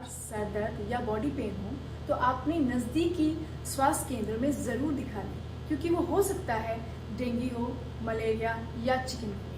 Sir दर्द या body pain हो तो आपने नज़दीकी स्वास्थ्य केंद्र में ज़रूर दिखा लें, क्योंकि वो हो सकता है डेंगू हो, मलेरिया या चिकनगुनिया।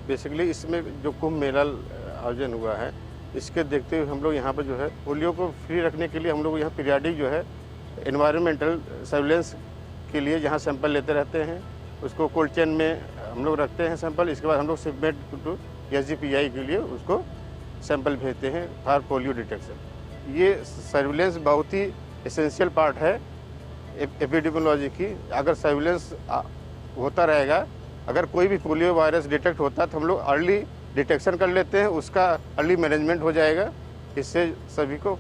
बेसिकली इसमें जो कुंभ मेला आयोजन हुआ है, इसके देखते हुए हम लोग यहाँ पर जो है पोलियो को फ्री रखने के लिए हम लोग यहाँ पीरियाडिक जो है एनवायरमेंटल सर्विलेंस के लिए जहाँ सैंपल लेते रहते हैं, उसको कोल्ड चेन में हम लोग रखते हैं सैंपल। इसके बाद हम लोग शिपमेंट टू SGPI के लिए उसको सैंपल भेजते हैं फॉर पोलियो डिटेक्शन। ये सर्विलेंस बहुत ही एसेंशियल पार्ट है एपिडेमियोलॉजी की। अगर सर्विलेंस होता रहेगा, अगर कोई भी पोलियो वायरस डिटेक्ट होता है तो हम लोग अर्ली डिटेक्शन कर लेते हैं, उसका अर्ली मैनेजमेंट हो जाएगा, इससे सभी को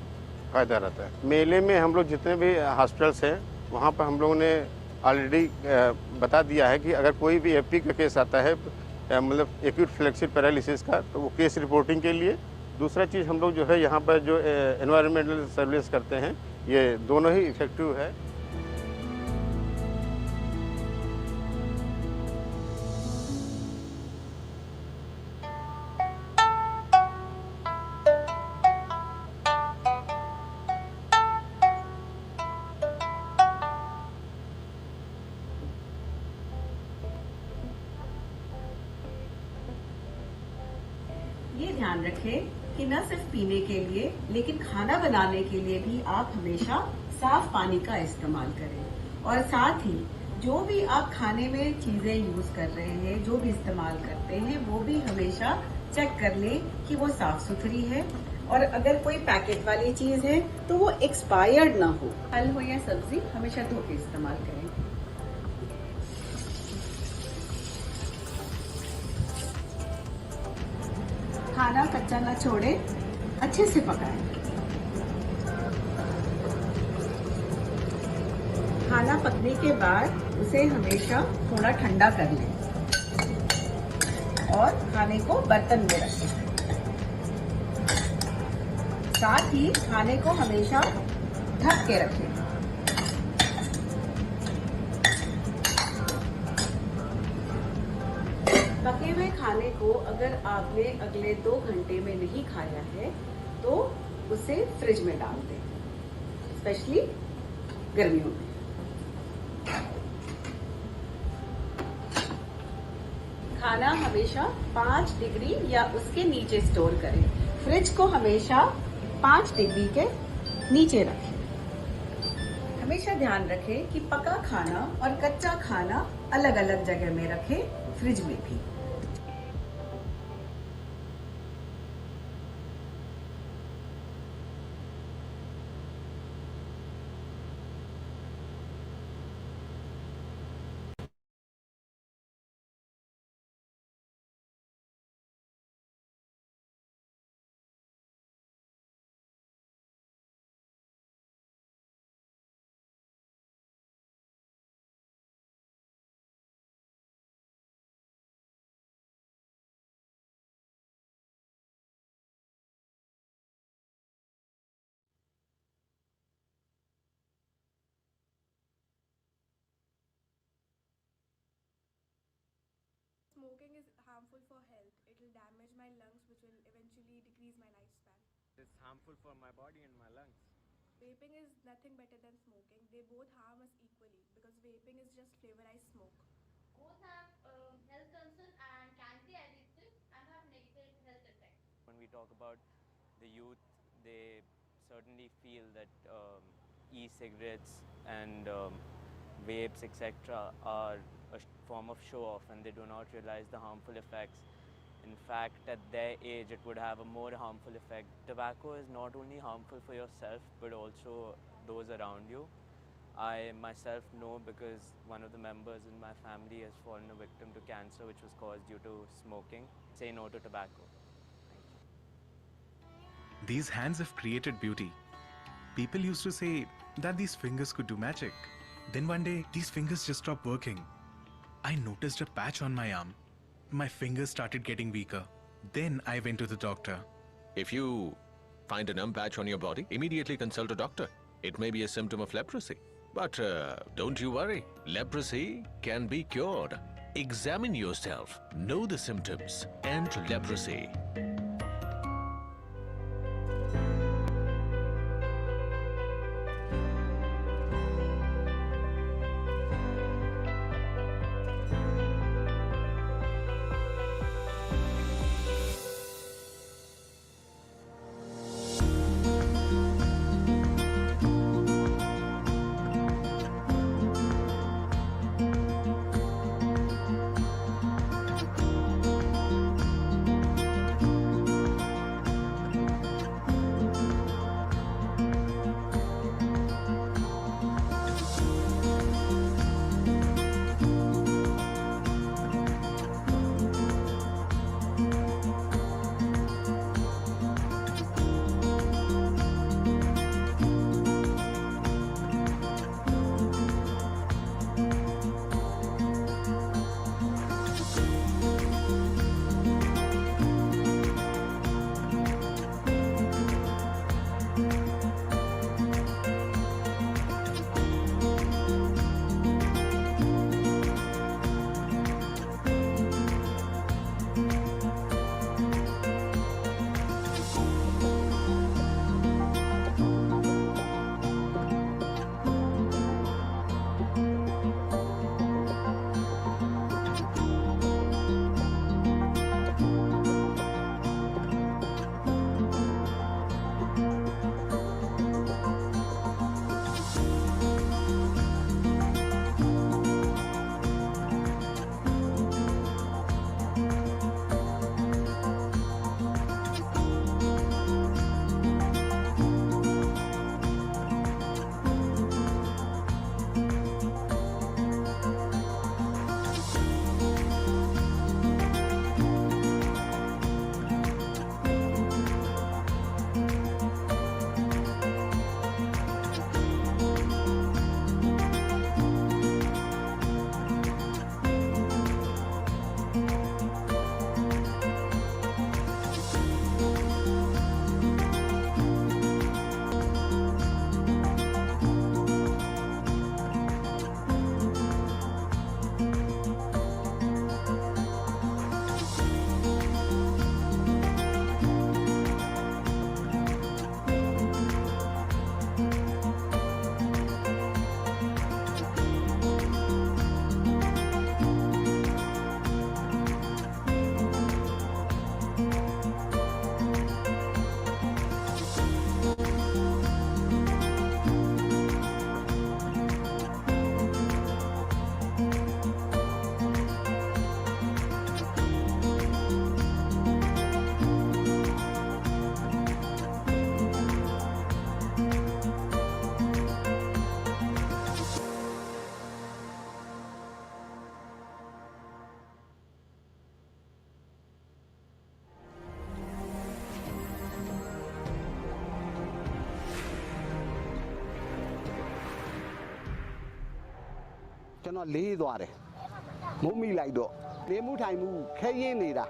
फ़ायदा रहता है। मेले में हम लोग जितने भी हॉस्पिटल्स हैं वहाँ पर हम लोगों ने ऑलरेडी बता दिया है कि अगर कोई भी FP का केस आता है, मतलब एक्यूट फ्लेक्सिड पैरालिसिस का, तो वो केस रिपोर्टिंग के लिए। दूसरा चीज़ हम लोग जो है यहाँ पर जो एनवायरमेंटल सर्विलेंस करते हैं, ये दोनों ही इफेक्टिव है। ये ध्यान रखें कि न सिर्फ पीने के लिए लेकिन खाना बनाने के लिए भी आप हमेशा साफ पानी का इस्तेमाल करें और साथ ही जो भी आप खाने में चीजें यूज कर रहे हैं, जो भी इस्तेमाल करते हैं, वो भी हमेशा चेक कर लें कि वो साफ सुथरी है। और अगर कोई पैकेट वाली चीज है तो वो एक्सपायर्ड ना हो। फल हो या सब्जी हमेशा धो के इस्तेमाल करें। खाना कच्चा ना छोड़े, अच्छे से पकाएं। खाना पकने के बाद उसे हमेशा थोड़ा ठंडा कर लें और खाने को बर्तन में रखें। साथ ही खाने को हमेशा ढक के रखें। पके हुए खाने को अगर आपने अगले 2 घंटे में नहीं खाया है तो उसे फ्रिज में डाल दें, स्पेशली गर्मियों में। खाना हमेशा 5 डिग्री या उसके नीचे स्टोर करें। फ्रिज को हमेशा 5 डिग्री के नीचे रखें। हमेशा ध्यान रखें कि पका खाना और कच्चा खाना अलग अलग जगह में रखें, फ्रिज में भी। Smoking is harmful for health. It will damage my lungs, which will eventually decrease my lifespan. It's harmful for my body and my lungs. Vaping is nothing better than smoking. They both harm us equally because vaping is just flavorized smoke. Both have health concern and can be addictive and have negative health effects. When we talk about the youth, they certainly feel that e-cigarettes and vapes, etc., are a form of show off, and they do not realize the harmful effects. In fact, at their age, it would have a more harmful effect. Tobacco is not only harmful for yourself, but also those around you. I myself know because one of the members in my family has fallen a victim to cancer, which was caused due to smoking. Say no to tobacco. These hands have created beauty. People used to say that these fingers could do magic. Then one day, these fingers just stopped working. I noticed a patch on my arm. My fingers started getting weaker. Then I went to the doctor. If you find a numb patch on your body, immediately consult a doctor. It may be a symptom of leprosy. But don't you worry. Leprosy can be cured. Examine yourself, know the symptoms, end leprosy. ကျွန်တော်လေးသွားတယ်မုံမိလိုက်တော့နေမှုထိုင်မှုခဲရင်းနေတာ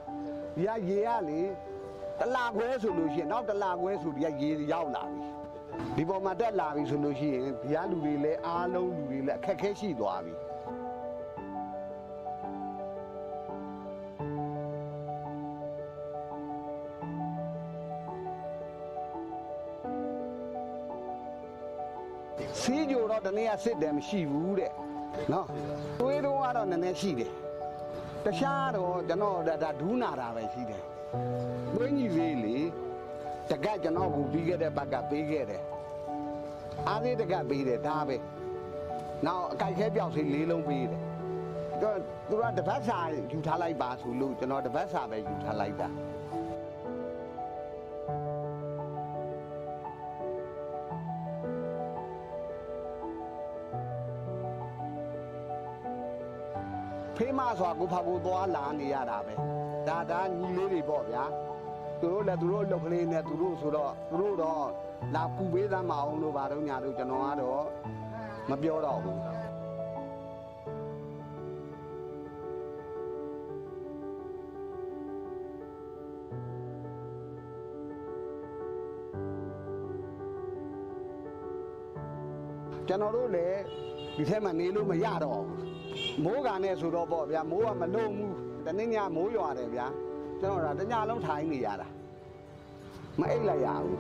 ဒီကရေကလေတလာခွဲဆိုလို့ရှိရင်နောက်တလာခွဲဆိုဒီကရေရောက်လာပြီဒီပေါ်မှာတက်လာပြီဆိုလို့ရှိရင်ဒီကလူတွေလည်းအားလုံးလူတွေလည်းအခက်ခဲရှိသွားပြီစီးကြတော့တနေ့ကစစ်တယ်မရှိဘူးတဲ့နော်တွေးတော့ကတော့နည်းနည်းရှိတယ်တခြားတော့ကျွန်တော်ဒါဒူးနာတာပဲရှိတယ်သွင်းကြီးလေးလေတကက်ကျွန်တော်ကိုပြီးခဲ့တဲ့ဘက်ကပေးခဲ့တယ်အားသေးတကက်ပေးတယ်ဒါပဲနောက်အကြိုက်ခဲပြောက်စိ၄လုံးပေးတယ်တော့သူကတပတ်စာယူထားလိုက်ပါဆိုလို့ကျွန်တော်တပတ်စာပဲယူထားလိုက်တာဖေးမဆိုတာကိုဖာကိုသွားလာနေရတာပဲဒါညီလေးတွေပေါ့ဗျာသူတို့လည်းသူတို့အလုပ်ကလေးနဲ့သူတို့ဆိုတော့သူတို့တော့လာပူပေးသမ်းမအောင်လို့ဘာတော့ညာတို့ကျွန်တော်ကတော့မပြောတော့ဘူးကျွန်တော်တို့လည်းဒီထဲမှာနေလို့မရတော့ဘူးမိုးကနဲ့ဆိုတော့ပေါ့ဗျာမိုးကမလုံးဘူးတနေ့ညမိုးရွာတယ်ဗျာကျွန်တော်တညလုံးထိုင်နေရတာမအိပ်လိုက်ရဘူး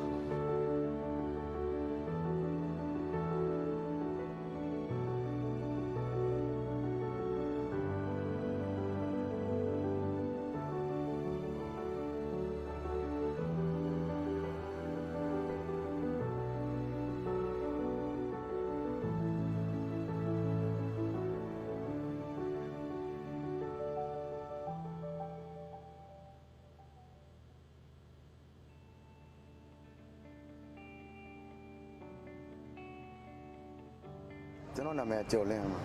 ကျွန်တော်နာမည်ကျော်လင်းပါ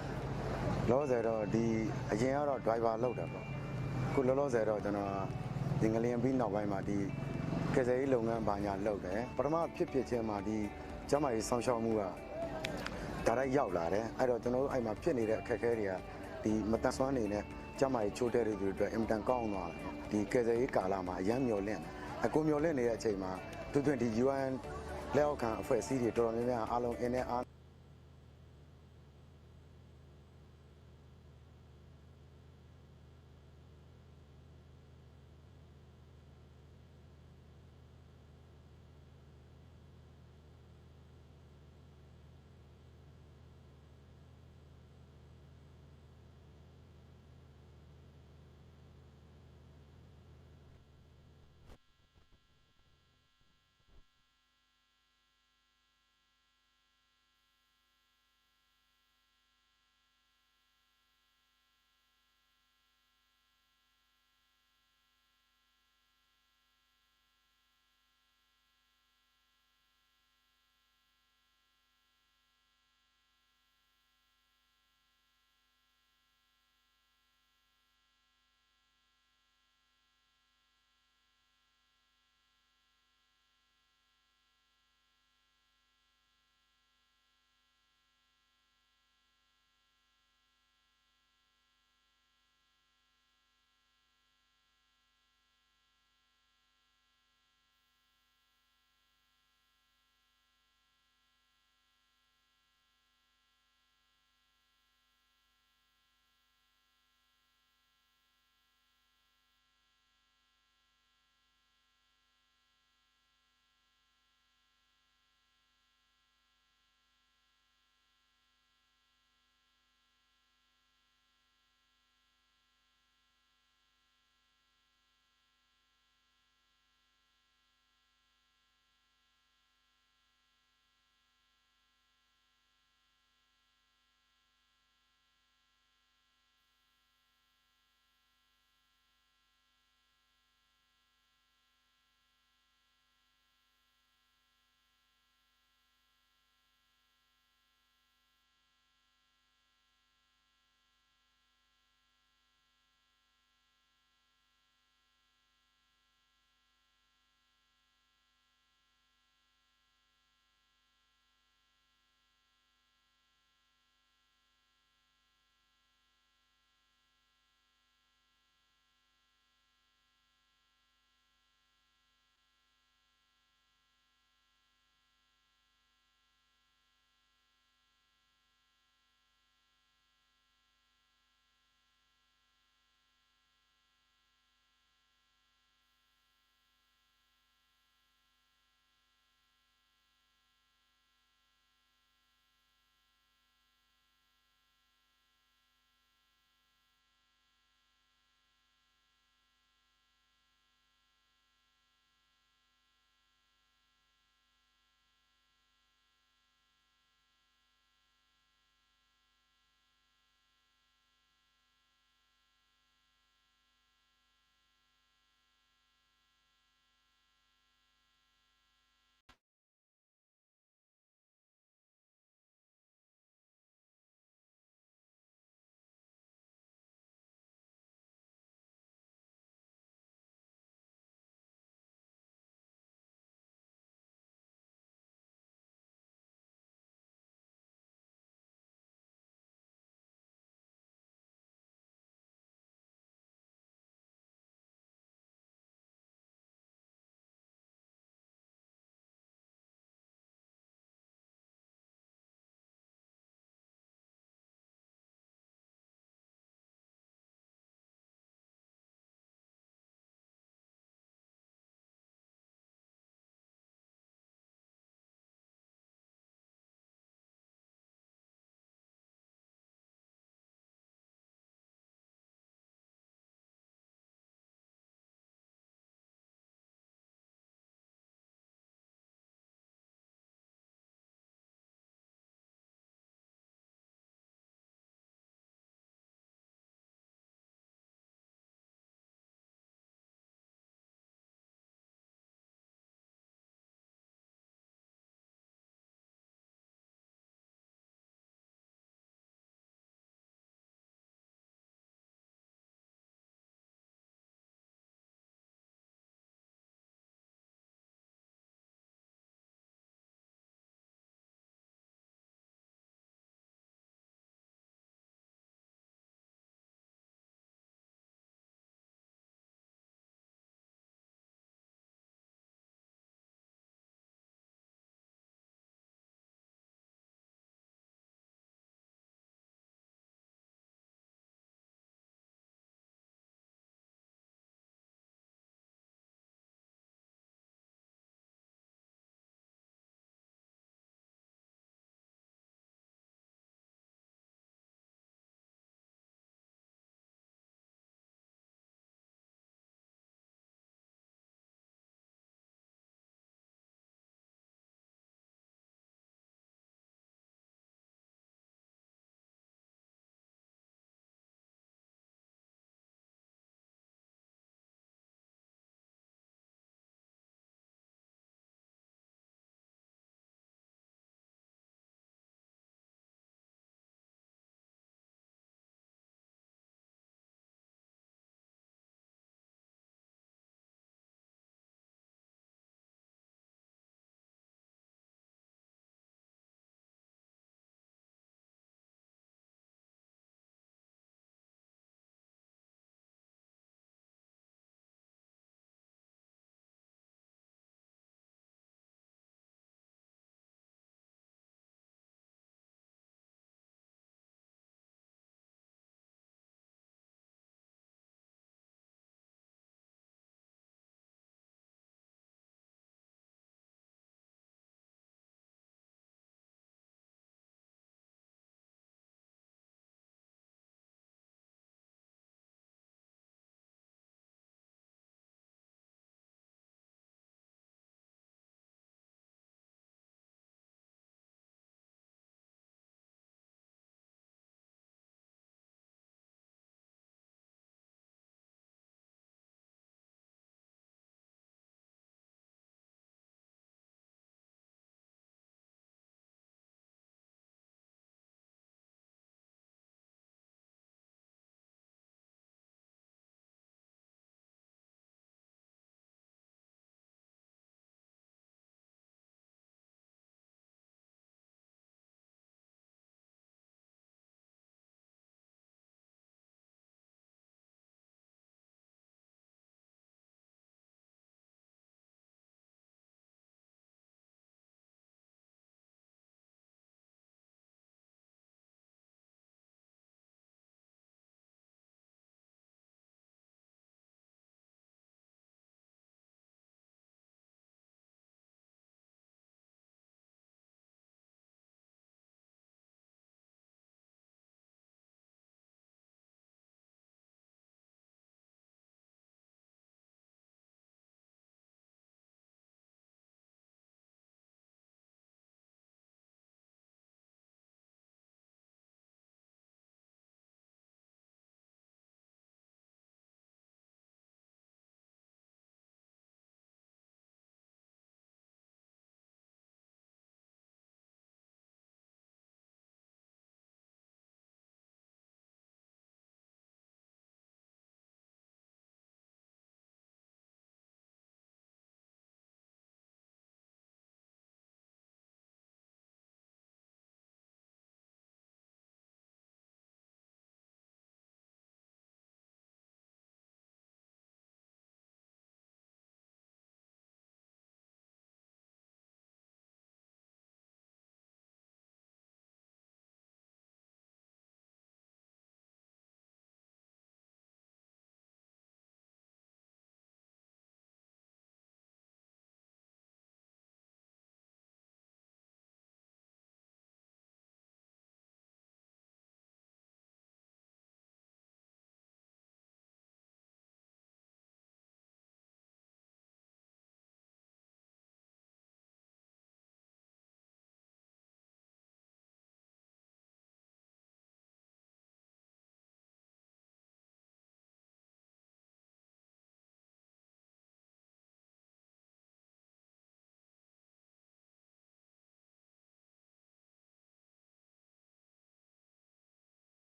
လောဆယ်တော့ဒီအရင်ကတော့ driver လုပ်တာပေါ့ခုလောလောဆယ်တော့ကျွန်တော်ဒီငလျင်ပြီးနောက်ပိုင်းမှာဒီကယ်ဆယ်ရေးလုပ်ငန်းဘာညာလုပ်တယ်ပထမဖြစ်ချင်းမှာဒီကျမကြီးဆောင်းရှောက်မှုကဒါရိုက်ရောက်လာတယ်အဲ့တော့ကျွန်တော်တို့အဲ့မှာဖြစ်နေတဲ့အခက်အခဲတွေကဒီမတန်ဆွမ်းနေတဲ့ကျမကြီးချိုးတဲ့တွေအတွက်အင်မတန်ကောင်းသွားတယ်ဒီကယ်ဆယ်ရေးကာလမှာအရန်မျောလင့်အကူမျောလင့်နေတဲ့အချိန်မှာသူတို့ဒီ UN လက်အောက်ခံအဖွဲ့အစည်းတွေတော်တော်များများအားလုံးအင်းနဲ့အား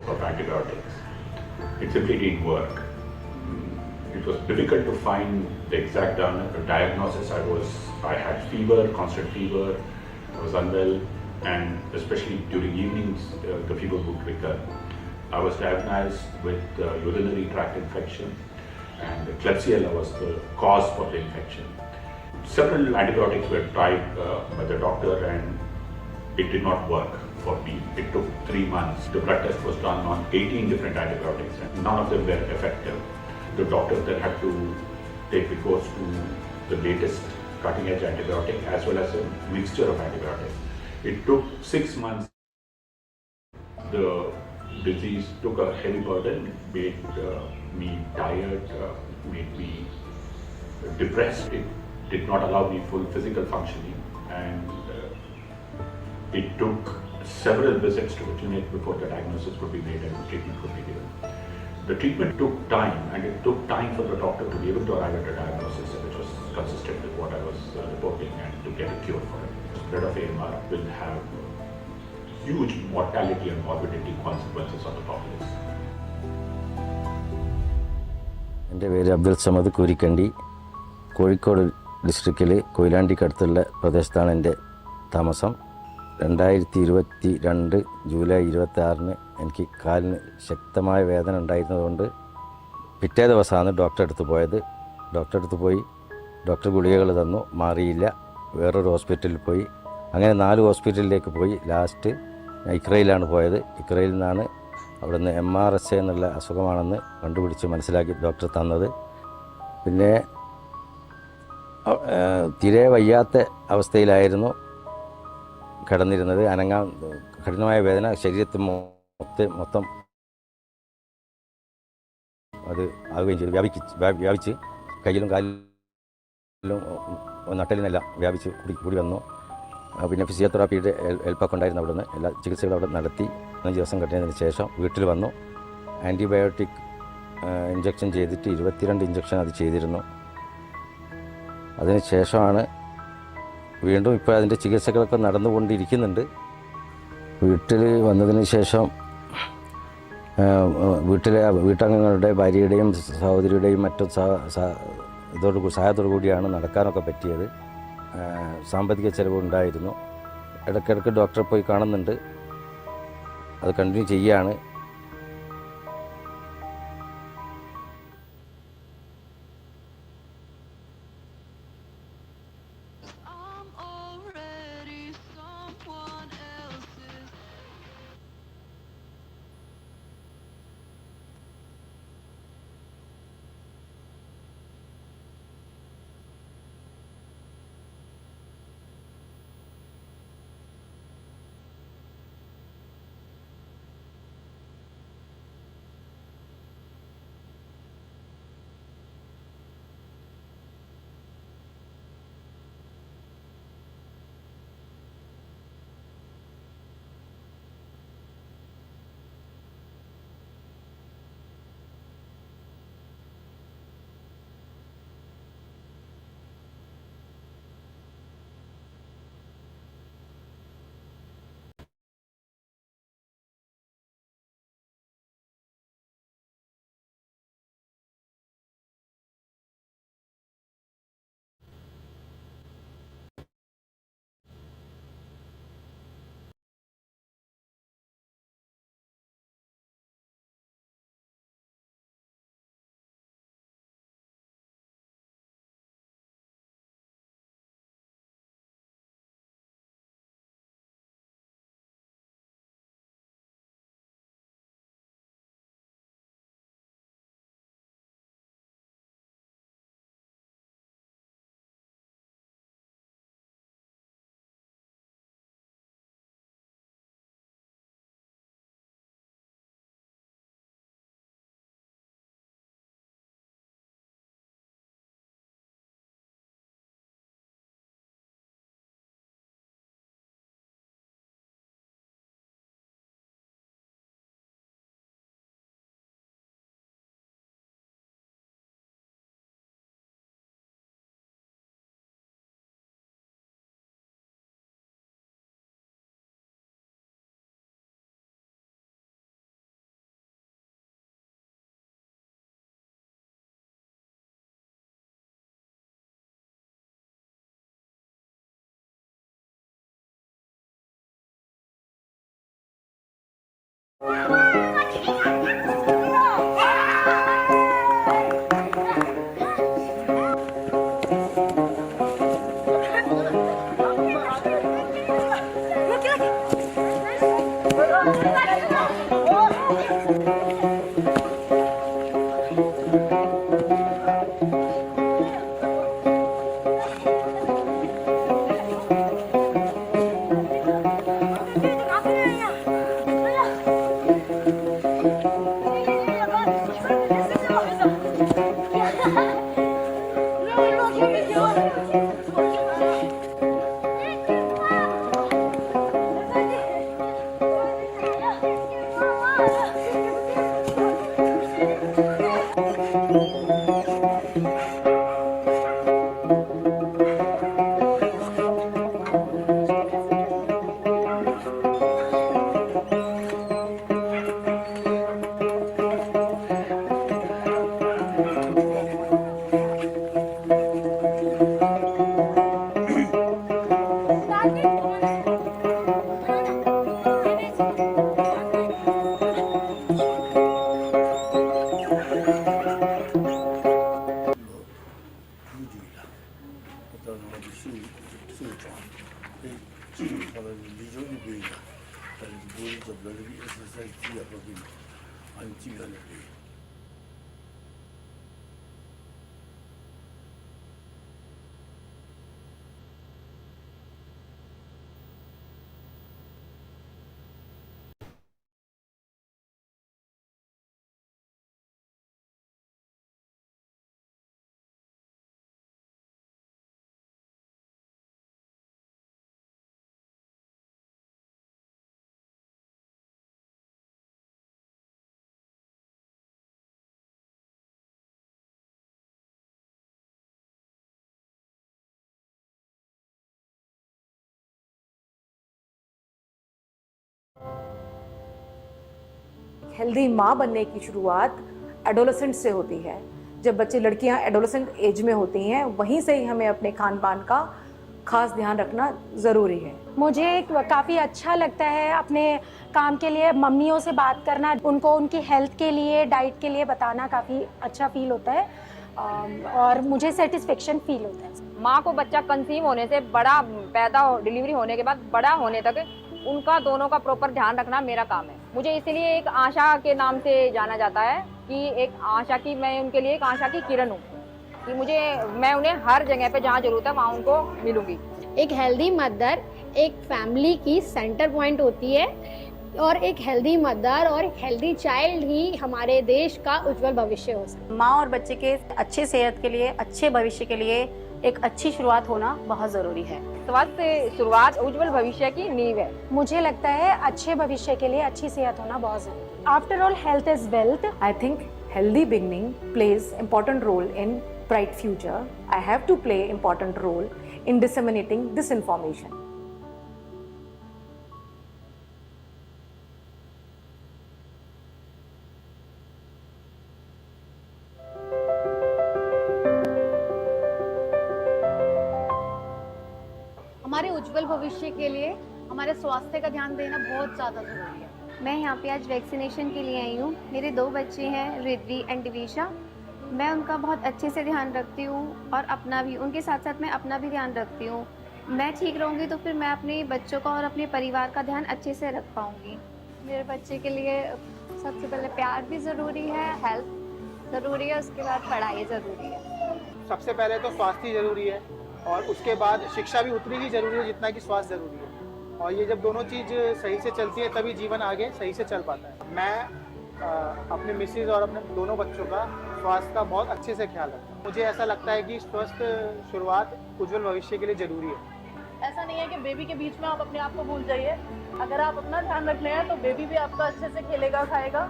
of antibiotics. It simply didn't work. It was difficult to find the exact diagnosis. I had fever, constant fever, I was unwell, and especially during evenings, the fever would recur. I was diagnosed with urinary tract infection, and Klebsiella was the cause for the infection. Several antibiotics were tried by the doctor, and it did not work for me. It took 3 months. The blood test was done on 18 different antibiotics, and none of them were effective. The doctors then had to take recourse to the latest cutting-edge antibiotic as well as a mixture of antibiotics. It took 6 months. The disease took a heavy burden, made me tired, made me depressed. It did not allow me full physical functioning, and it took several visits to the clinic before the diagnosis could be made and treatment could be given. The treatment took time, and it took time for the doctor to be able to arrive at a diagnosis which was consistent with what I was reporting and to get a cure for it. Spread of AMR will have huge mortality and morbidity consequences on the populace. എൻ്റെ പേര് അബ്ദുൽ സമദ് കുരിക്കണ്ടി. കോഴിക്കോട് ഡിസ്ട്രിക്റ്റിൽ കൊയിലാണ്ടിക്കടുത്തുള്ള പ്രദേശത്താണ് എൻ്റെ താമസം. 2022 July 26 എനിക്ക് കാലിന് ശക്തമായ വേദന ഉണ്ടായിരുന്നതുകൊണ്ട് പിറ്റേ ദിവസമാണ് ഡോക്ടറെ അടുത്ത് പോയത്. ഡോക്ടറെ അടുത്ത് പോയി ഡോക്ടർ ഗുളികകൾ തന്നു, മാറിയില്ല. വേറൊരു ഹോസ്പിറ്റലിൽ പോയി. അങ്ങനെ 4 ഹോസ്പിറ്റലിലേക്ക് പോയി. ലാസ്റ്റ് ഇക്രയിലാണ് പോയത്. ഇക്രയിൽ നിന്നാണ് അവിടുന്ന് MRSA എന്നുള്ള അസുഖമാണെന്ന് കണ്ടുപിടിച്ച് മനസ്സിലാക്കി ഡോക്ടർ തന്നത്. പിന്നെ തീരെ വയ്യാത്ത അവസ്ഥയിലായിരുന്നു കിടന്നിരുന്നത്. അനങ്ങാൻ കഠിനമായ വേദന ശരീരത്തിൽ മൊത്തം അത് ആവുകയും ചെയ്തു. വ്യാപിച്ച് കയ്യിലും കാലിലും നട്ടലിനെല്ലാം വ്യാപിച്ച് കൂടി വന്നു. പിന്നെ ഫിസിയോതെറാപ്പിയുടെ ഹെൽപ്പൊക്കെ ഉണ്ടായിരുന്നു. അവിടുന്ന് എല്ലാ ചികിത്സകളും അവിടെ നടത്തി 5 ദിവസം കഴിഞ്ഞതിന് ശേഷം വീട്ടിൽ വന്നു. ആൻറ്റിബയോട്ടിക് ഇഞ്ചക്ഷൻ ചെയ്തിട്ട് 22 ഇഞ്ചക്ഷൻ അത് ചെയ്തിരുന്നു. അതിന് ശേഷമാണ് വീണ്ടും ഇപ്പോൾ അതിൻ്റെ ചികിത്സകളൊക്കെ നടന്നുകൊണ്ടിരിക്കുന്നുണ്ട്. വീട്ടിൽ വന്നതിന് ശേഷം വീട്ടംഗങ്ങളുടെ ഭാര്യയുടെയും സഹോദരിയുടെയും മറ്റും സഹായത്തോടു കൂടിയാണ് നടക്കാനൊക്കെ പറ്റിയത്. സാമ്പത്തിക ചെലവ് ഉണ്ടായിരുന്നു. ഇടയ്ക്കിടയ്ക്ക് ഡോക്ടറെ പോയി കാണുന്നുണ്ട്. അത് കണ്ടിന്യൂ ചെയ്യുകയാണ്. हेल्दी माँ बनने की शुरुआत एडोलेसेंट से होती है। जब बच्चे लड़कियाँ एडोलेसेंट एज में होती हैं, वहीं से ही हमें अपने खान पान का खास ध्यान रखना ज़रूरी है। मुझे काफ़ी अच्छा लगता है अपने काम के लिए मम्मियों से बात करना, उनको उनकी हेल्थ के लिए, डाइट के लिए बताना काफ़ी अच्छा फील होता है और मुझे सेटिस्फेक्शन फील होता है। माँ को बच्चा कंसीव होने से बड़ा डिलीवरी होने के बाद बड़ा होने तक उनका दोनों का प्रॉपर ध्यान रखना मेरा काम है। मुझे इसलिए एक आशा के नाम से जाना जाता है कि एक आशा की, मैं उनके लिए एक आशा की किरण हूँ कि मैं उन्हें हर जगह पे जहाँ जरूरत है वहाँ उनको मिलूंगी। एक हेल्दी मदर एक फैमिली की सेंटर पॉइंट होती है और एक हेल्दी मदर और एक हेल्दी चाइल्ड ही हमारे देश का उज्जवल भविष्य हो सकता है। माँ और बच्चे के अच्छे सेहत के लिए, अच्छे भविष्य के लिए एक अच्छी शुरुआत होना बहुत ज़रूरी है। स्वस्थ शुरुआत उज्जवल भविष्य की नींव है। मुझे लगता है अच्छे भविष्य के लिए अच्छी सेहत होना बहुत ज़रूरी है। After all health is wealth. I think healthy beginning plays important role in bright future. I have to play important role in disseminating this information. हमारे उज्जवल भविष्य के लिए हमारे स्वास्थ्य का ध्यान देना बहुत ज़्यादा ज़रूरी है। मैं यहाँ पे आज वैक्सीनेशन के लिए आई हूँ। मेरे 2 बच्चे हैं, रिद्वी एंड दिविशा। मैं उनका बहुत अच्छे से ध्यान रखती हूँ और अपना भी, उनके साथ साथ मैं अपना भी ध्यान रखती हूँ। मैं ठीक रहूँगी तो फिर मैं अपने बच्चों का और अपने परिवार का ध्यान अच्छे से रख पाऊँगी। मेरे बच्चे के लिए सबसे पहले प्यार भी ज़रूरी है, हेल्थ ज़रूरी है, उसके बाद पढ़ाई ज़रूरी है। सबसे पहले तो स्वास्थ्य ज़रूरी है और उसके बाद शिक्षा भी उतनी ही ज़रूरी है जितना कि स्वास्थ्य ज़रूरी है। और ये जब दोनों चीज़ सही से चलती है तभी जीवन आगे सही से चल पाता है। मैं अपने मिसेज और अपने दोनों बच्चों का स्वास्थ्य का बहुत अच्छे से ख्याल रखता हूँ। मुझे ऐसा लगता है कि स्वस्थ शुरुआत उज्जवल भविष्य के लिए ज़रूरी है। ऐसा नहीं है कि बेबी के बीच में आप अपने आप को भूल जाइए। अगर आप अपना ध्यान रख रहे हैं तो बेबी भी आपका अच्छे से खेलेगा, खाएगा।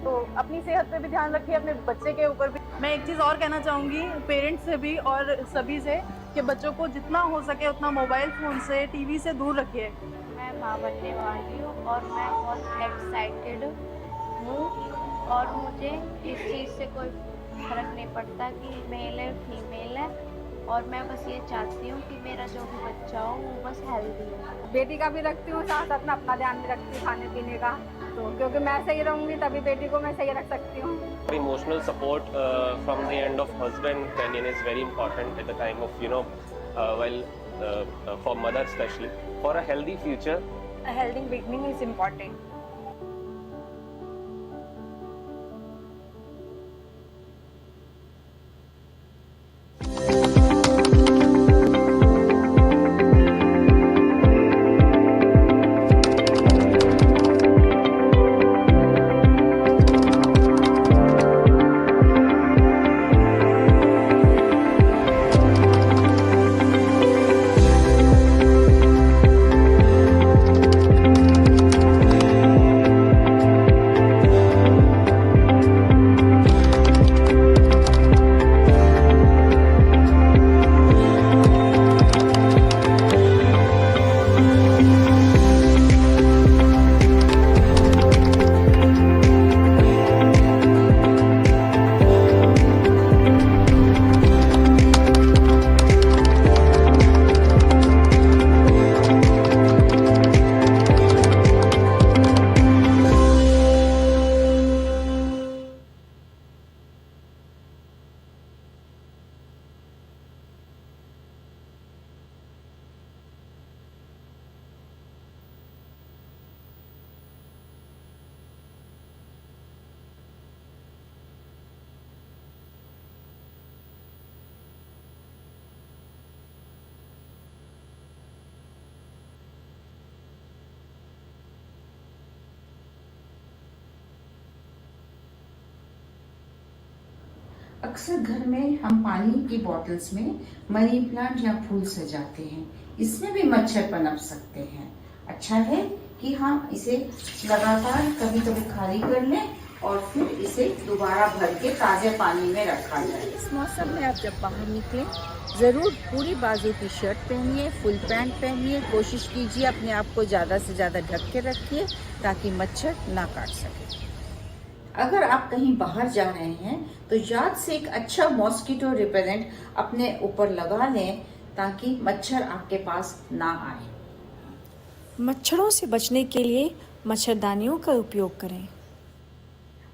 तो अपनी सेहत पे भी ध्यान रखिए, अपने बच्चे के ऊपर भी। मैं एक चीज़ और कहना चाहूँगी पेरेंट्स से भी और सभी से कि बच्चों को जितना हो सके उतना मोबाइल फ़ोन से, टीवी से दूर रखिए। मैं माँ बनने वाली हूँ और मैं बहुत एक्साइटेड हूँ और मुझे इस चीज़ से कोई फर्क नहीं पड़ता कि मेल है फीमेल है, और मैं बस ये चाहती हूँ कि मेरा जो भी बच्चा हो वो बस हेल्दी हो। बेटी का भी रखती हूँ, साथ साथ में अपना ध्यान भी रखती हूँ खाने पीने का। तो क्योंकि मैं सही रहूँगी तभी बेटी को मैं सही रख सकती हूँ. Emotional support from the end of husband opinion is very important at the time of, for mother especially. For a healthy future, A healthy beginning is important. अक्सर घर में हम पानी की बॉटल्स में मनी प्लांट या फूल सजाते हैं. इसमें भी मच्छर पनप सकते हैं. अच्छा है कि हम इसे लगातार कभी कभी खाली कर लें और फिर इसे दोबारा भर के ताज़े पानी में रखा जाए. इस मौसम में आप जब बाहर निकलें ज़रूर पूरी बाजू की शर्ट पहनिए, फुल पैंट पहनिए. कोशिश कीजिए अपने आप को ज़्यादा से ज़्यादा ढक के रखिए ताकि मच्छर ना काट सके. अगर आप कहीं बाहर जा रहे हैं तो याद से एक अच्छा मॉस्किटो रिपेलेंट अपने ऊपर लगा लें ताकि मच्छर आपके पास ना आए. मच्छरों से बचने के लिए मच्छरदानियों का उपयोग करें.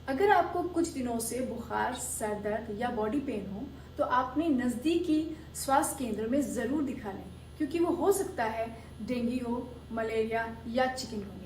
अगर आपको कुछ दिनों से बुखार, सर दर्द या बॉडी पेन हो तो आपने नज़दीकी स्वास्थ्य केंद्र में ज़रूर दिखा लें क्योंकि वो हो सकता है डेंगू हो, मलेरिया या चिकनगुनिया.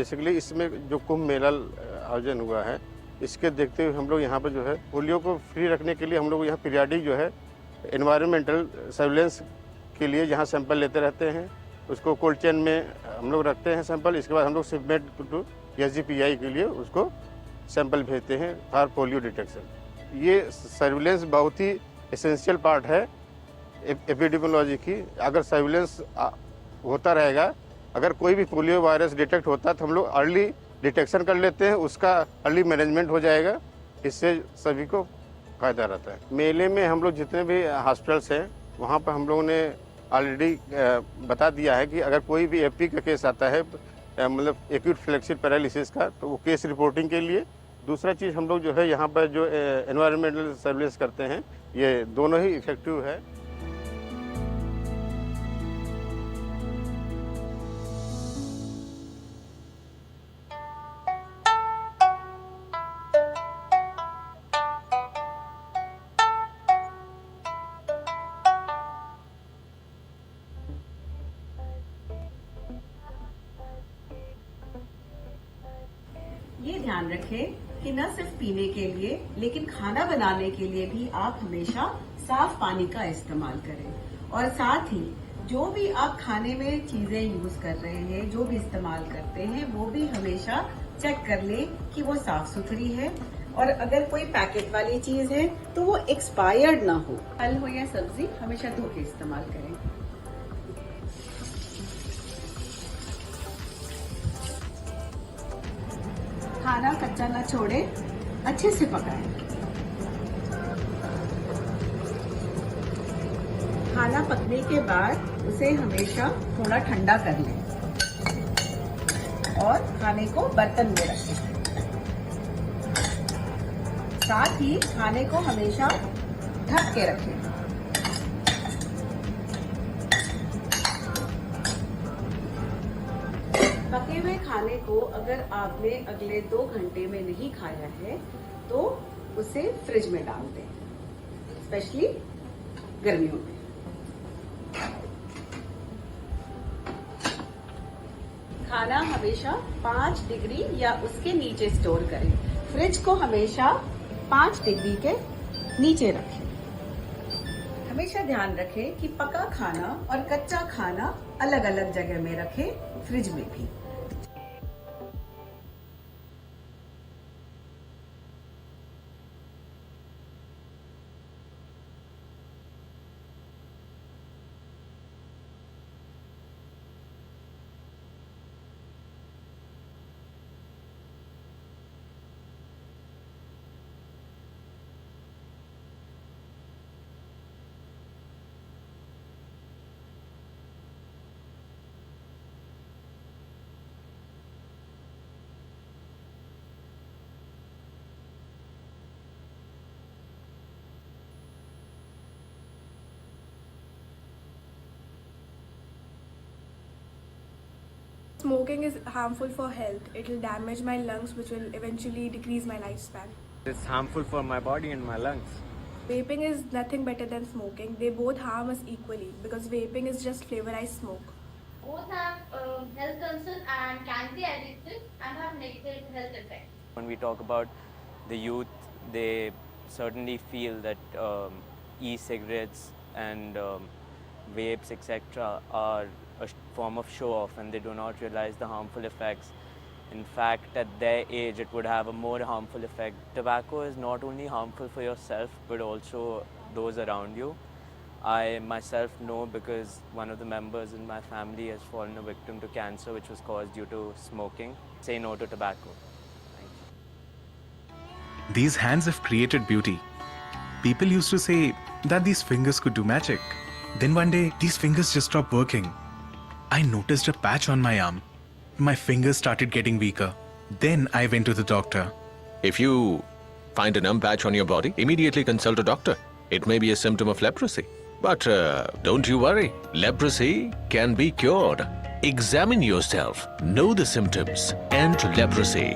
बेसिकली इसमें जो कुंभ मेला आयोजन हुआ है, इसके देखते हुए हम लोग यहाँ पर जो है पोलियो को फ्री रखने के लिए हम लोग यहाँ पीरियाडिक जो है एनवायरमेंटल सर्विलेंस के लिए यहाँ सैंपल लेते रहते हैं। उसको कोल्ड चेन में हम लोग रखते हैं सैंपल। इसके बाद हम लोग शिपमेंट टू SGPI के लिए उसको सैंपल भेजते हैं फॉर पोलियो डिटेक्शन। ये सर्विलेंस बहुत ही एसेंशियल पार्ट है एपिडेमियोलॉजी की। अगर सर्विलेंस होता रहेगा, अगर कोई भी पोलियो वायरस डिटेक्ट होता तो हम लोग अर्ली डिटेक्शन कर लेते हैं, उसका अर्ली मैनेजमेंट हो जाएगा, इससे सभी को फायदा रहता है। मेले में हम लोग जितने भी हॉस्पिटल्स हैं वहाँ पर हम लोगों ने ऑलरेडी बता दिया है कि अगर कोई भी FP का केस आता है, मतलब एक्यूट फ्लेक्सिड पैरालिसिस का, तो वो केस रिपोर्टिंग के लिए। दूसरा चीज़ हम लोग जो है यहाँ पर जो एनवायरमेंटल सर्विलेंस करते हैं, ये दोनों ही इफेक्टिव है। ये ध्यान रखें कि न सिर्फ पीने के लिए लेकिन खाना बनाने के लिए भी आप हमेशा साफ पानी का इस्तेमाल करें। और साथ ही जो भी आप खाने में चीजें यूज कर रहे हैं, जो भी इस्तेमाल करते हैं, वो भी हमेशा चेक कर लें कि वो साफ सुथरी है। और अगर कोई पैकेट वाली चीज है तो वो एक्सपायर्ड ना हो। फल हो या सब्जी हमेशा धो के इस्तेमाल करें। खाना कच्चा न छोड़े, अच्छे से पकाएं। खाना पकने के बाद उसे हमेशा थोड़ा ठंडा कर लें और खाने को बर्तन में रखें। साथ ही खाने को हमेशा ढक के रखें। पके हुए खाने को अगर आपने अगले 2 घंटे में नहीं खाया है तो उसे फ्रिज में डाल दें, स्पेशली गर्मियों में। खाना हमेशा 5 डिग्री या उसके नीचे स्टोर करें। फ्रिज को हमेशा 5 डिग्री के नीचे रखें। हमेशा ध्यान रखें कि पका खाना और कच्चा खाना अलग अलग जगह में रखें, फ्रिज में भी। Smoking is harmful for health. It will damage my lungs, which will eventually decrease my lifespan. It's harmful for my body and my lungs. Vaping is nothing better than smoking. They both harm us equally because vaping is just flavorized smoke. Both have health concerns and can be addictive and have negative health effects. When we talk about the youth, they certainly feel that e-cigarettes and vapes, etc., are a form of show-off, and they do not realize the harmful effects. In fact, at their age, it would have a more harmful effect. Tobacco is not only harmful for yourself, but also those around you. I myself know because one of the members in my family has fallen a victim to cancer, which was caused due to smoking. Say no to tobacco. These hands have created beauty. People used to say that these fingers could do magic. Then one day, these fingers just stopped working. I noticed a patch on my arm. My fingers started getting weaker. Then I went to the doctor. If you find a numb patch on your body, immediately consult a doctor. It may be a symptom of leprosy. But don't you worry. Leprosy can be cured. Examine yourself. Know the symptoms. End leprosy.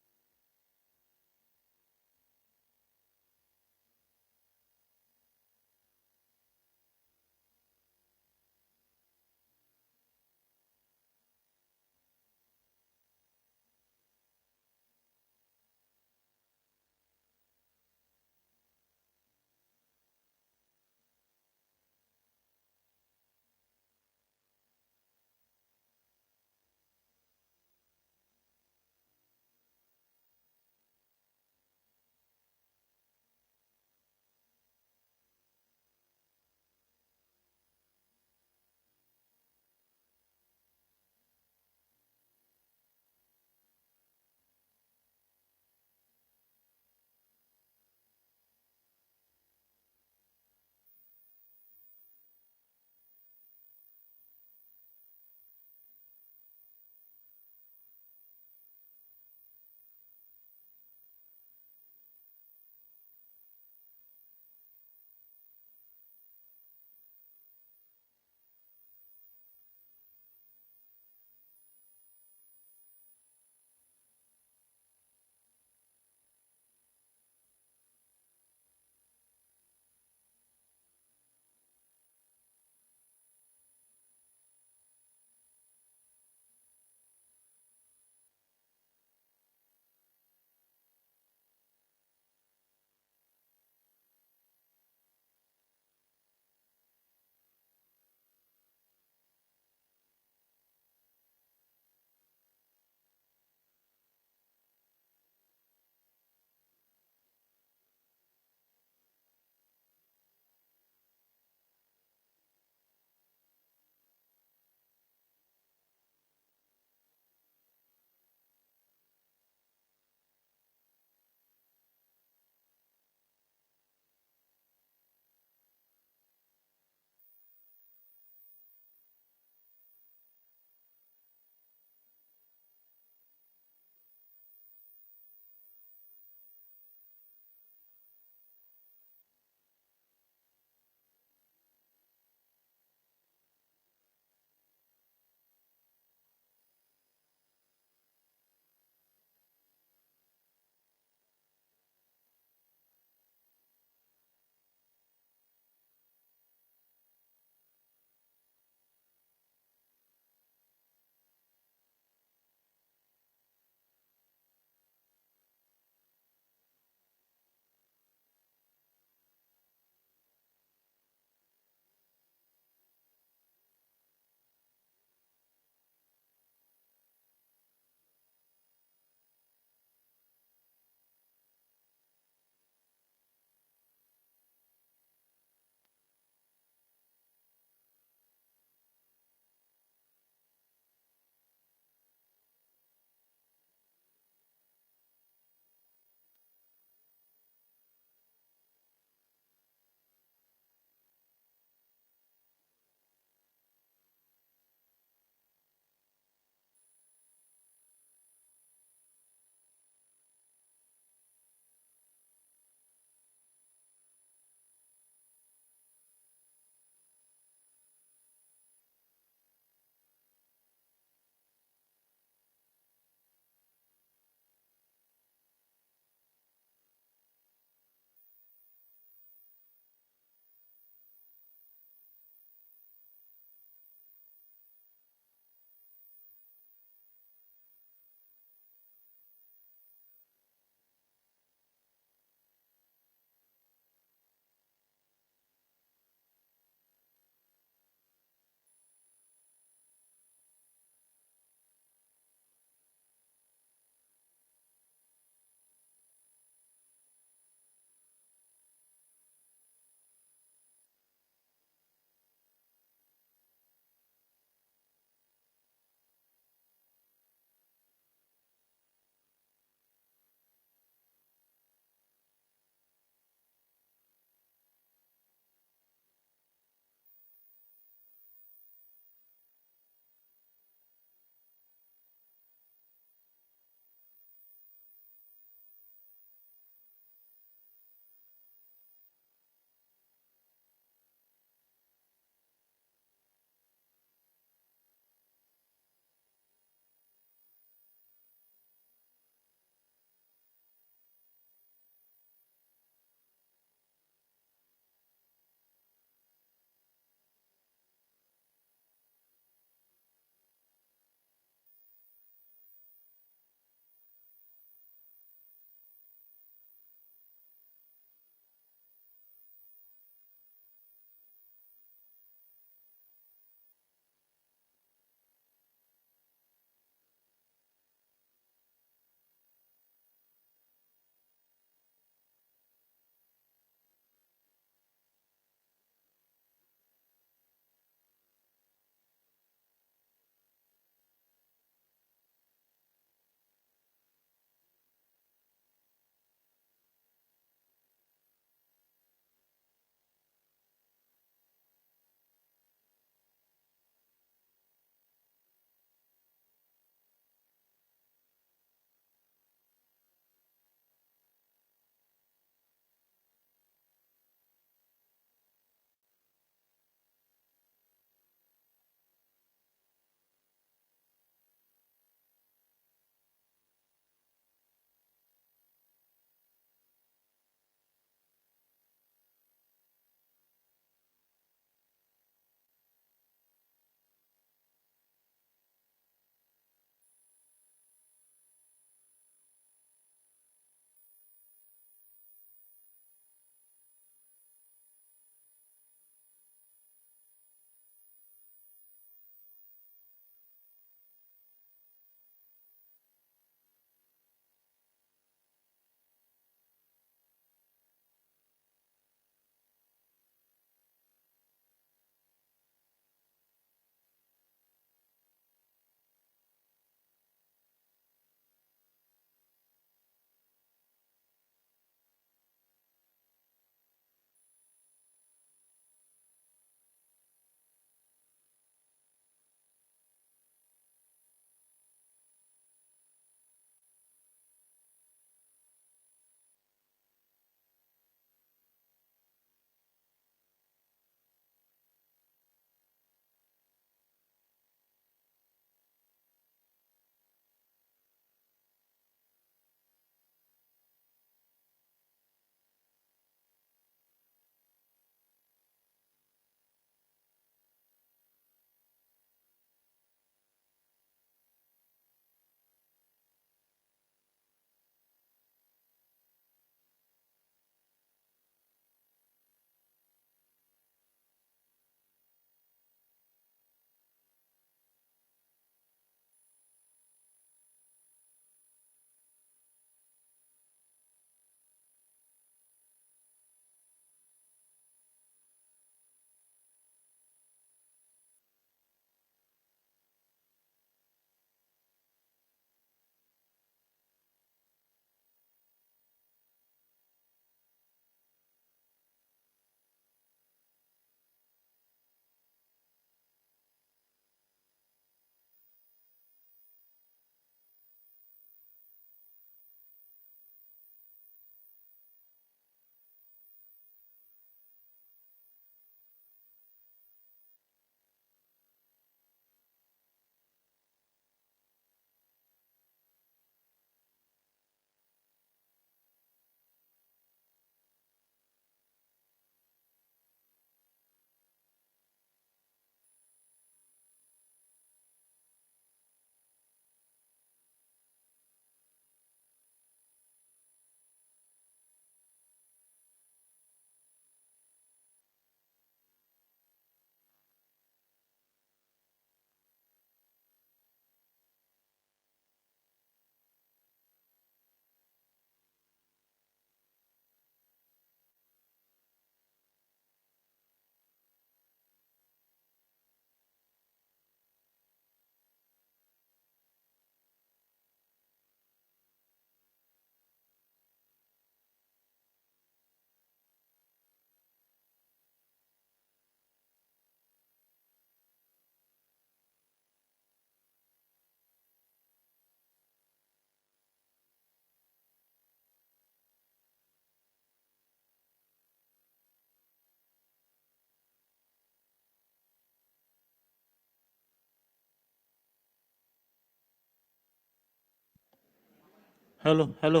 Hello hello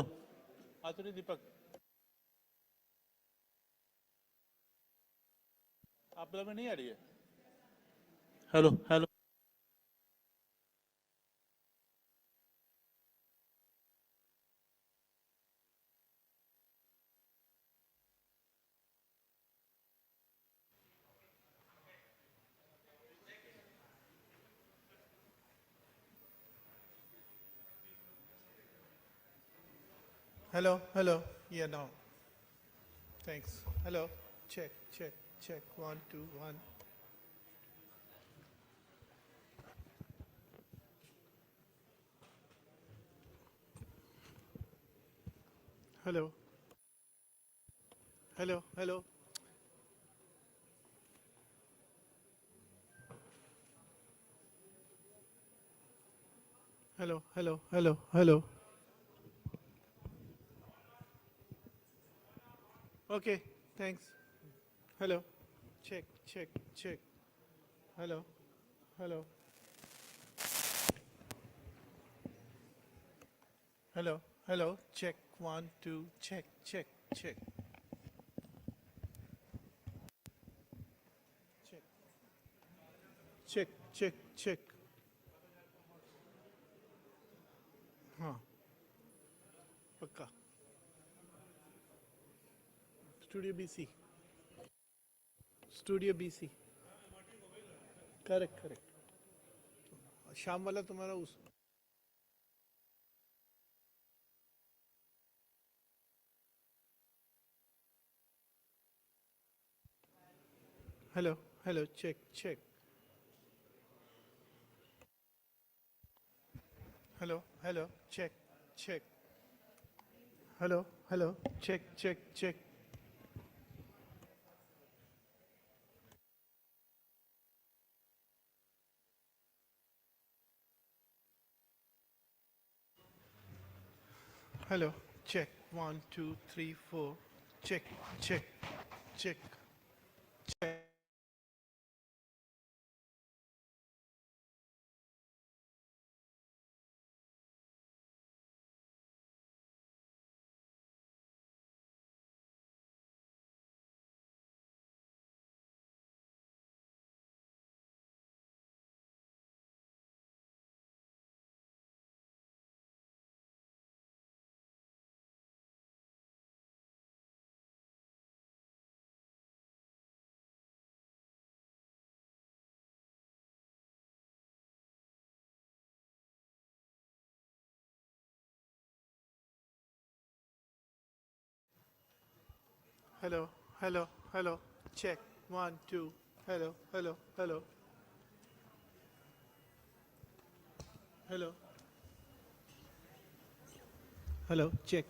आतुरी दीपक आपला में नहीं आ रही है hello hello Hello, hello. Yeah, now. Thanks. Hello. Check, check, check. 1, 2, 1. Hello. Hello, hello. Hello, hello, hello, hello. Okay, thanks. Hello. Check, check, check. Hello, hello. Hello, hello. Check. 1, 2. Check, check, check. Check. Check, check, check. हाँ पक्का studio BC correct correct शाम वाला तुम्हारा उस hello hello check check hello hello check check hello hello check check check hello check 1 2 3 4 check check check check hello hello hello check 1 2 hello hello hello hello hello check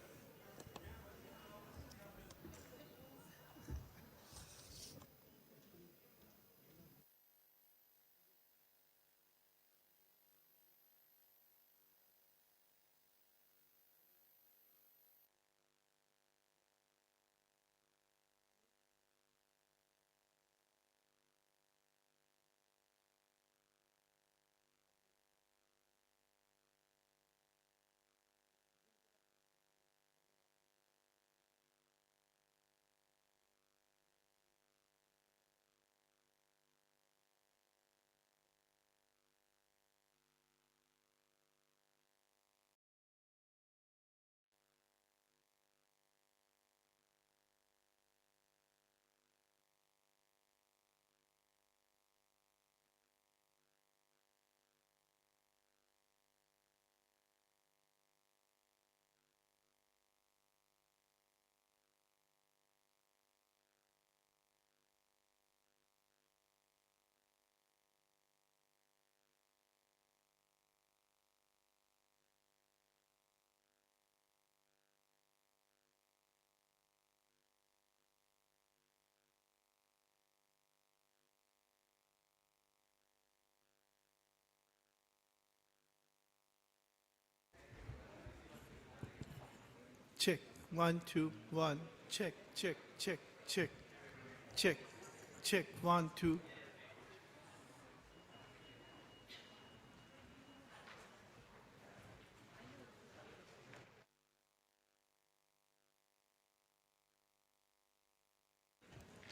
check 1 2 1 check check check check check check 1 2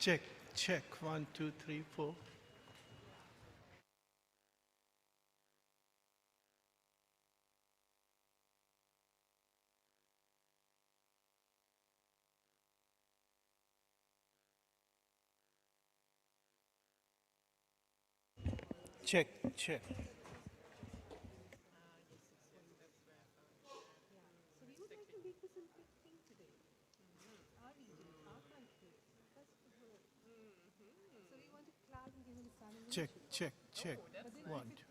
Check, check. 1, 2, 3, 4. Check, check. Check, check, check. 1, 2.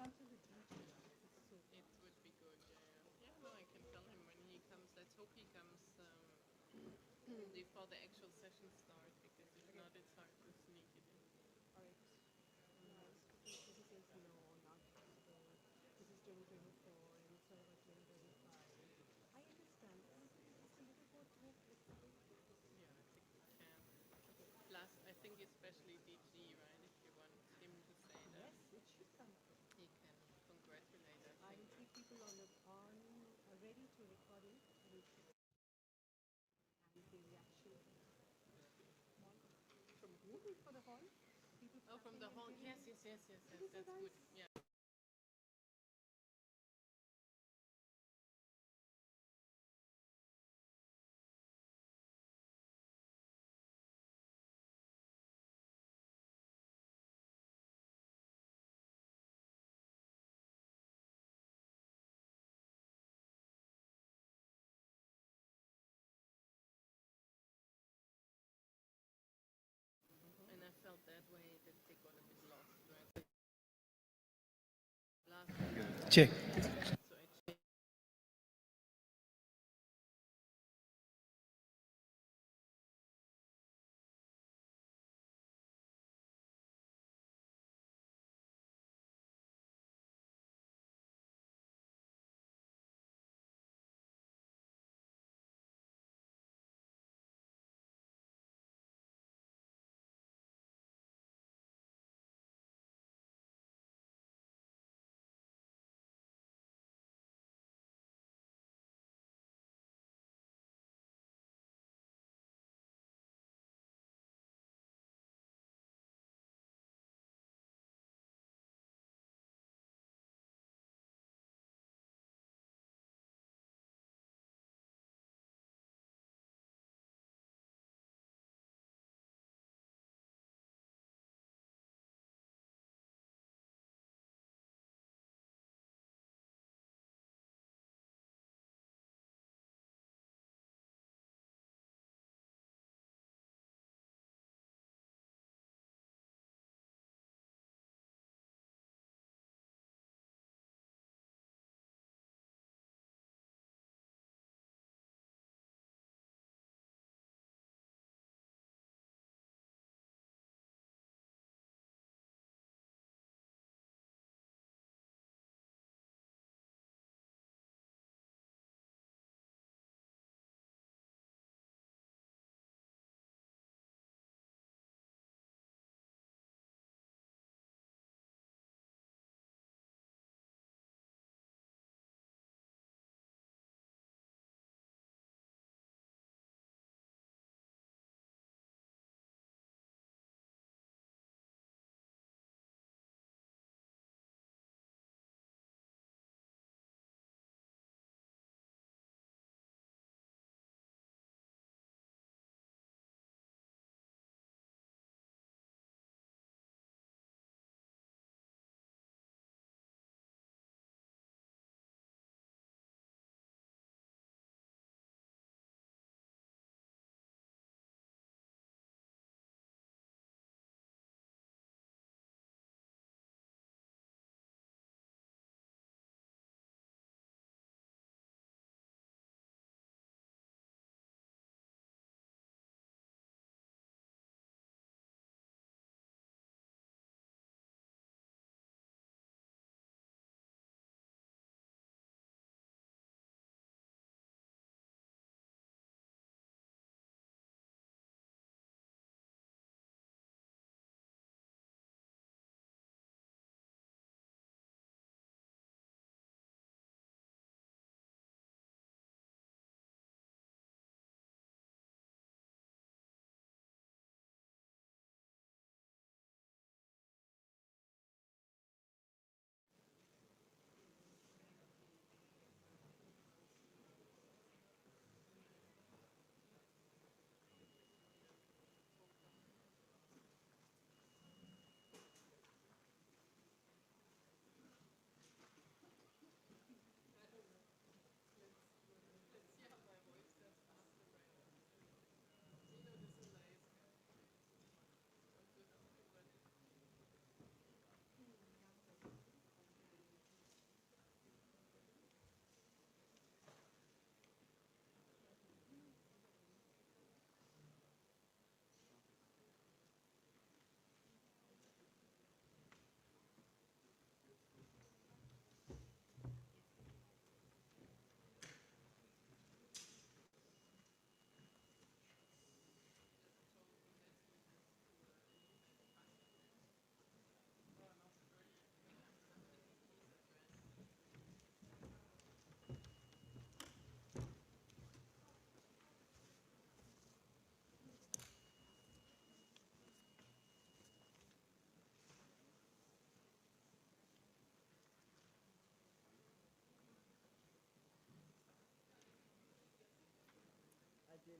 Before the actual session starts, because if not, it's hard to sneak it in. Plus, I think especially DG, right? If you want him to say that, he can congratulate us. I see people on ready to record it. From Google for the hall? Oh, from the hall. Yes, yes, yes, yes, yes. That's good. Yeah. And I felt that way that they got a bit lost, right? Last Check.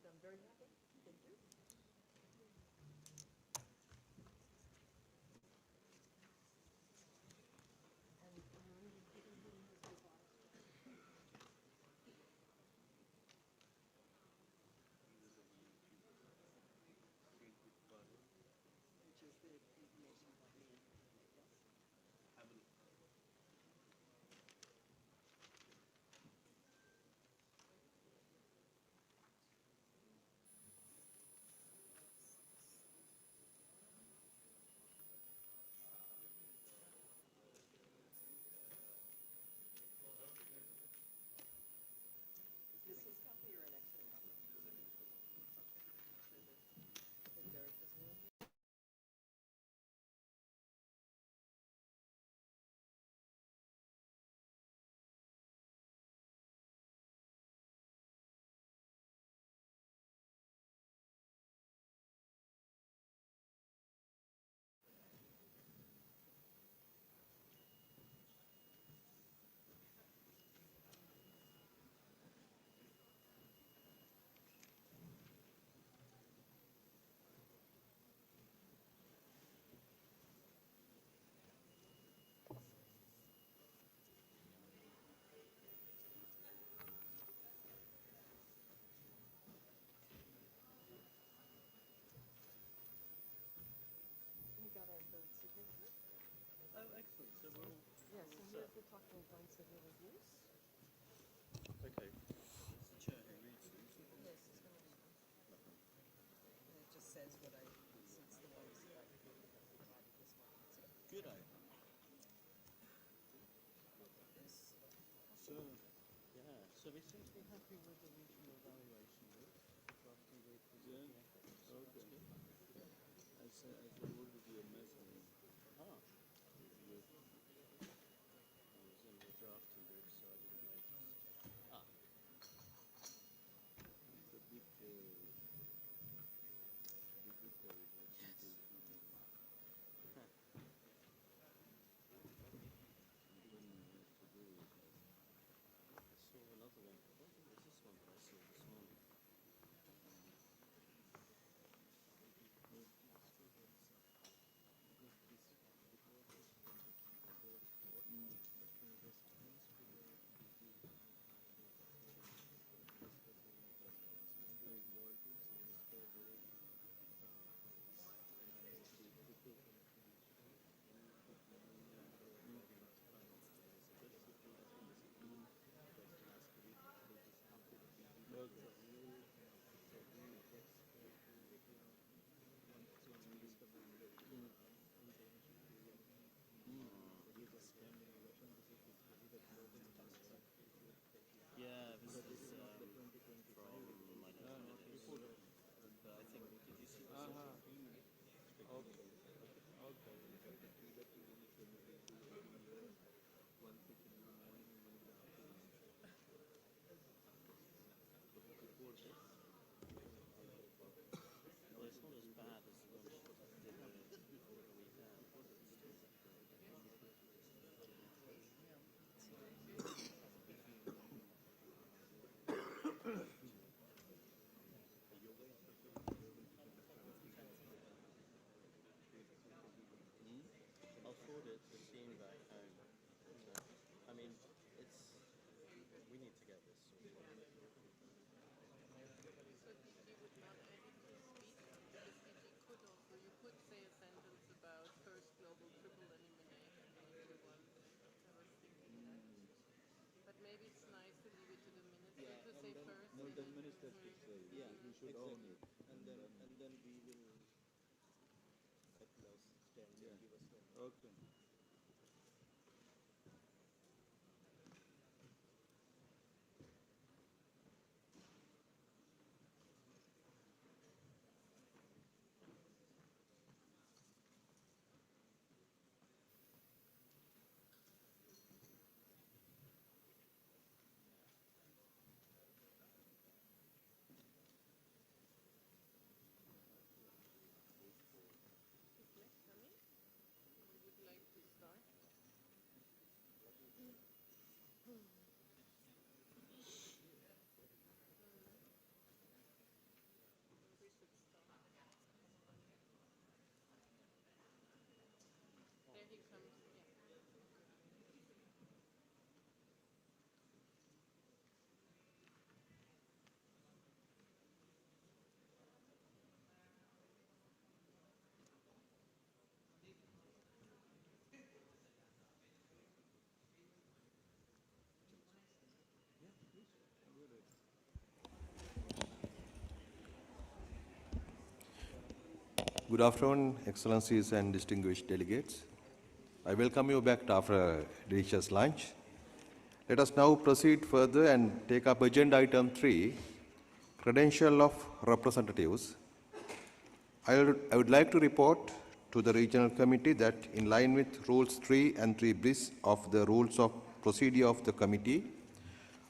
I'm very happy. Thank you. Is this his copy or an extra copy? If Derek doesn't want it. We got our third signature. Oh, excellent. So we're all Yes, all and set. here's the talking points of your reviews. Okay. It's the chair who reads these. Yes, it's going to be. And it just says what I, since the ones that I provided this one. Good idea. This. So, yeah. So they seem to be happy with the regional evaluation route. Drafting route was looking at it. So that's good. I forwarded your message. Ah. I was in the drafting group, so I didn't notice. Ah. It's a bit difficult, I think. Something you have to do with it. I saw another one. I don't think it was this one that I saw this morning. Yeah, this is from, I don't know when it is, but I think, did you see this? Okay. Well, it's not as bad as the one she did over the weekend. I'll forward it to the team back home. I mean, it's, we need to get this sorted. So you would not edit the speech? Because DG could also, you could say a sentence about first global triple elimination if you want. I was thinking that. But maybe it's nice to leave it to the minister to say first. No, the minister should say. Yeah, You should own it. And then we will at last stand and give us one. Okay. Is next coming? We would like to Good afternoon, Excellencies and distinguished delegates. I welcome you back after a delicious lunch. Let us now proceed further and take up agenda item 3, credential of representatives. I would like to report to the regional committee that in line with rules 3 and 3 bis of the rules of procedure of the committee,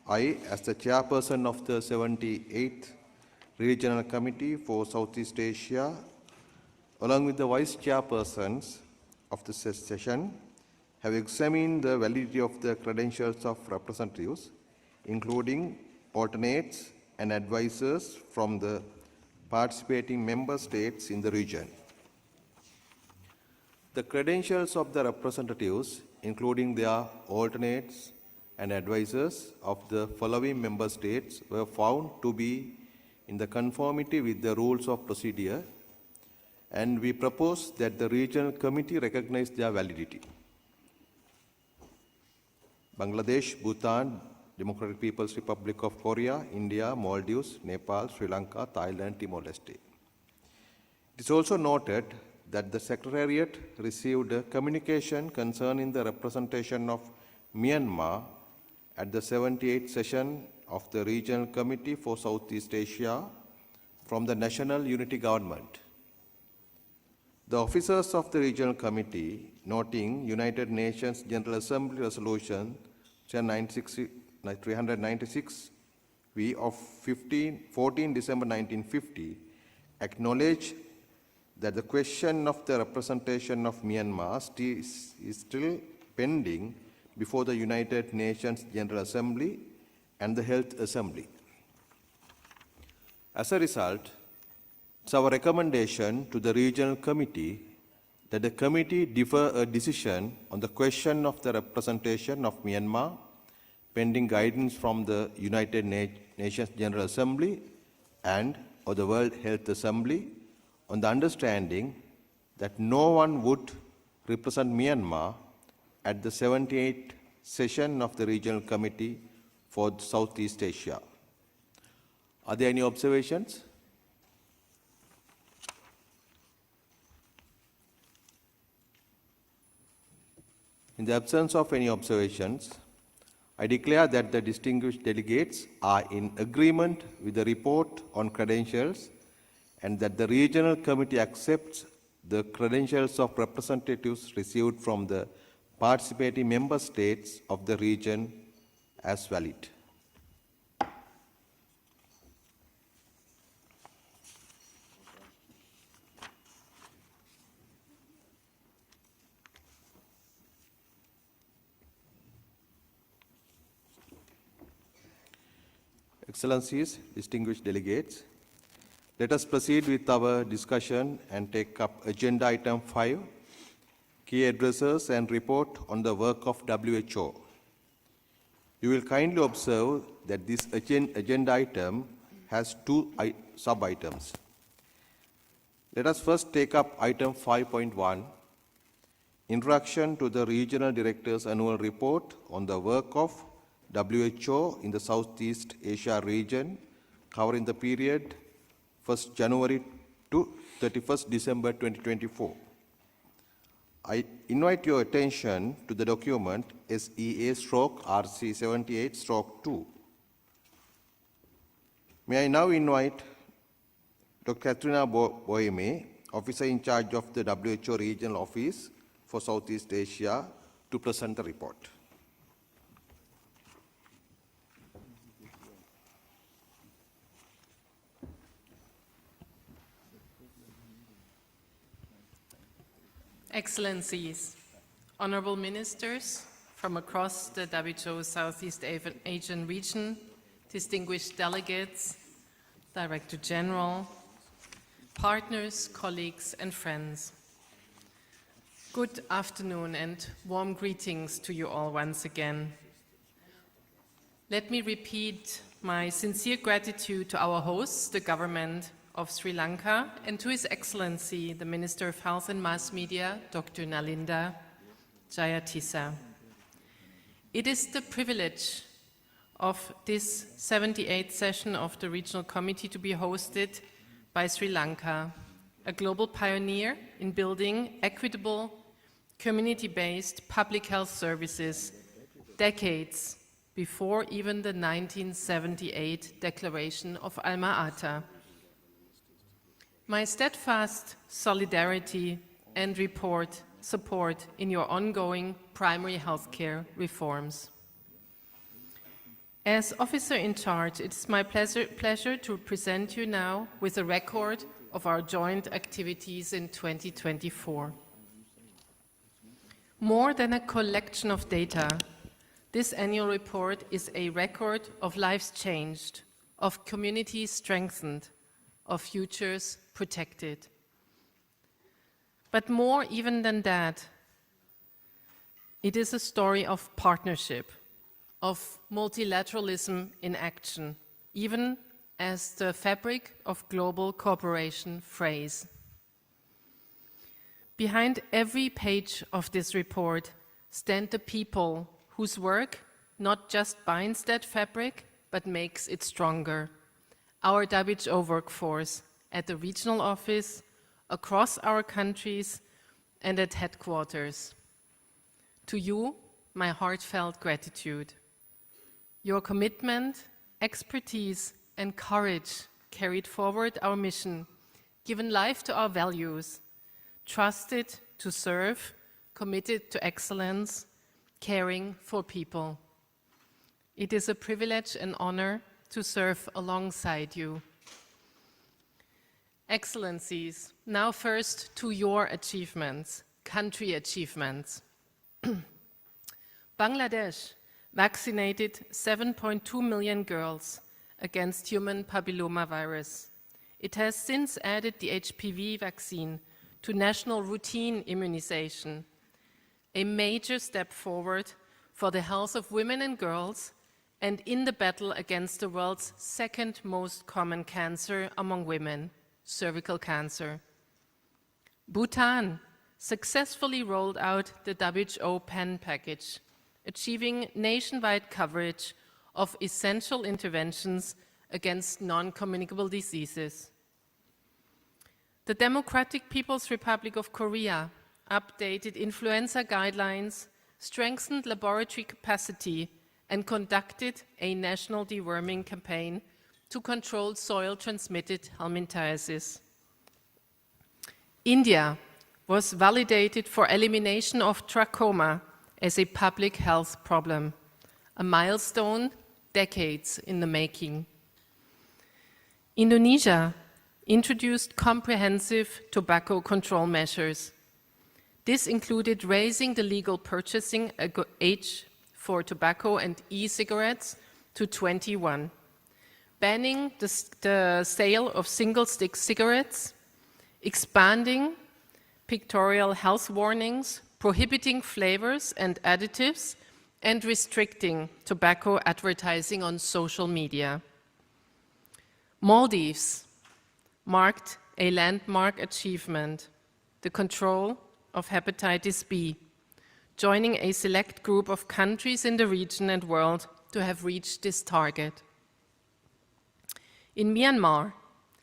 I, as the chairperson of the 78th Regional Committee for Southeast Asia, along with the vice chairpersons of the session, have examined the validity of the credentials of representatives, including alternates and advisors from the participating member states in the region. The credentials of the representatives, including their alternates and advisors of the following member states, were found to be in the conformity with the rules of procedure, and we propose that the regional committee recognize their validity. Bangladesh, Bhutan, Democratic People's Republic of Korea, India, Maldives, Nepal, Sri Lanka, Thailand, Timor-Leste. It is also noted that the Secretariat received a communication concerning the representation of Myanmar at the 78th session of the Regional Committee for Southeast Asia from the National Unity Government. The officers of the Regional Committee, noting United Nations General Assembly Resolution 396V of 14 December 1950, acknowledge that the question of the representation of Myanmar is still pending before the United Nations General Assembly and the Health Assembly. As a result, it's our recommendation to the Regional Committee that the committee defer a decision on the question of the representation of Myanmar pending guidance from the United Nations General Assembly and or the World Health Assembly on the understanding that no one would represent Myanmar at the 78th session of the Regional Committee for Southeast Asia. Are there any observations? In the absence of any observations, I declare that the distinguished delegates are in agreement with the report on credentials and that the Regional Committee accepts the credentials of representatives received from the participating member states of the region as valid. Excellencies, distinguished delegates, let us proceed with our discussion and take up agenda item 5, key addresses and report on the work of WHO. You will kindly observe that this agenda item has two sub-items. Let us first take up item 5.1, Introduction to the Regional Director's Annual Report on the work of WHO in the Southeast Asia region, covering the period 1st January to 31st December 2024. I invite your attention to the document SEA/RC 78/2. May I now invite Dr. Katrina Boime, Officer in charge of the WHO Regional Office for Southeast Asia, to present the report. Excellencies, honorable ministers from across the WHO Southeast Asian region, distinguished delegates, Director General, partners, colleagues, and friends. Good afternoon and warm greetings to you all once again. Let me repeat my sincere gratitude to our hosts, the government of Sri Lanka, and to His Excellency, the Minister of Health and Mass Media, Dr. Nalinda Jayatissa. It is the privilege of this 78th session of the Regional Committee to be hosted by Sri Lanka, a global pioneer in building equitable, community-based public health services decades before even the 1978 Declaration of Alma-Ata. My steadfast solidarity and support in your ongoing primary healthcare reforms. As officer in charge, it is my pleasure to present you now with a record of our joint activities in 2024. More than a collection of data, this annual report is a record of lives changed, of communities strengthened, of futures protected. But more even than that, it is a story of partnership, of multilateralism in action, even as the fabric of global cooperation phrase. Behind every page of this report stand the people whose work not just binds that fabric, but makes it stronger. Our WHO workforce at the regional office, across our countries, and at headquarters. To you, my heartfelt gratitude. Your commitment, expertise, and courage carried forward our mission, given life to our values, trusted to serve, committed to excellence, caring for people. It is a privilege and honor to serve alongside you. Excellencies, now first to your achievements, country achievements. Bangladesh vaccinated 7.2 million girls against human papillomavirus. It has since added the HPV vaccine to national routine immunization, a major step forward for the health of women and girls and in the battle against the world's second most common cancer among women, cervical cancer. Bhutan successfully rolled out the WHO PAN package, achieving nationwide coverage of essential interventions against non-communicable diseases. The Democratic People's Republic of Korea updated influenza guidelines, strengthened laboratory capacity, and conducted a national deworming campaign to control soil-transmitted helminthiasis. India was validated for elimination of trachoma as a public health problem, a milestone decades in the making. Indonesia introduced comprehensive tobacco control measures. This included raising the legal purchasing age for tobacco and e-cigarettes to 21, banning the sale of single-stick cigarettes, expanding pictorial health warnings, prohibiting flavors and additives, and restricting tobacco advertising on social media. Maldives marked a landmark achievement, the control of hepatitis B, joining a select group of countries in the region and world to have reached this target. In Myanmar,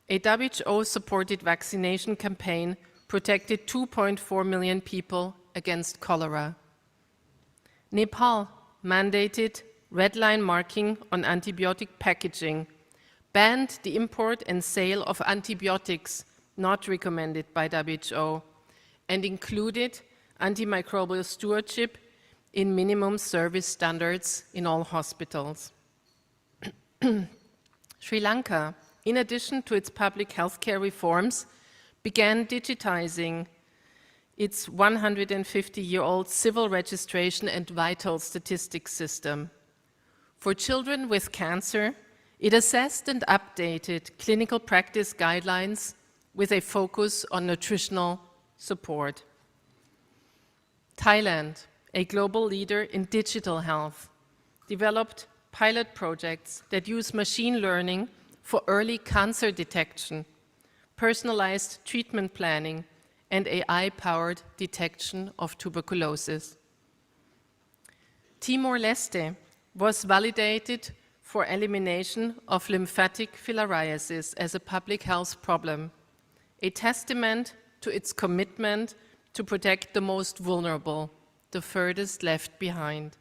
a WHO-supported vaccination campaign protected 2.4 million people against cholera. Nepal mandated red line marking on antibiotic packaging, banned the import and sale of antibiotics not recommended by WHO, and included antimicrobial stewardship in minimum service standards in all hospitals. Sri Lanka, in addition to its public healthcare reforms, began digitizing its 150-year-old civil registration and vital statistics system. For children with cancer, it assessed and updated clinical practice guidelines with a focus on nutritional support. Thailand, a global leader in digital health, developed pilot projects that use machine learning for early cancer detection, personalized treatment planning, and AI-powered detection of tuberculosis. Timor-Leste was validated for elimination of lymphatic filariasis as a public health problem, a testament to its commitment to protect the most vulnerable, the furthest left behind.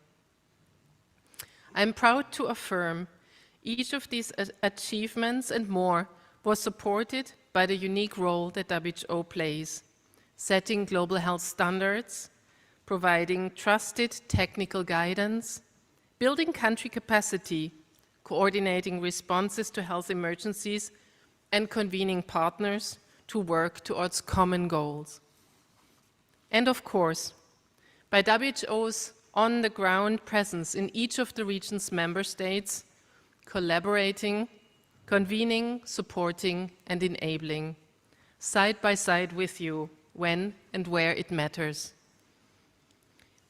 I'm proud to affirm each of these achievements and more was supported by the unique role that WHO plays, setting global health standards, providing trusted technical guidance, building country capacity, coordinating responses to health emergencies, and convening partners to work towards common goals. And of course, by WHO's on-the-ground presence in each of the region's member states, collaborating, convening, supporting, and enabling, side by side with you when and where it matters.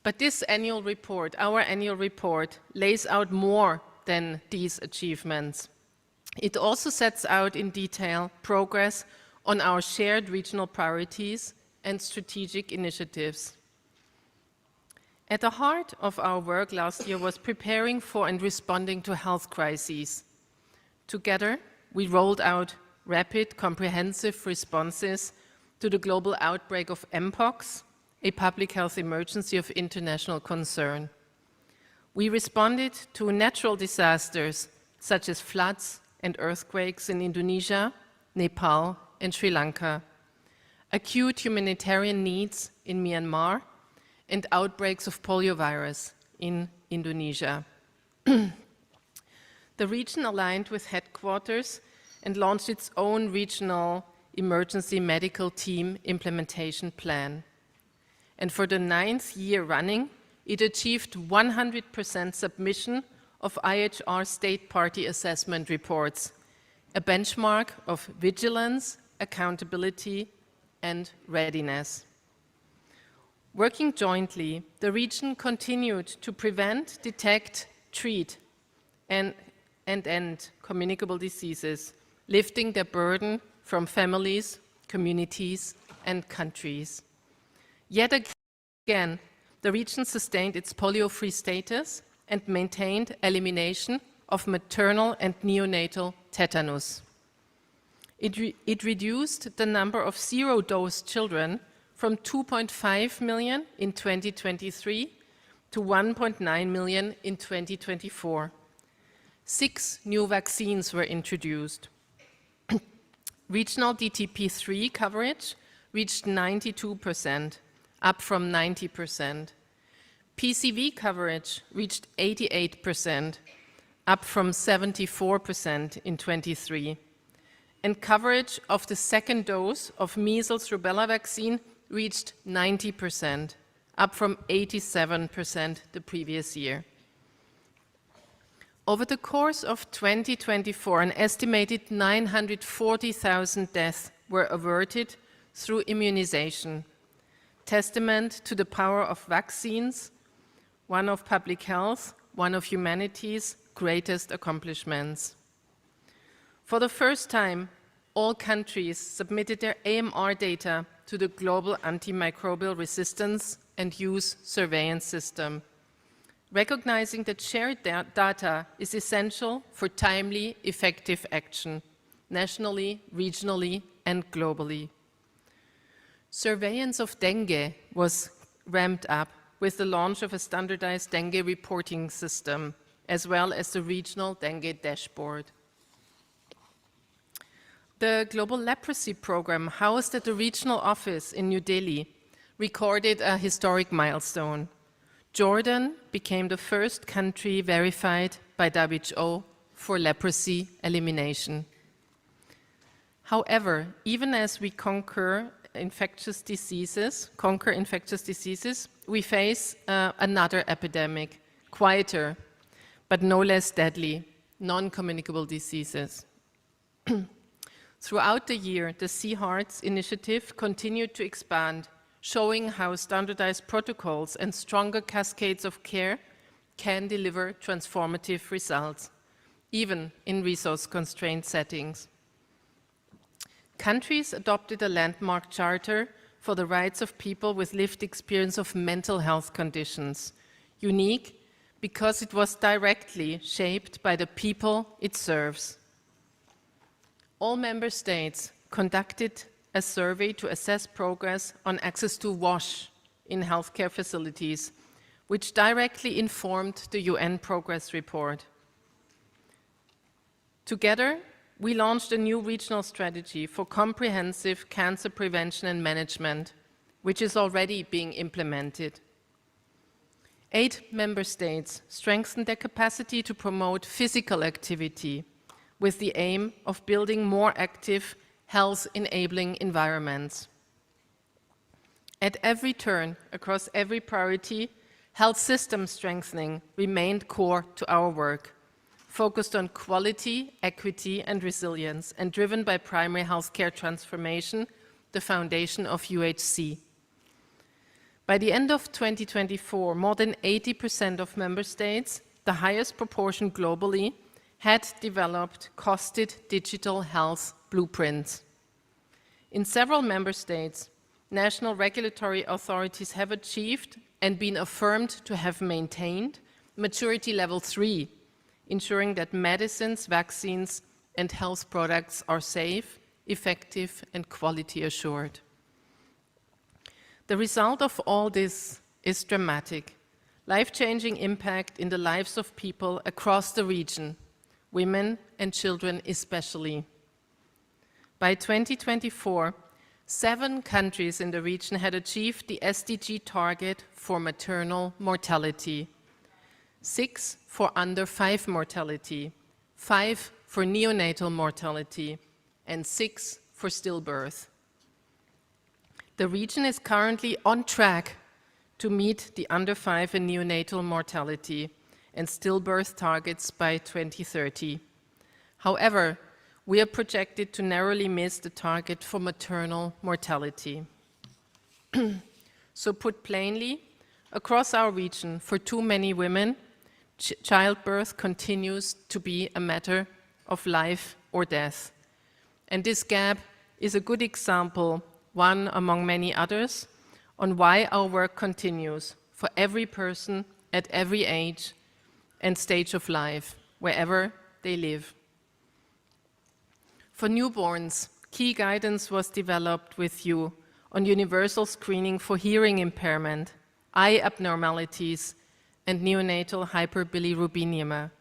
But this annual report, our annual report, lays out more than these achievements. It also sets out in detail progress on our shared regional priorities and strategic initiatives. At the heart of our work last year was preparing for and responding to health crises. Together, we rolled out rapid, comprehensive responses to the global outbreak of Mpox, a public health emergency of international concern. We responded to natural disasters such as floods and earthquakes in Indonesia, Nepal, and Sri Lanka, acute humanitarian needs in Myanmar, and outbreaks of poliovirus in Indonesia. The region aligned with headquarters and launched its own regional emergency medical team implementation plan. And for the 9th year running, it achieved 100% submission of IHR state party assessment reports, a benchmark of vigilance, accountability, and readiness. Working jointly, the region continued to prevent, detect, treat, and end communicable diseases, lifting their burden from families, communities, and countries. Yet again, the region sustained its polio-free status and maintained elimination of maternal and neonatal tetanus. It reduced the number of zero-dose children from 2.5 million in 2023 to 1.9 million in 2024. 6 new vaccines were introduced. Regional DTP3 coverage reached 92%, up from 90%. PCV coverage reached 88%, up from 74% in 23. And coverage of the second dose of measles rubella vaccine reached 90%, up from 87% the previous year. Over the course of 2024, an estimated 940,000 deaths were averted through immunization, testament to the power of vaccines, one of public health, one of humanity's greatest accomplishments. For the first time, all countries submitted their AMR data to the Global Antimicrobial Resistance and Use Surveillance System, recognizing that shared data is essential for timely, effective action, nationally, regionally, and globally. Surveillance of dengue was ramped up with the launch of a standardized dengue reporting system, as well as the regional dengue dashboard. The Global Leprosy Program, housed at the regional office in New Delhi, recorded a historic milestone. Jordan became the first country verified by WHO for leprosy elimination. However, even as we conquer infectious diseases, we face another epidemic, quieter, but no less deadly, non-communicable diseases. Throughout the year, the Sea Hearts initiative continued to expand, showing how standardized protocols and stronger cascades of care can deliver transformative results, even in resource-constrained settings. Countries adopted a landmark charter for the rights of people with lived experience of mental health conditions, unique because it was directly shaped by the people it serves. All member states conducted a survey to assess progress on access to wash in healthcare facilities, which directly informed the UN Progress Report. Together, we launched a new regional strategy for comprehensive cancer prevention and management, which is already being implemented. 8 member states strengthened their capacity to promote physical activity with the aim of building more active, health-enabling environments. At every turn, across every priority, health system strengthening remained core to our work, focused on quality, equity, and resilience, and driven by primary healthcare transformation, the foundation of UHC. By the end of 2024, more than 80% of member states, the highest proportion globally, had developed costed digital health blueprints. In several member states, national regulatory authorities have achieved and been affirmed to have maintained maturity level 3, ensuring that medicines, vaccines, and health products are safe, effective, and quality assured. The result of all this is dramatic, life-changing impact in the lives of people across the region, women and children especially. By 2024, 7 countries in the region had achieved the SDG target for maternal mortality, 6 for under 5 mortality, 5 for neonatal mortality, and 6 for stillbirth. The region is currently on track to meet the under 5 and neonatal mortality and stillbirth targets by 2030. However, we are projected to narrowly miss the target for maternal mortality. So put plainly, across our region, for too many women, childbirth continues to be a matter of life or death. And this gap is a good example, one among many others, on why our work continues for every person at every age and stage of life, wherever they live. For newborns, key guidance was developed with you on universal screening for hearing impairment, eye abnormalities, and neonatal hyperbilirubinemia.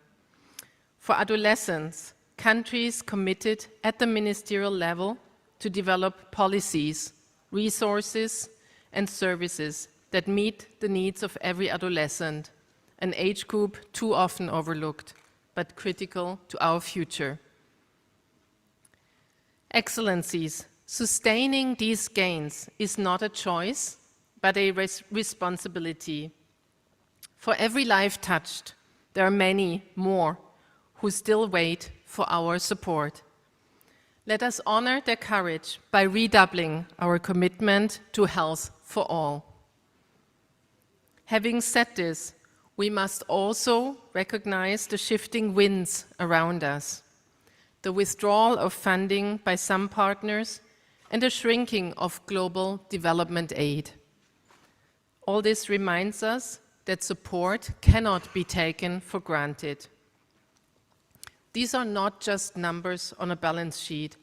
For adolescents, countries committed at the ministerial level to develop policies, resources, and services that meet the needs of every adolescent, an age group too often overlooked, but critical to our future. Excellencies, sustaining these gains is not a choice, but a responsibility. For every life touched, there are many more who still wait for our support. Let us honor their courage by redoubling our commitment to health for all. Having said this, we must also recognize the shifting winds around us, the withdrawal of funding by some partners, and the shrinking of global development aid. All this reminds us that support cannot be taken for granted. These are not just numbers on a balance sheet.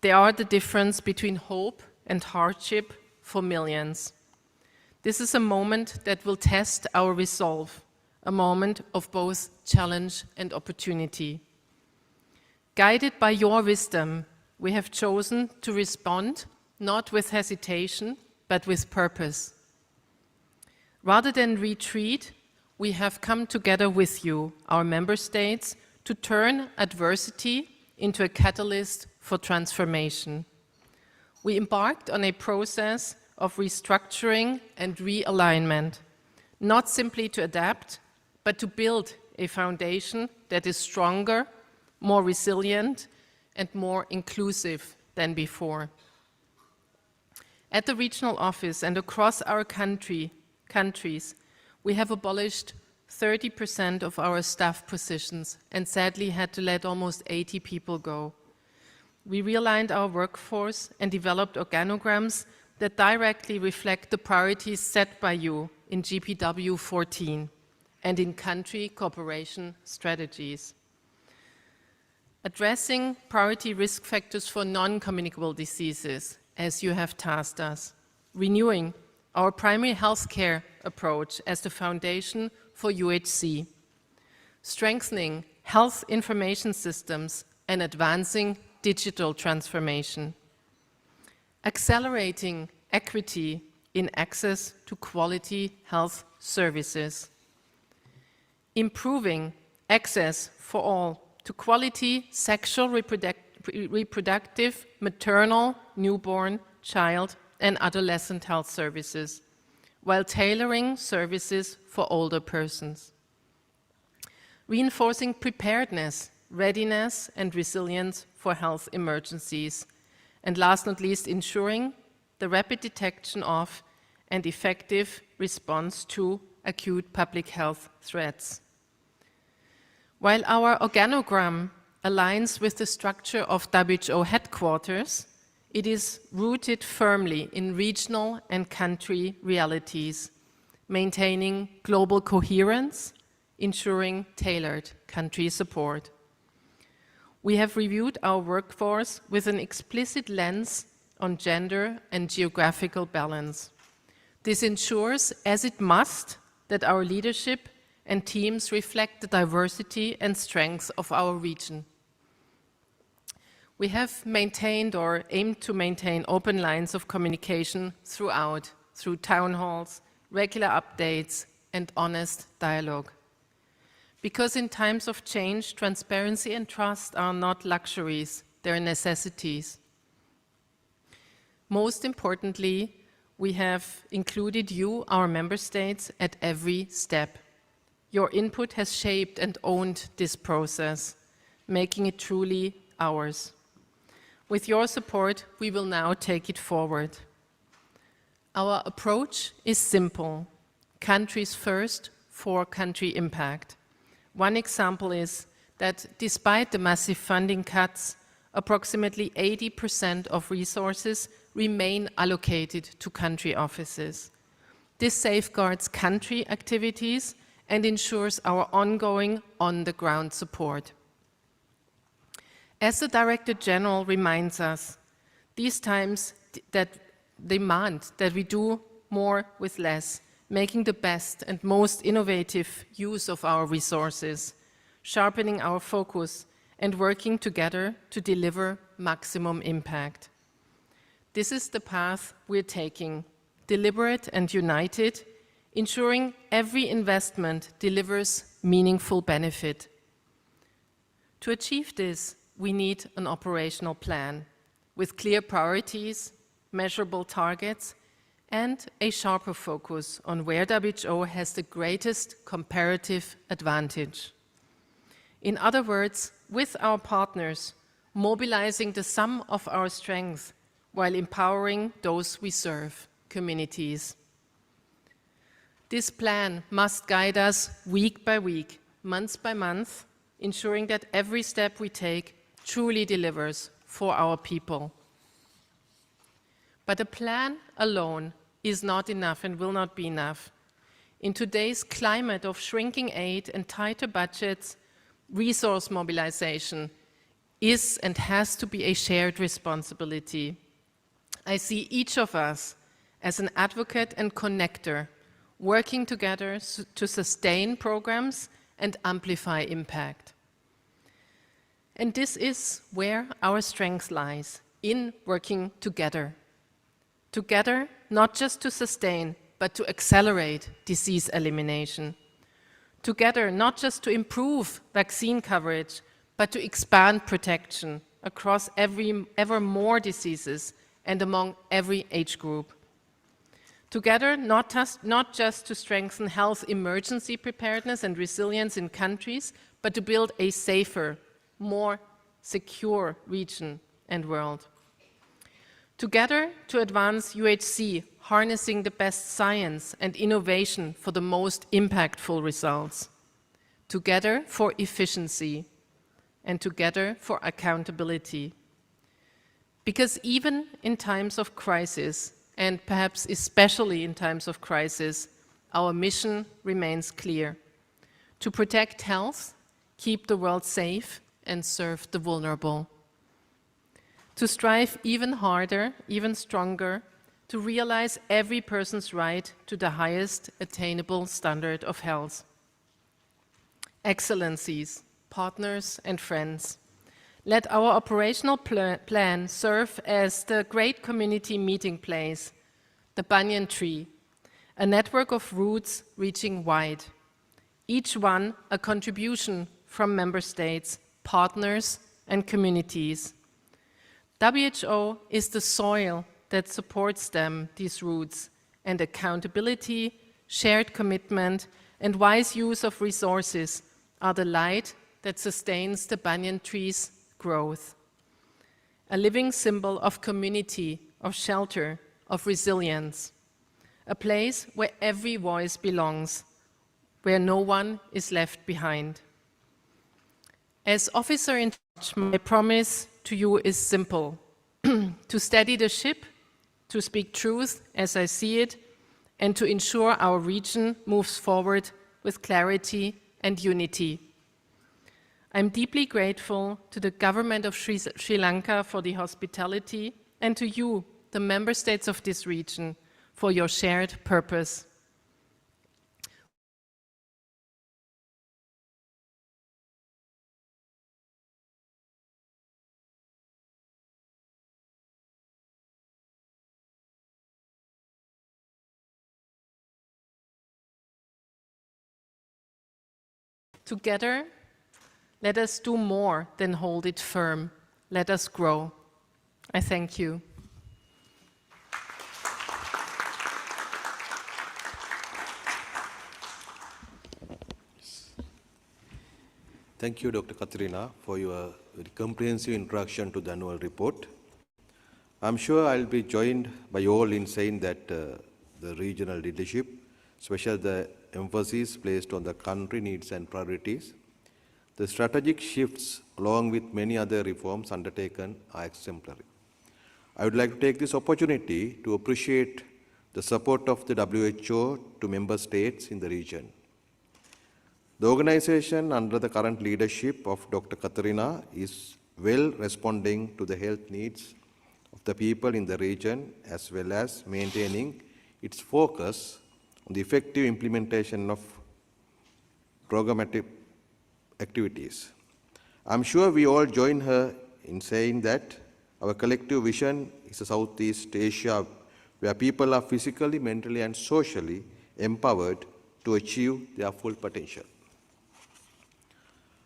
They are the difference between hope and hardship for millions. This is a moment that will test our resolve, a moment of both challenge and opportunity. Guided by your wisdom, we have chosen to respond not with hesitation, but with purpose. Rather than retreat, we have come together with you, our member states, to turn adversity into a catalyst for transformation. We embarked on a process of restructuring and realignment, not simply to adapt, but to build a foundation that is stronger, more resilient, and more inclusive than before. At the regional office and across our countries, we have abolished 30% of our staff positions and sadly had to let almost 80 people go. We realigned our workforce and developed organograms that directly reflect the priorities set by you in GPW 14 and in country cooperation strategies. Addressing priority risk factors for non-communicable diseases as you have tasked us, renewing our primary healthcare approach as the foundation for UHC, strengthening health information systems and advancing digital transformation, accelerating equity in access to quality health services, improving access for all to quality sexual, reproductive, maternal, newborn, child, and adolescent health services, while tailoring services for older persons. Reinforcing preparedness, readiness, and resilience for health emergencies. And last not least, ensuring the rapid detection of and effective response to acute public health threats. While our organogram aligns with the structure of WHO headquarters, it is rooted firmly in regional and country realities, maintaining global coherence, ensuring tailored country support. We have reviewed our workforce with an explicit lens on gender and geographical balance. This ensures, as it must, that our leadership and teams reflect the diversity and strengths of our region. We have maintained or aimed to maintain open lines of communication throughout, through town halls, regular updates, and honest dialogue. Because in times of change, transparency and trust are not luxuries, they're necessities. Most importantly, we have included you, our member states, at every step. Your input has shaped and owned this process, making it truly ours. With your support, we will now take it forward. Our approach is simple: countries first for country impact. One example is that despite the massive funding cuts, approximately 80% of resources remain allocated to country offices. This safeguards country activities and ensures our ongoing on-the-ground support. As the Director General reminds us, these times that demand that we do more with less, making the best and most innovative use of our resources, sharpening our focus, and working together to deliver maximum impact. This is the path we're taking, deliberate and united, ensuring every investment delivers meaningful benefit. To achieve this, we need an operational plan with clear priorities, measurable targets, and a sharper focus on where WHO has the greatest comparative advantage. In other words, with our partners, mobilizing the sum of our strengths while empowering those we serve, communities. This plan must guide us week by week, month by month, ensuring that every step we take truly delivers for our people. But a plan alone is not enough and will not be enough. In today's climate of shrinking aid and tighter budgets, resource mobilization is and has to be a shared responsibility. I see each of us as an advocate and connector, working together to sustain programs and amplify impact. And this is where our strength lies, in working together. Together, not just to sustain, but to accelerate disease elimination. Together, not just to improve vaccine coverage, but to expand protection across ever more diseases and among every age group. Together, not just to strengthen health emergency preparedness and resilience in countries, but to build a safer, more secure region and world. Together, to advance UHC, harnessing the best science and innovation for the most impactful results. Together for efficiency, and together for accountability. Because even in times of crisis, and perhaps especially in times of crisis, our mission remains clear: to protect health, keep the world safe, and serve the vulnerable. to strive even harder, even stronger, to realize every person's right to the highest attainable standard of health. Excellencies, partners and friends, let our operational plan serve as the great community meeting place, the banyan tree, a network of roots reaching wide, each one a contribution from member states, partners and communities. WHO is the soil that supports them, these roots, and accountability, shared commitment, and wise use of resources are the light that sustains the banyan tree's growth. A living symbol of community, of shelter, of resilience. A place where every voice belongs, where no one is left behind. As officer in charge, my promise to you is simple: to steady the ship, to speak truth as I see it, and to ensure our region moves forward with clarity and unity. I'm deeply grateful to the government of Sri Lanka for the hospitality, and to you, the member states of this region, for your shared purpose. Together, let us do more than hold it firm. Let us grow. I thank you. Thank you, Dr. Katarina, for your very comprehensive introduction to the annual report. I'm sure I'll be joined by you all in saying that the regional leadership, especially the emphasis placed on the country needs and priorities, the strategic shifts along with many other reforms undertaken are exemplary. I would like to take this opportunity to appreciate the support of the WHO to member states in the region. The organization under the current leadership of Dr. Katarina is well responding to the health needs of the people in the region, as well as maintaining its focus on the effective implementation of programmatic activities. I'm sure we all join her in saying that our collective vision is a Southeast Asia where people are physically, mentally, and socially empowered to achieve their full potential.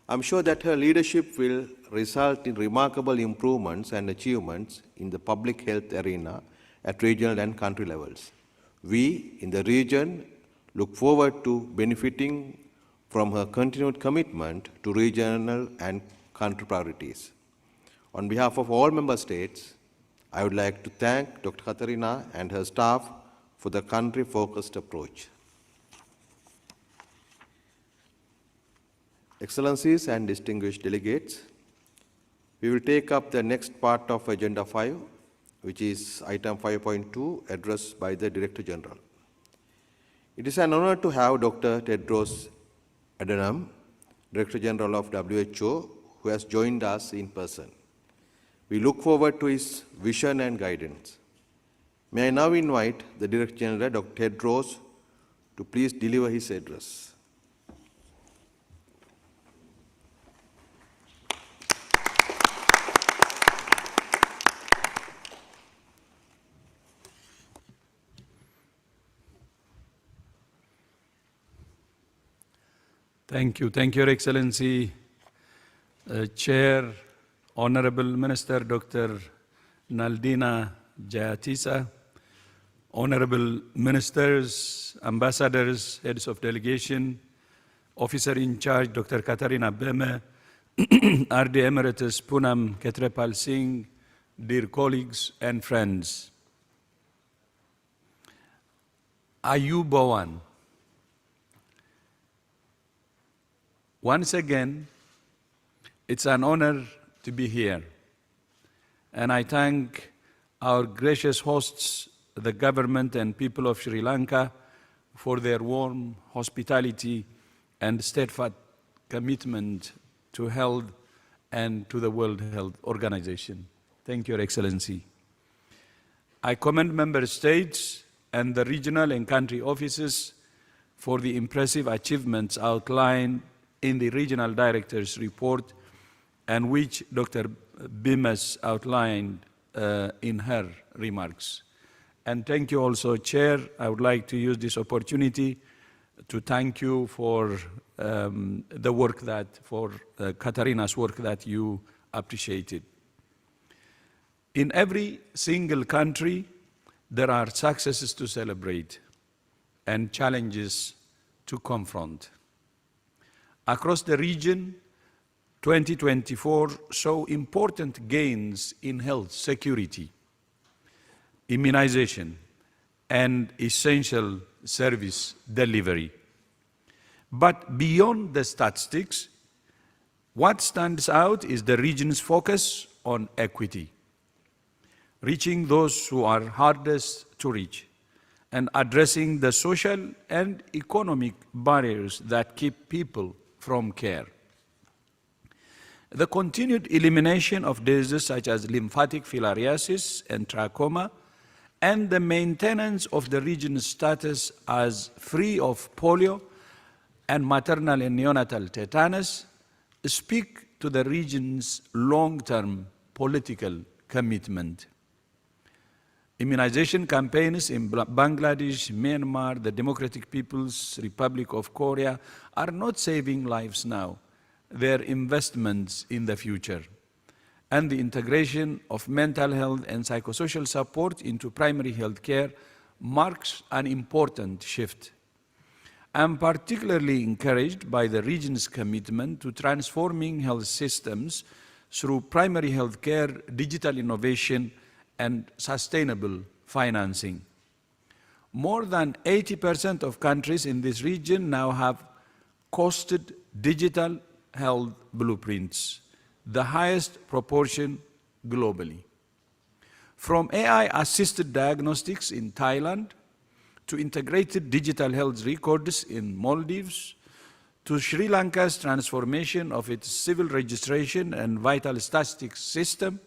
I'm sure that her leadership will result in remarkable improvements and achievements in the public health arena at regional and country levels. We in the region look forward to benefiting from her continued commitment to regional and country priorities. On behalf of all member states, I would like to thank Dr. Katarina and her staff for the country-focused approach. Excellencies and distinguished delegates, we will take up the next part of Agenda 5, which is item 5.2, addressed by the Director General. It is an honor to have Dr. Tedros Adhanom, Director General of WHO, who has joined us in person. We look forward to his vision and guidance. May I now invite the Director General, Dr. Tedros, to please deliver his address. Thank you, Your Excellency, Chair, Honorable Minister Dr. Naldina Jayatissa, Honorable Ministers, Ambassadors, Heads of Delegation, Officer in Charge Dr. Katarina Beme, RD Emeritus Poonam Khetrapal Singh, dear colleagues and friends. Ayubowan. Once again, it's an honor to be here, and I thank our gracious hosts, the government and people of Sri Lanka, for their warm hospitality and steadfast commitment to health and to the World Health Organization. Thank you, Your Excellency. I commend Member States and the regional and country offices for the impressive achievements outlined in the Regional Director's report and which Dr. Bimas outlined in her remarks. And thank you also, Chair. I would like to use this opportunity to thank you for the work for Katarina's work that you appreciated. In every single country, there are successes to celebrate and challenges to confront. Across the region, 2024 saw important gains in health security, immunization, and essential service delivery. But beyond the statistics, what stands out is the region's focus on equity, reaching those who are hardest to reach, and addressing the social and economic barriers that keep people from care. The continued elimination of diseases such as lymphatic filariasis and trachoma, and the maintenance of the region's status as free of polio and maternal and neonatal tetanus speak to the region's long-term political commitment. Immunization campaigns in Bangladesh, Myanmar, the Democratic People's Republic of Korea are not saving lives now. They're investments in the future. And the integration of mental health and psychosocial support into primary health care marks an important shift. I'm particularly encouraged by the region's commitment to transforming health systems through primary health care, digital innovation, and sustainable financing. More than 80% of countries in this region now have costed digital health blueprints, the highest proportion globally. From AI-assisted diagnostics in Thailand, to integrated digital health records in Maldives, to Sri Lanka's transformation of its civil registration and vital statistics system,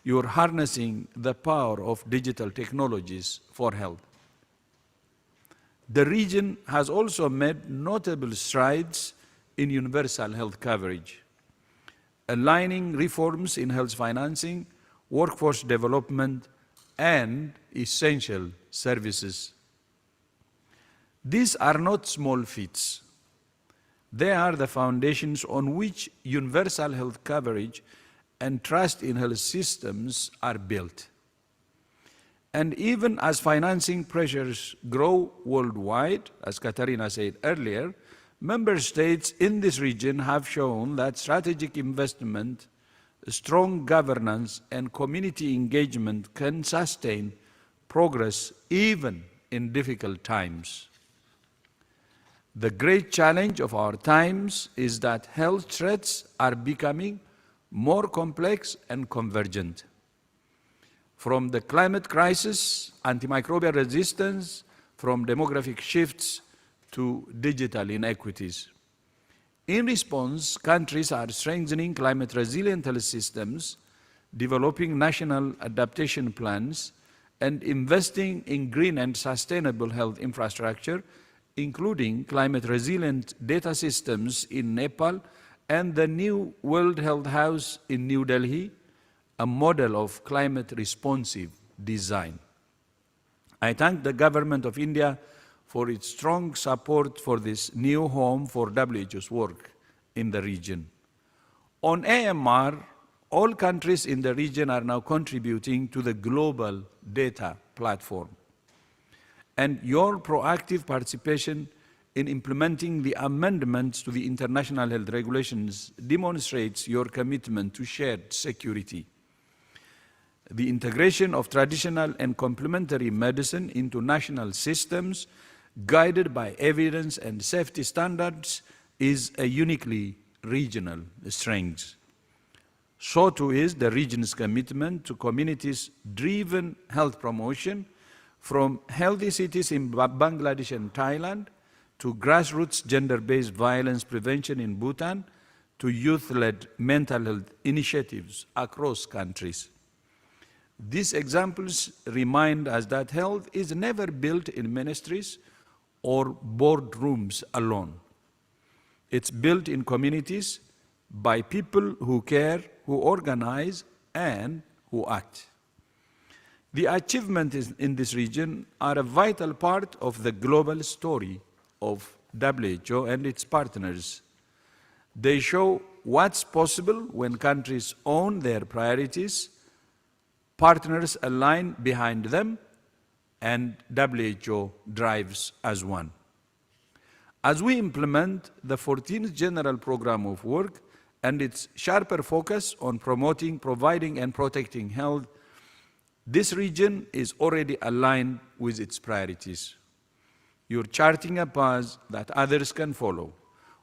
you are harnessing the power of digital technologies for health. The region has also made notable strides in universal health coverage, aligning reforms in health financing, workforce development, and essential services. These are not small feats. They are the foundations on which universal health coverage and trust in health systems are built. And even as financing pressures grow worldwide, as Katarina said earlier, member states in this region have shown that strategic investment, strong governance, and community engagement can sustain progress even in difficult times. The great challenge of our times is that health threats are becoming more complex and convergent. From the climate crisis, antimicrobial resistance, from demographic shifts to digital inequities. In response, countries are strengthening climate-resilient health systems, developing national adaptation plans, and investing in green and sustainable health infrastructure, including climate-resilient data systems in Nepal and the new World Health House in New Delhi, a model of climate-responsive design. I thank the Government of India for its strong support for this new home for WHO's work in the region. On AMR, all countries in the region are now contributing to the global data platform. And your proactive participation in implementing the amendments to the international health regulations demonstrates your commitment to shared security. The integration of traditional and complementary medicine into national systems, guided by evidence and safety standards, is a uniquely regional strength. So too is the region's commitment to communities-driven health promotion, from healthy cities in Bangladesh and Thailand, to grassroots gender-based violence prevention in Bhutan, to youth-led mental health initiatives across countries. These examples remind us that health is never built in ministries or boardrooms alone. It's built in communities by people who care, who organize, and who act. The achievements in this region are a vital part of the global story of WHO and its partners. They show what's possible when countries own their priorities, partners align behind them, and WHO drives as one. As we implement the 14th General Program of Work and its sharper focus on promoting, providing, and protecting health, this region is already aligned with its priorities. You're charting a path that others can follow,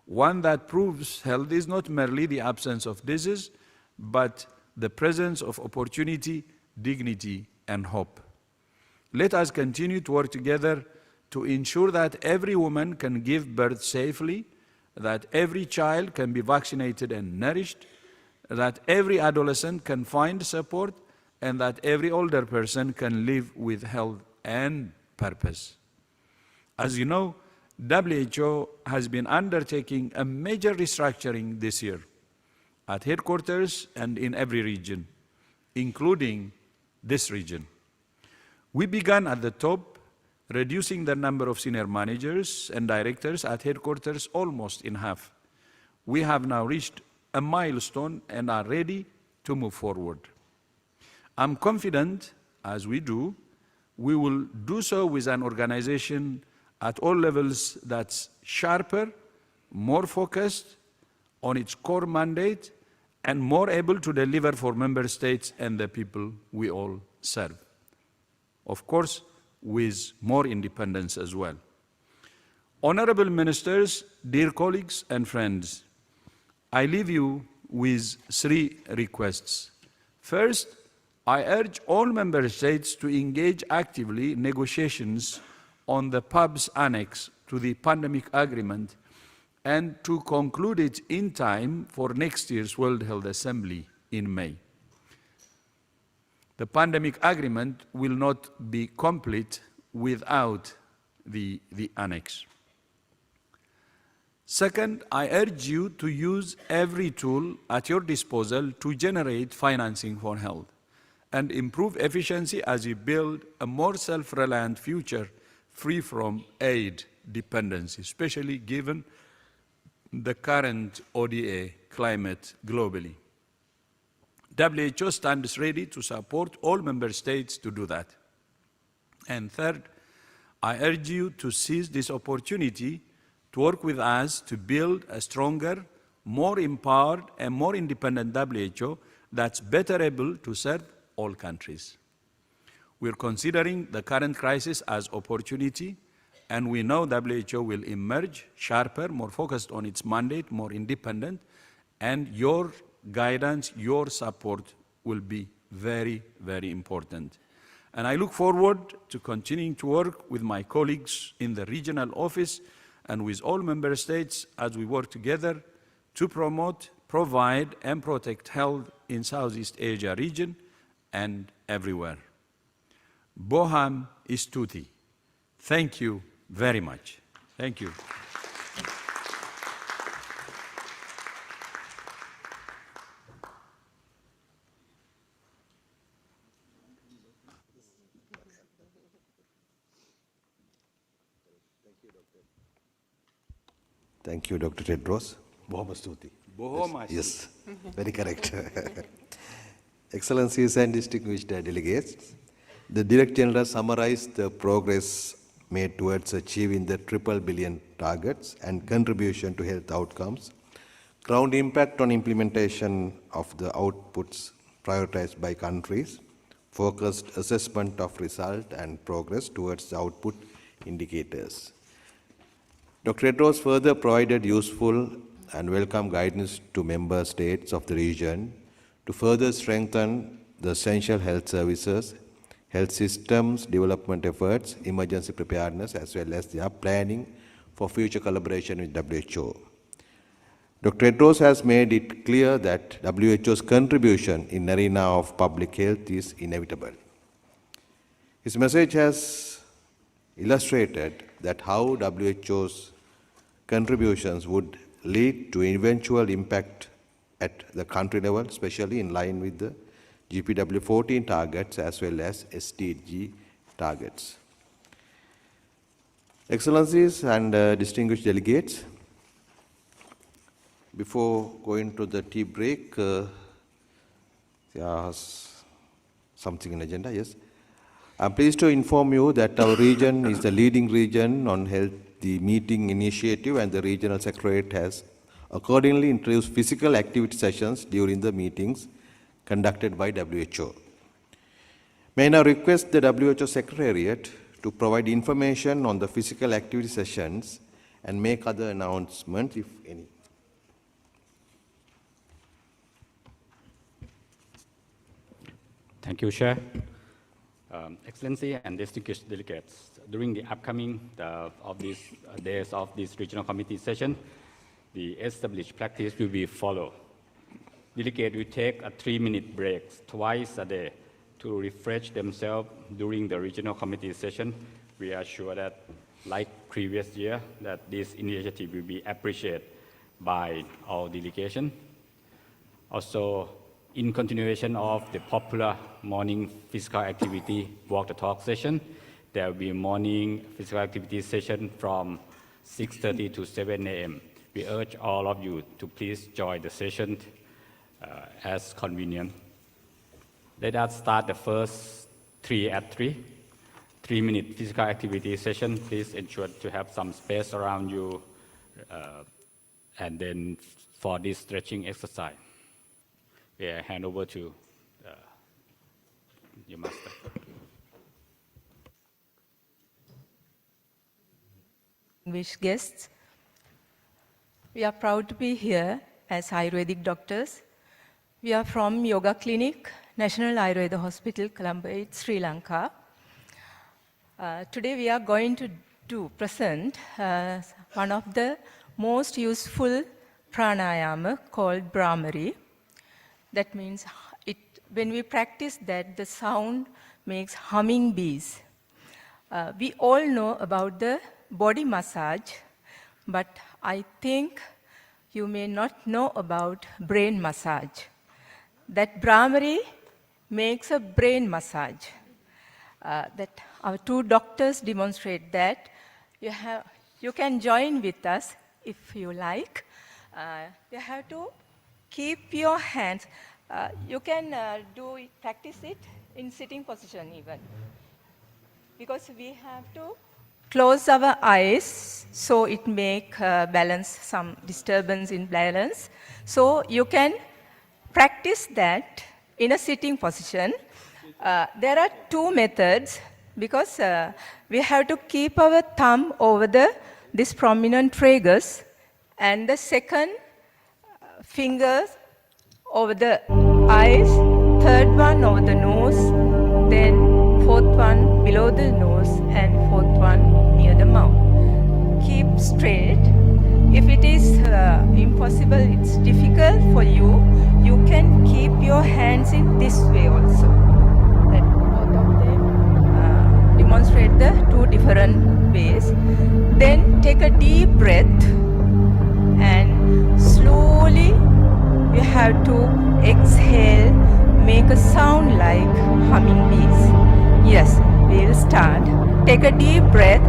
one that proves health is not merely the absence of disease, but the presence of opportunity, dignity, and hope. Let us continue to work together to ensure that every woman can give birth safely, that every child can be vaccinated and nourished, that every adolescent can find support, and that every older person can live with health and purpose. As you know, WHO has been undertaking a major restructuring this year at headquarters and in every region, including this region. We began at the top, reducing the number of senior managers and directors at headquarters almost in half. We have now reached a milestone and are ready to move forward. I'm confident, as we do, we will do so with an organization at all levels that's sharper, more focused on its core mandate, and more able to deliver for member states and the people we all serve. Of course, with more independence as well. Honorable ministers, dear colleagues and friends, I leave you with 3 requests. First, I urge all member states to engage actively in negotiations on the PUB's annex to the pandemic agreement and to conclude it in time for next year's World Health Assembly in May. The pandemic agreement will not be complete without the annex. Second, I urge you to use every tool at your disposal to generate financing for health and improve efficiency as we build a more self-reliant future free from aid dependency, especially given the current ODA climate globally. WHO stands ready to support all member states to do that. And third, I urge you to seize this opportunity to work with us to build a stronger, more empowered, and more independent WHO that's better able to serve all countries. We're considering the current crisis as opportunity, and we know WHO will emerge sharper, more focused on its mandate, more independent, and your guidance, your support will be very, very important. And I look forward to continuing to work with my colleagues in the regional office and with all member states as we work together to promote, provide, and protect health in Southeast Asia region and everywhere. Boham Istuti. Thank you very much. Thank you. Thank you, Dr. Tedros. Bohamastuti. Bohamastuti. Yes, very correct. Excellencies and distinguished delegates, the Director General summarized the progress made towards achieving the 3 billion targets and contribution to health outcomes, ground impact on implementation of the outputs prioritized by countries, focused assessment of result and progress towards the output indicators. Dr. Tedros further provided useful and welcome guidance to member states of the region to further strengthen the essential health services, health systems, development efforts, emergency preparedness, as well as their planning for future collaboration with WHO. Dr. Tedros has made it clear that WHO's contribution in the arena of public health is inevitable. His message has illustrated that how WHO's contributions would lead to eventual impact at the country level, especially in line with the GPW 14 targets as well as SDG targets. Excellencies and distinguished delegates, before going to the tea break, something in agenda, yes. I'm pleased to inform you that our region is the leading region on healthy meeting initiative, and the regional secretariat has accordingly introduced physical activity sessions during the meetings conducted by WHO. May I now request the WHO Secretariat to provide information on the physical activity sessions and make other announcements, if any. Thank you, Chair. Excellency and distinguished delegates, during the upcoming of these days of this regional committee session, the established practice will be followed. Delegates will take a 3-minute break twice a day to refresh themselves during the regional committee session. We are sure that, like previous year, that this initiative will be appreciated by our delegation. Also, in continuation of the popular morning physical activity walk the talk session, there will be a morning physical activity session from 6:30 to 7 a.m. We urge all of you to please join the session as convenient. Let us start the first 3-minute physical activity session. Please ensure to have some space around you and then for this stretching exercise. I hand over to your master. Distinguished guests, we are proud to be here as Ayurvedic doctors. We are from Yoga Clinic, National Ayurveda Hospital, Colombo, Sri Lanka. Today we are going to present one of the most useful pranayama called Brahmari. That means when we practice that, the sound makes humming bees. We all know about the body massage, but I think you may not know about brain massage. That Brahmari makes a brain massage. That our two doctors demonstrate that. You can join with us if you like. You have to keep your hands. You can practice it in sitting position even. Because we have to close our eyes so it make balance, some disturbance in balance. So you can practice that in a sitting position. There are two methods because we have to keep our thumb over this prominent tragus and the second finger over the eyes, third one over the nose, then fourth one below the nose and fourth one near the mouth. Keep straight. If it is impossible, it's difficult for you, you can keep your hands in this way also. That both of them demonstrate the two different ways. Then take a deep breath and slowly you have to exhale, make a sound like humming bees. Yes, we'll start. Take a deep breath.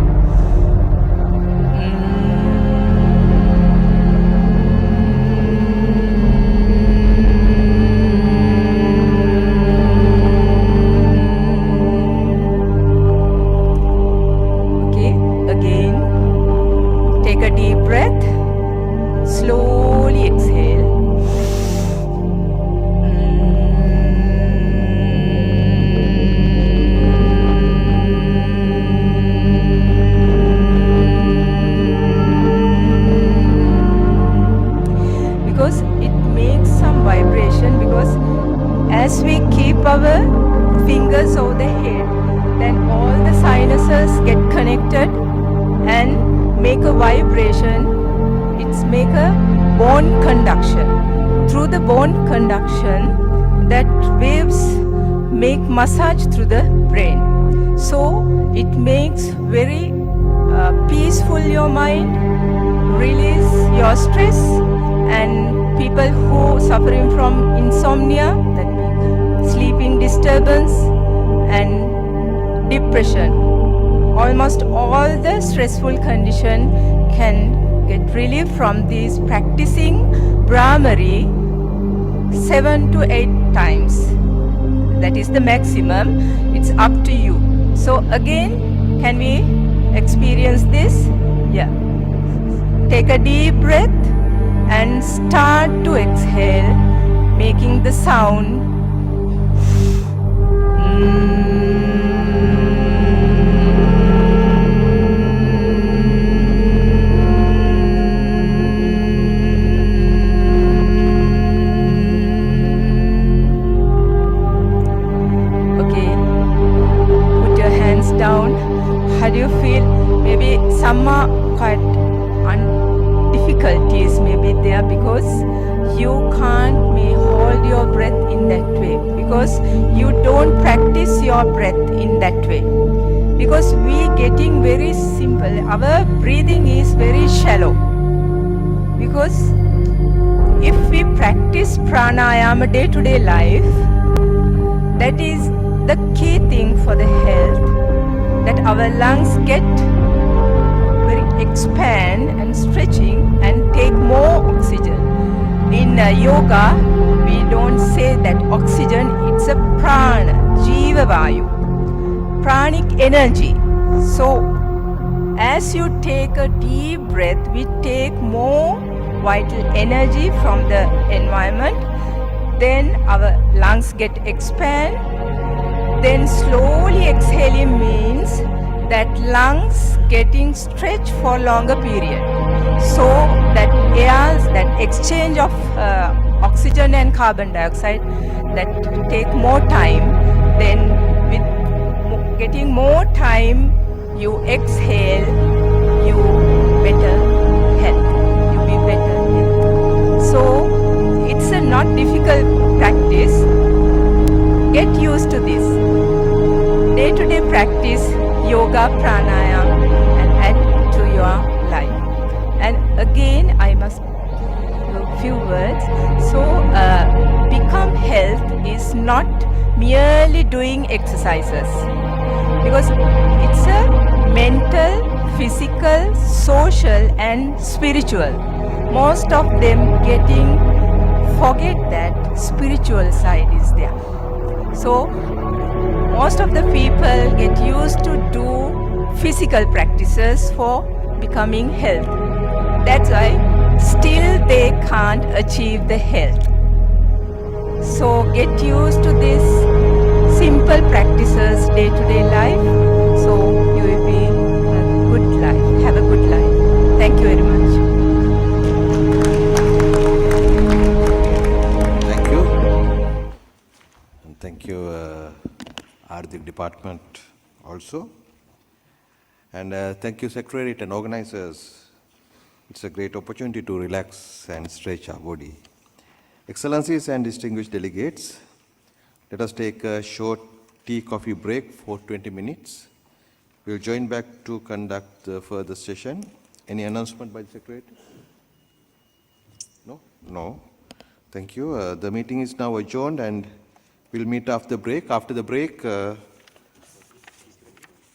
Okay, again. Take a deep breath. Slowly exhale. Because it makes some vibration, because as we keep our fingers over the head, then all the sinuses get connected and make a vibration. It's make a bone conduction. Through the bone conduction, that waves make massage through the brain. So it makes very peaceful your mind, release your stress, and people who suffering from insomnia, that means sleeping disturbance and depression, almost all the stressful condition can get relief from this practicing Brahmari 7 to 8 times. That is the maximum. It's up to you. So again, can we experience this? Yeah. Take a deep breath and start to exhale, making the sound. Okay, put your hands down. How do you feel? Maybe some are quite difficulties may be there because you can't may hold your breath in that way, because you don't practice your breath in that way, because we getting very simple, our breathing is very shallow. Because if we practice pranayama day to day life, that is the key thing for the health, that our lungs get expand and stretching and take more oxygen. In yoga, we don't say that oxygen, it's a prana, jiva vayu, pranic energy. So, as you take a deep breath, we take more vital energy from the environment, then our lungs get expand, then slowly exhaling means that lungs getting stretched for longer period, so that airs, that exchange of oxygen and carbon dioxide, that take more time. Then with getting more time, you exhale, you better health, you be better health. So it's a not difficult practice. Get used to this day-to-day practice. Yoga, pranayama, and add to your life. And again, I must a few words. So, become health is not merely doing exercises, because it's a mental, physical, social, and spiritual. Most of them forget that spiritual side is there. So, most of the people get used to do physical practices for becoming health. That's why still they can't achieve the health. So get used to this simple practices day-to-day life, so you will be a good life, have a good life. Thank you very much. Thank you. And thank you, Ardik department also. And thank you, Secretariat and organizers. It's a great opportunity to relax and stretch our body. Excellencies and distinguished delegates, let us take a short tea-coffee break for 20 minutes. We'll join back to conduct the further session. Any announcement by the Secretariat? No? No. Thank you. The meeting is now adjourned and we'll meet after the break. After the break,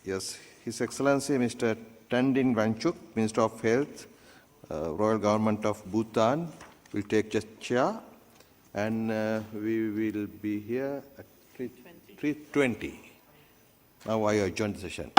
yes, His Excellency Mr. Tandin Wanchuk, Minister of Health, Royal Government of Bhutan, will take chair, and we will be here at 3:20. Now I adjourn the session.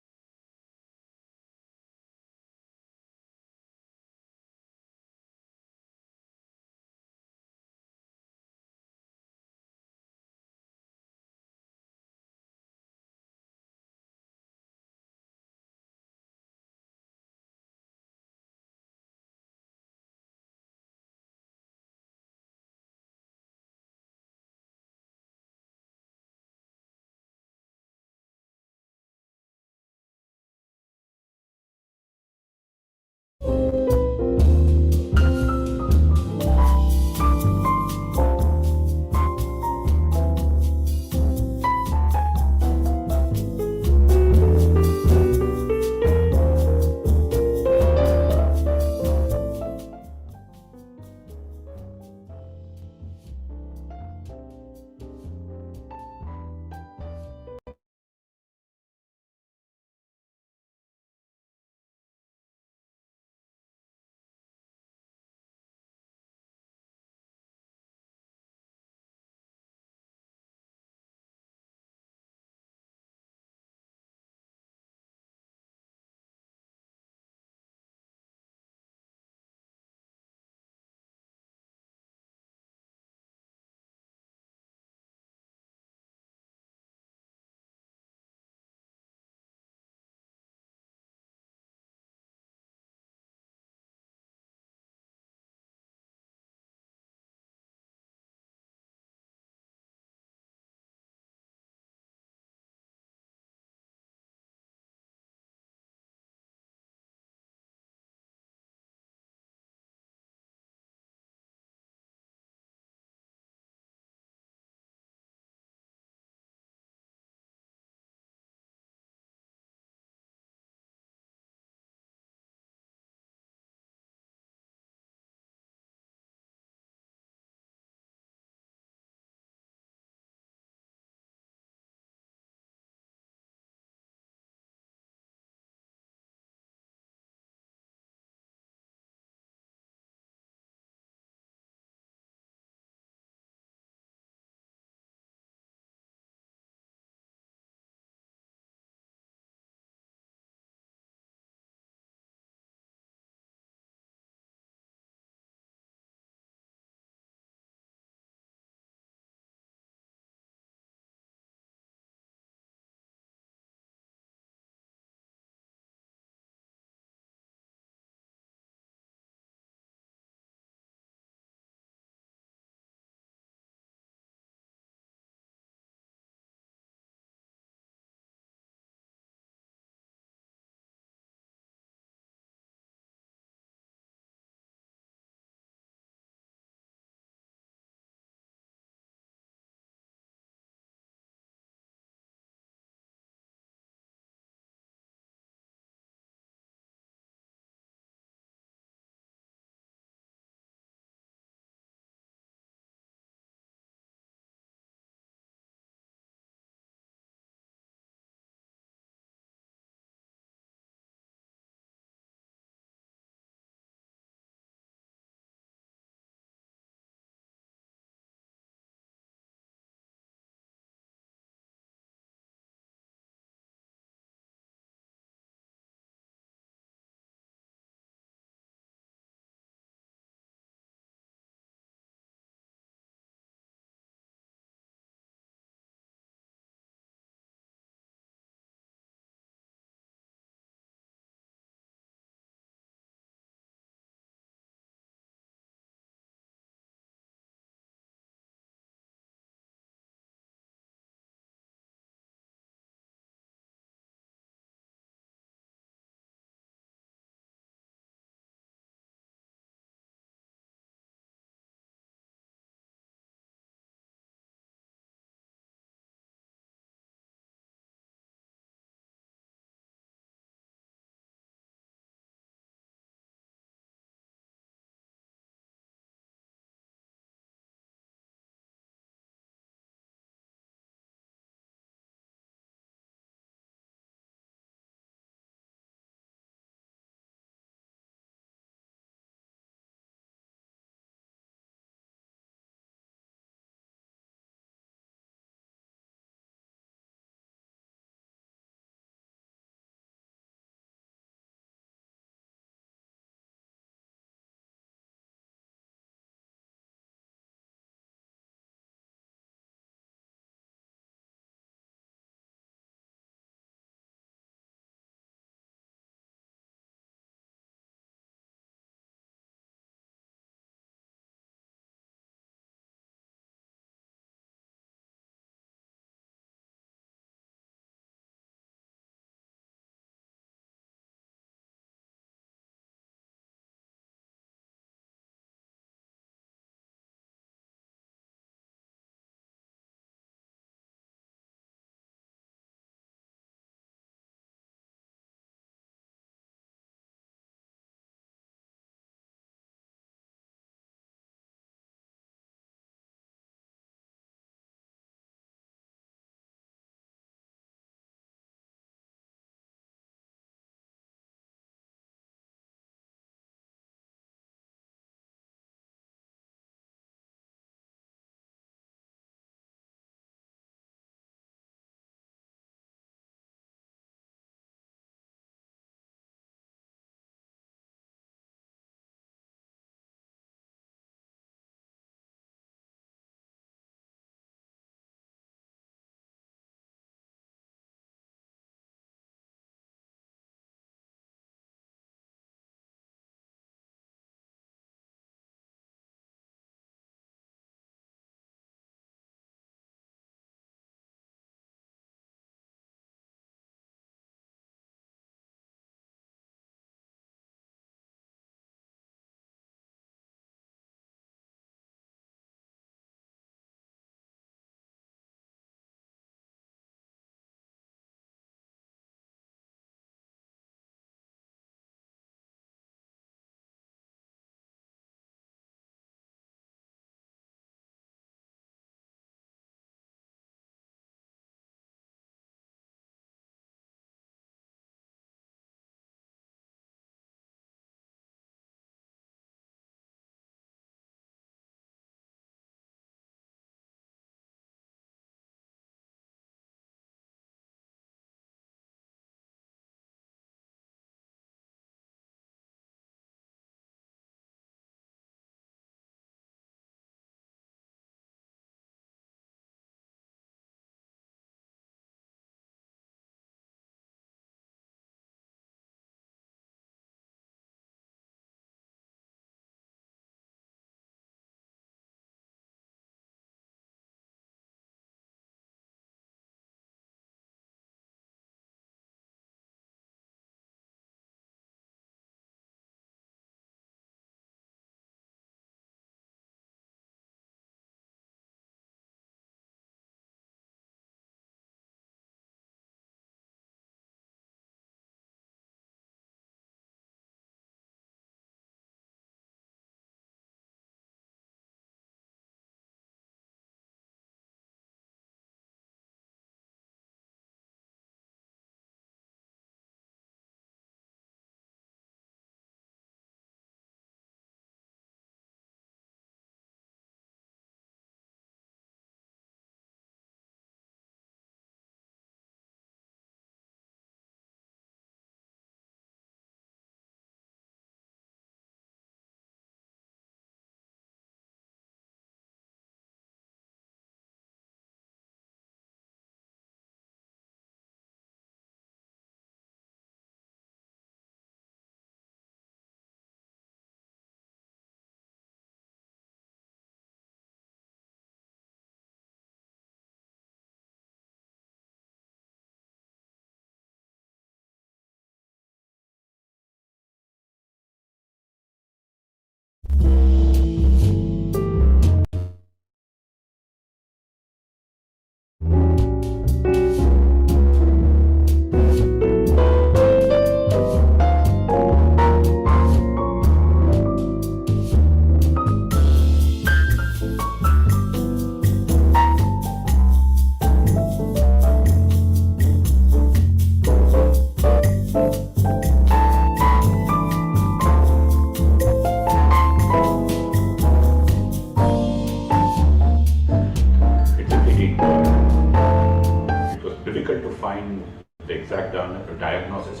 the diagnosis,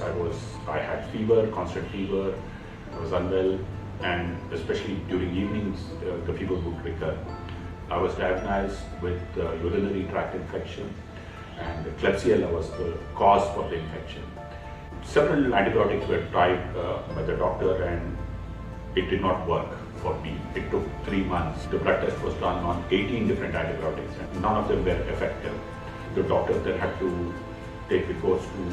I had fever, constant fever, I was unwell, and especially during evenings, the fever would recur. I was diagnosed with urinary tract infection, and Klebsiella was the cause for the infection. Several antibiotics were tried by the doctor, and it did not work for me. It took 3 months. The blood test was done on 18 different antibiotics, and none of them were effective. The doctor then had to take recourse to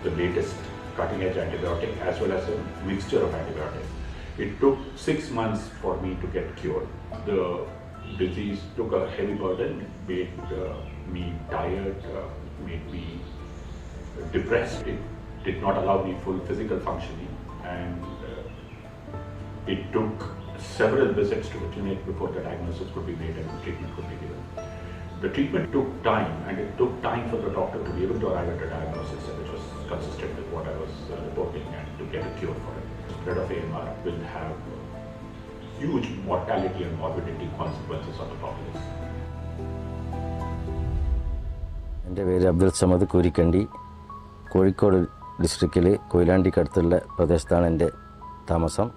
the latest cutting-edge antibiotic as well as a mixture of antibiotics. It took 6 months for me to get cured. The disease took a heavy burden, made me tired, made me depressed. It did not allow me full physical functioning, and it took several visits to the clinic before the diagnosis could be made and treatment could be given. The treatment took time, and it took time for the doctor to be able to arrive at a diagnosis which was consistent with what I was reporting, and to get a cure for it. The spread of AMR will have huge mortality and morbidity consequences on the populace. എൻ്റെ പേര് അബ്ദുൽ സമദ് കൂരിക്കണ്ടി. കോഴിക്കോട് ഡിസ്ട്രിക്റ്റിൽ കൊയിലാണ്ടിക്കടുത്തുള്ള പ്രദേശത്താണ് എൻ്റെ താമസം.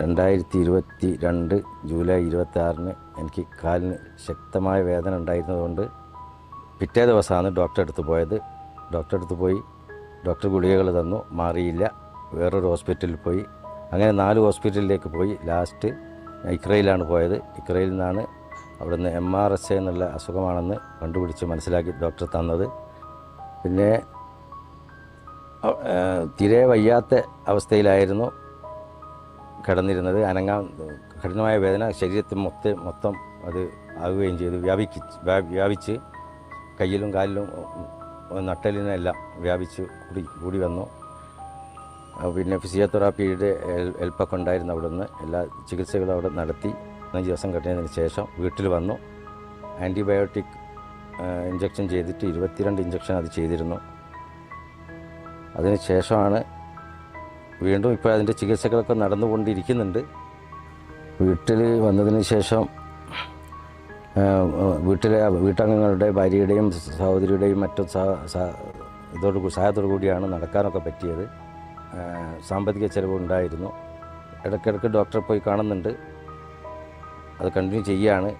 2022 July 26 എനിക്ക് കാലിന് ശക്തമായ വേദന ഉണ്ടായിരുന്നതുകൊണ്ട് പിറ്റേ ദിവസമാണ് ഡോക്ടറെ അടുത്ത് പോയത്. ഡോക്ടറെ അടുത്ത് പോയി ഡോക്ടർ ഗുളികകൾ തന്നു, മാറിയില്ല. വേറൊരു ഹോസ്പിറ്റലിൽ പോയി. അങ്ങനെ 4 ഹോസ്പിറ്റലിലേക്ക് പോയി. ലാസ്റ്റ് ഇക്രയിലാണ് പോയത്. ഇക്രയിൽ നിന്നാണ് അവിടുന്ന് MRSA എന്നുള്ള അസുഖമാണെന്ന് കണ്ടുപിടിച്ച് മനസ്സിലാക്കി ഡോക്ടർ തന്നത്. പിന്നെ തീരെ വയ്യാത്ത അവസ്ഥയിലായിരുന്നു കിടന്നിരുന്നത്. അനങ്ങാൻ കഠിനമായ വേദന ശരീരത്തിൽ മൊത്തം അത് ആവുകയും ചെയ്തു. വ്യാപിച്ച് കയ്യിലും കാലിലും നട്ടലിനെല്ലാം വ്യാപിച്ച് കൂടി വന്നു. പിന്നെ ഫിസിയോതെറാപ്പിയുടെ ഹെൽപ്പൊക്കെ ഉണ്ടായിരുന്നു. അവിടെ നിന്ന് എല്ലാ ചികിത്സകളും അവിടെ നടത്തി 5 ദിവസം കഴിഞ്ഞതിന് ശേഷം വീട്ടിൽ വന്നു. ആൻറ്റിബയോട്ടിക് ഇഞ്ചക്ഷൻ ചെയ്തിട്ട് 22 ഇഞ്ചക്ഷൻ അത് ചെയ്തിരുന്നു. അതിന് ശേഷമാണ് വീണ്ടും ഇപ്പോൾ അതിൻ്റെ ചികിത്സകളൊക്കെ നടന്നുകൊണ്ടിരിക്കുന്നുണ്ട്. വീട്ടിൽ വന്നതിന് ശേഷം വീട്ടംഗങ്ങളുടെ ഭാര്യയുടെയും സഹോദരിയുടെയും മറ്റും സഹായത്തോടു കൂടിയാണ് നടക്കാനൊക്കെ പറ്റിയത്. സാമ്പത്തിക ചെലവുണ്ടായിരുന്നു. ഇടയ്ക്കിടയ്ക്ക് ഡോക്ടറെ പോയി കാണുന്നുണ്ട്. അത് കണ്ടിന്യൂ ചെയ്യുകയാണ്.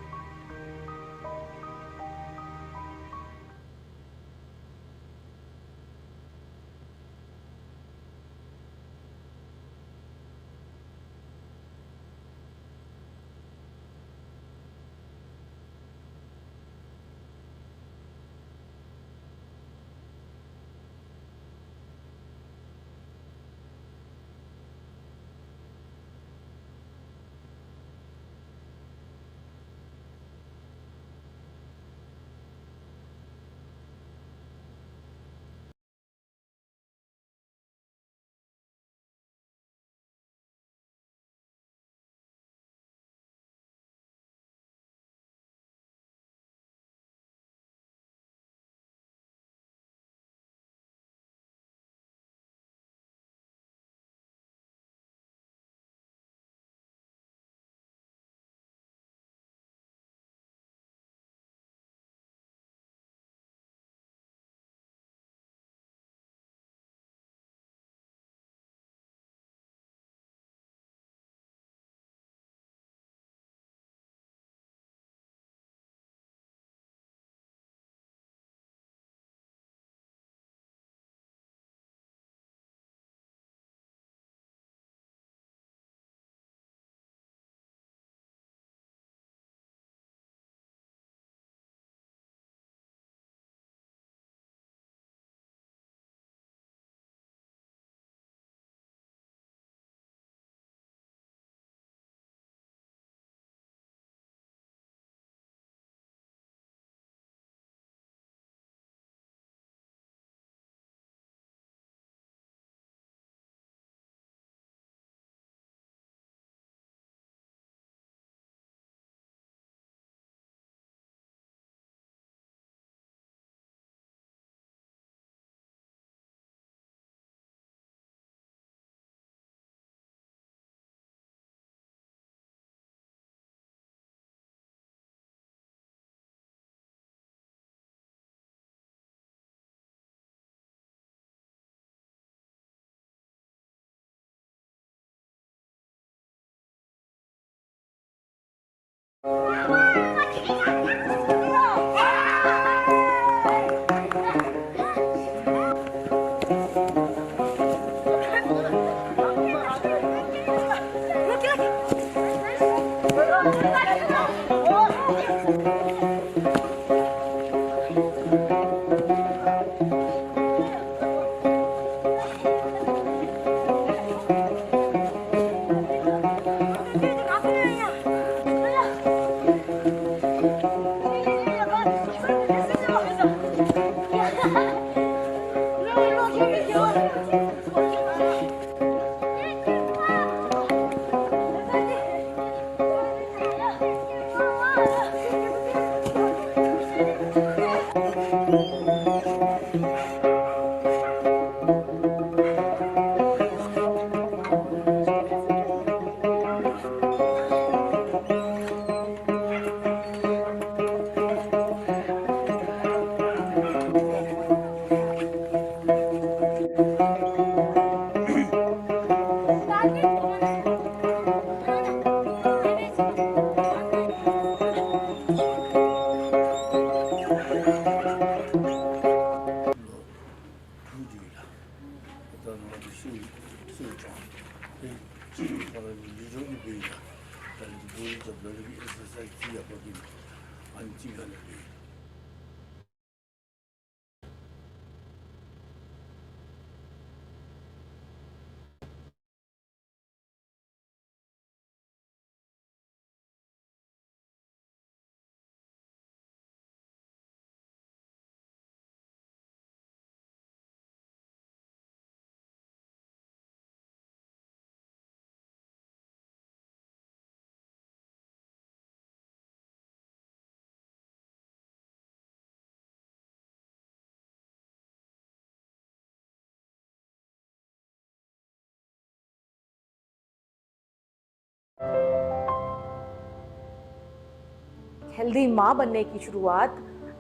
हेल्दी माँ बनने की शुरुआत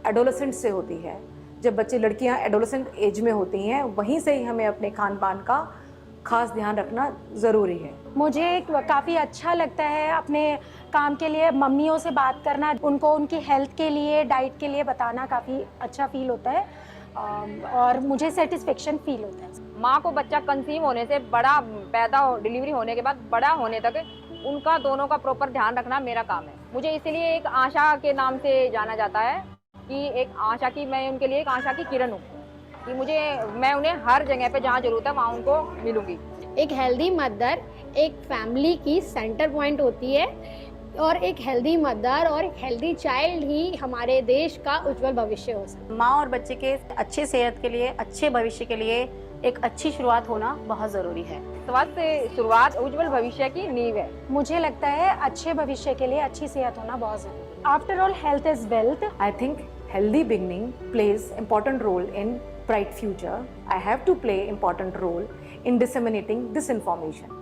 एडोलेसेंट से होती है। जब बच्चे लड़कियाँ एडोलेसेंट एज में होती हैं, वहीं से ही हमें अपने खान पान का खास ध्यान रखना ज़रूरी है। मुझे काफ़ी अच्छा लगता है अपने काम के लिए मम्मियों से बात करना, उनको उनकी हेल्थ के लिए, डाइट के लिए बताना काफ़ी अच्छा फील होता है और मुझे सेटिस्फेक्शन फील होता है। माँ को बच्चा कंसीव होने से बड़ा पैदा डिलीवरी होने के बाद बड़ा होने तक उनका दोनों का प्रॉपर ध्यान रखना मेरा काम है। मुझे इसलिए एक आशा के नाम से जाना जाता है कि एक आशा की, मैं उनके लिए एक आशा की किरण हूँ कि मैं उन्हें हर जगह पे जहाँ जरूरत है वहाँ उनको मिलूंगी। एक हेल्दी मदर एक फैमिली की सेंटर पॉइंट होती है और एक हेल्दी मदर और एक हेल्दी चाइल्ड ही हमारे देश का उज्जवल भविष्य हो सकता है। माँ और बच्चे के अच्छे सेहत के लिए, अच्छे भविष्य के लिए एक अच्छी शुरुआत होना बहुत ज़रूरी है। स्वास्थ्य से शुरुआत उज्जवल भविष्य की नींव है। मुझे लगता है अच्छे भविष्य के लिए अच्छी सेहत होना बहुत ज़रूरी है। After all health is wealth. I think healthy beginning plays important role in bright future. I have to play important role in disseminating this information.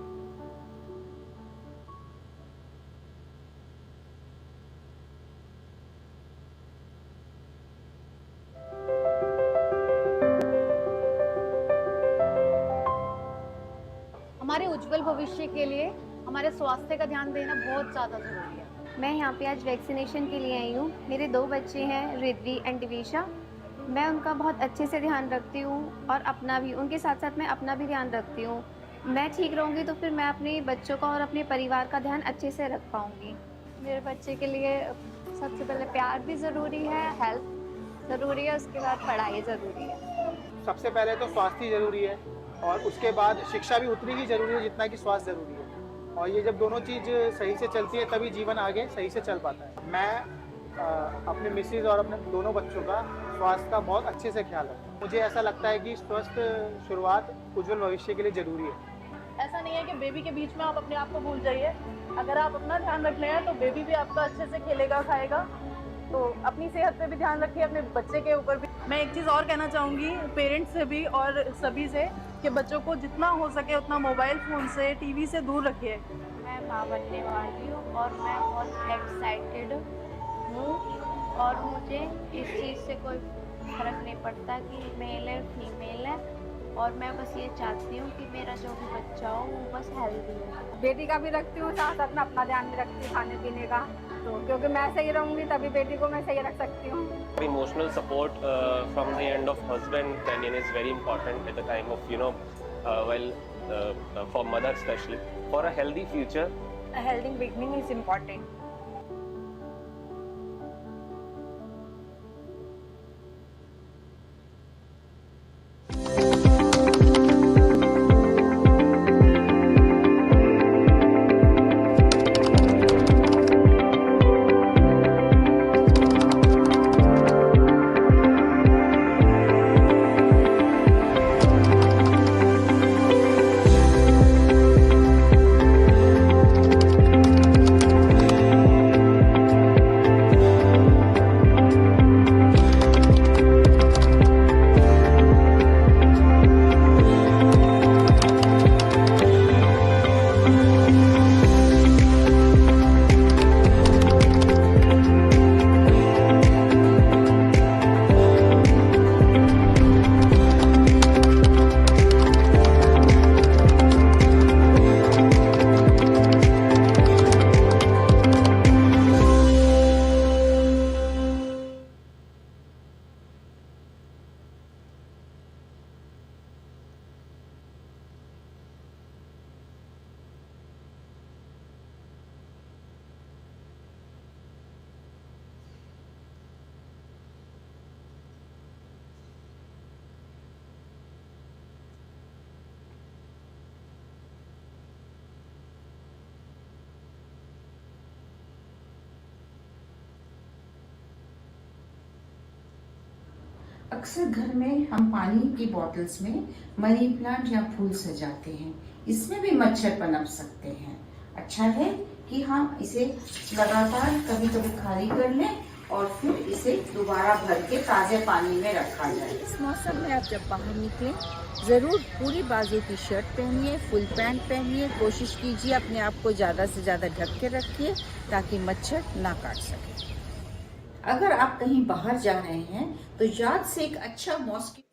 हमारे उज्जवल भविष्य के लिए हमारे स्वास्थ्य का ध्यान देना बहुत ज़्यादा ज़रूरी है। मैं यहाँ पे आज वैक्सीनेशन के लिए आई हूँ। मेरे 2 बच्चे हैं, रिद्वी एंड दिविशा। मैं उनका बहुत अच्छे से ध्यान रखती हूँ और अपना भी, उनके साथ साथ मैं अपना भी ध्यान रखती हूँ। मैं ठीक रहूँगी तो फिर मैं अपने बच्चों का और अपने परिवार का ध्यान अच्छे से रख पाऊँगी। मेरे बच्चे के लिए सबसे पहले प्यार भी ज़रूरी है, हेल्थ ज़रूरी है, उसके बाद पढ़ाई ज़रूरी है। सबसे पहले तो स्वास्थ्य ज़रूरी है और उसके बाद शिक्षा भी उतनी ही ज़रूरी है जितना कि स्वास्थ्य ज़रूरी है। और ये जब दोनों चीज़ सही से चलती है तभी जीवन आगे सही से चल पाता है। मैं अपने मिसेज और अपने दोनों बच्चों का स्वास्थ्य का बहुत अच्छे से ख्याल रखता हूँ। मुझे ऐसा लगता है कि स्वस्थ शुरुआत उज्जवल भविष्य के लिए ज़रूरी है। ऐसा नहीं है कि बेबी के बीच में आप अपने आप को भूल जाइए। अगर आप अपना ध्यान रख लें तो बेबी भी आपका अच्छे से खेलेगा, खाएगा। तो अपनी सेहत पे भी ध्यान रखिए, अपने बच्चे के ऊपर भी। मैं एक चीज़ और कहना चाहूँगी पेरेंट्स से भी और सभी से कि बच्चों को जितना हो सके उतना मोबाइल फ़ोन से, टीवी से दूर रखिए। मैं माँ बनने वाली हूँ और मैं बहुत एक्साइटेड हूँ और मुझे इस चीज़ से कोई फर्क नहीं पड़ता कि मेल है फीमेल है, और मैं बस ये चाहती हूँ कि मेरा जो भी बच्चा हो वो बस हेल्दी हो। बेटी का भी रखती हूँ, साथ साथ में अपना ध्यान भी रखती हूँ, खाने पीने का। तो क्योंकि मैं सही रहूँगी तभी बेटी को मैं सही रख सकती हूँ. Emotional support from the end of husband opinion is very important at the time of, for mother especially. For a healthy future, A healthy beginning is important. अक्सर घर में हम पानी की बॉटल्स में मनी प्लांट या फूल सजाते हैं, इसमें भी मच्छर पनप सकते हैं। अच्छा है कि हम इसे लगातार कभी कभी खाली कर लें और फिर इसे दोबारा भर के ताज़े पानी में रखा जाए। इस मौसम में आप जब बाहर निकलें ज़रूर पूरी बाजू की शर्ट पहनिए, फुल पैंट पहनिए, कोशिश कीजिए अपने आप को ज़्यादा से ज़्यादा ढक के रखिए ताकि मच्छर ना काट सके। अगर आप कहीं बाहर जा रहे हैं तो याद से एक अच्छा mosquito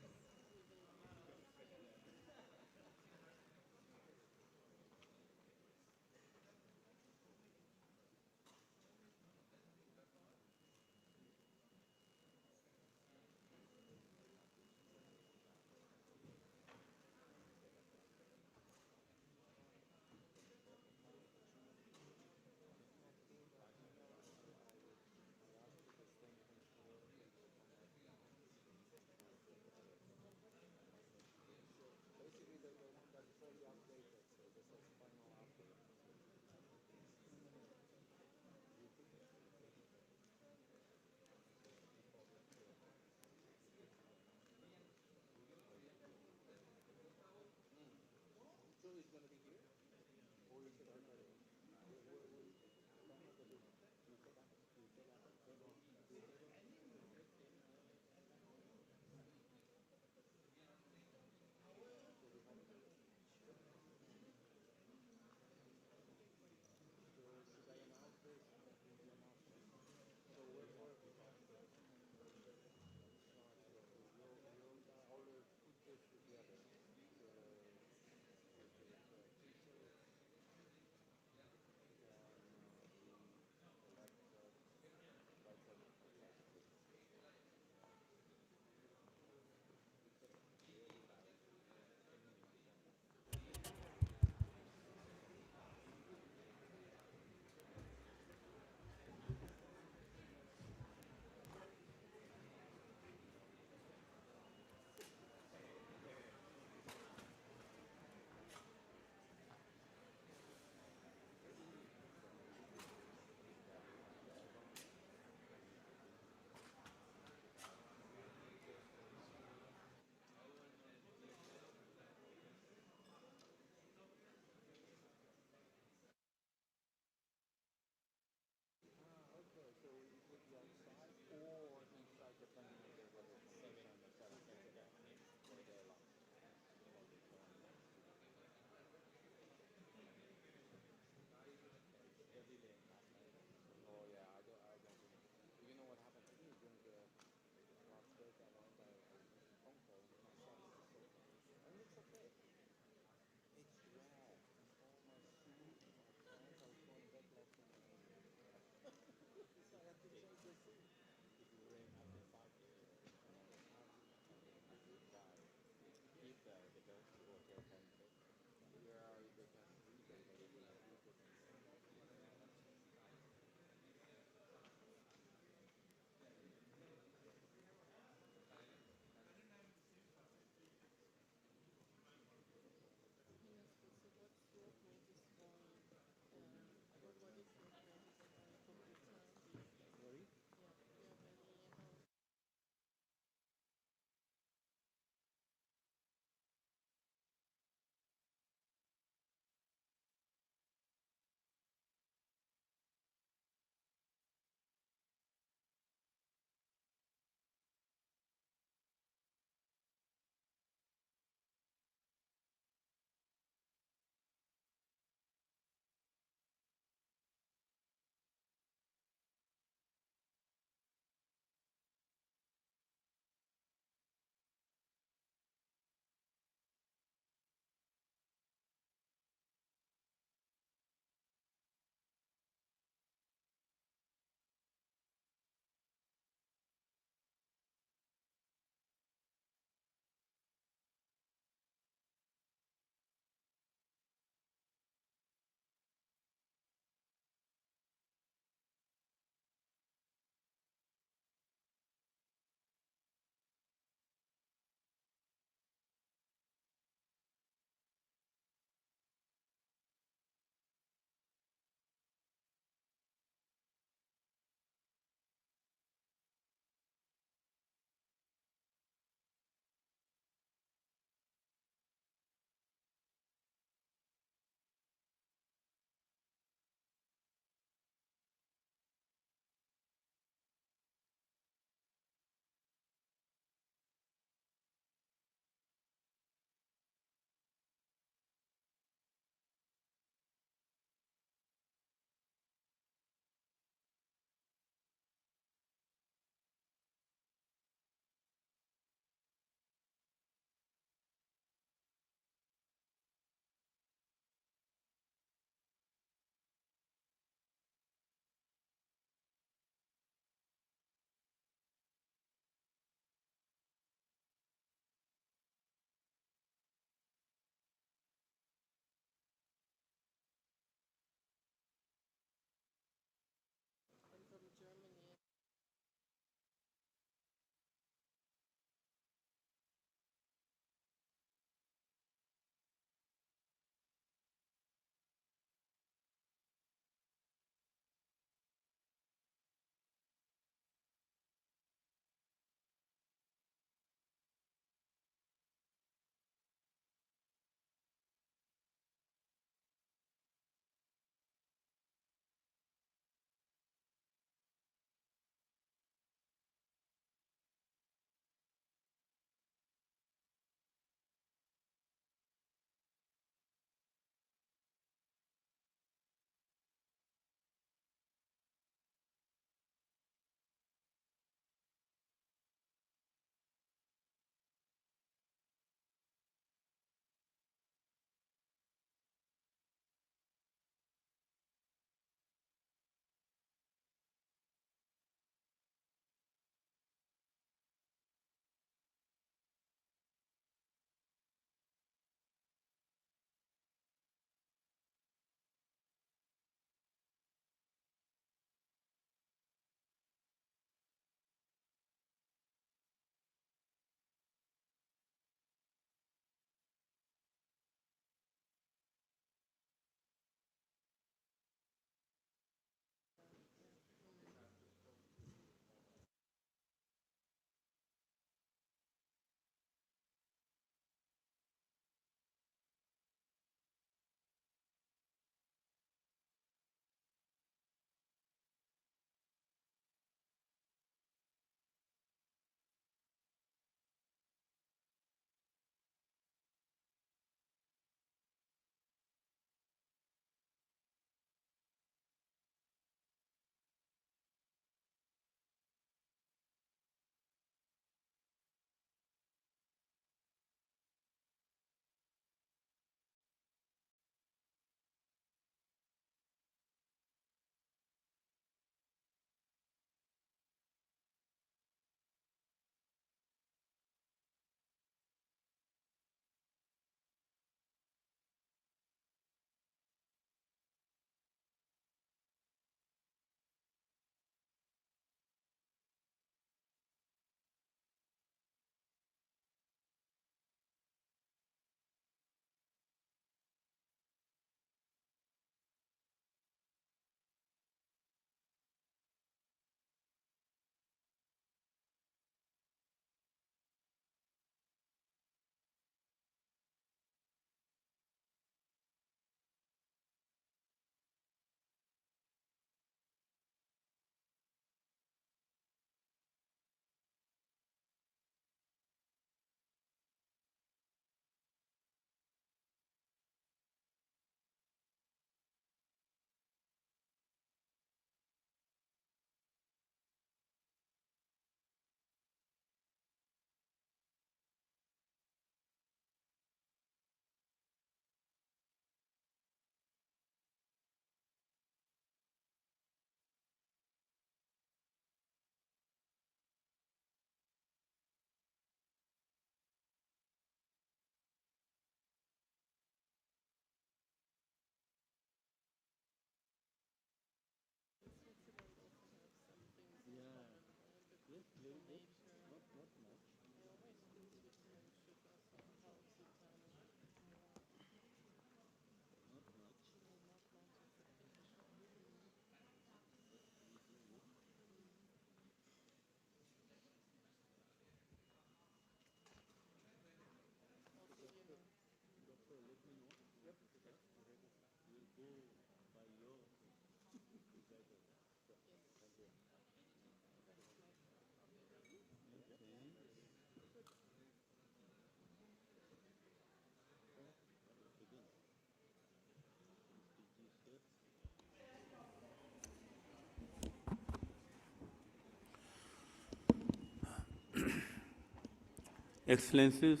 Excellencies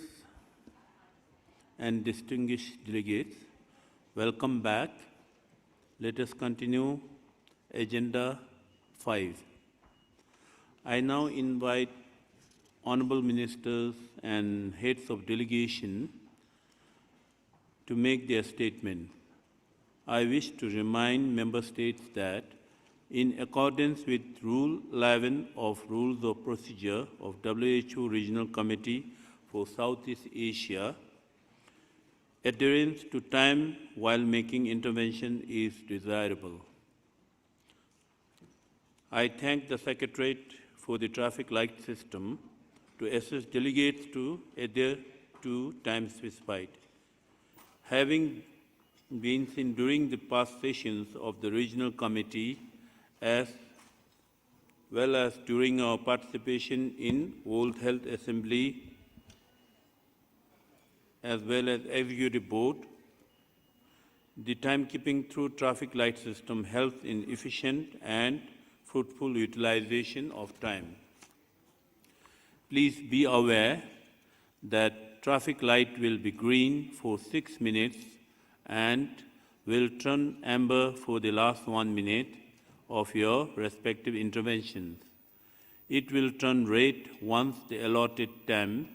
and distinguished delegates, welcome back. Let us continue Agenda 5. I now invite Honorable Ministers and Heads of Delegation to make their statement. I wish to remind Member States that in accordance with Rule 11 of Rules of Procedure of WHO Regional Committee for Southeast Asia, adherence to time while making intervention is desirable. I thank the Secretariat for the traffic light system to assist delegates to adhere to time specified. Having been seen during the past sessions of the Regional Committee as well as during our participation in World Health Assembly as well as Executive Board, the timekeeping through traffic light system helps in efficient and fruitful utilization of time. Please be aware that traffic light will be green for 6 minutes and will turn amber for the last 1 minute of your respective interventions. It will turn red once the allotted time,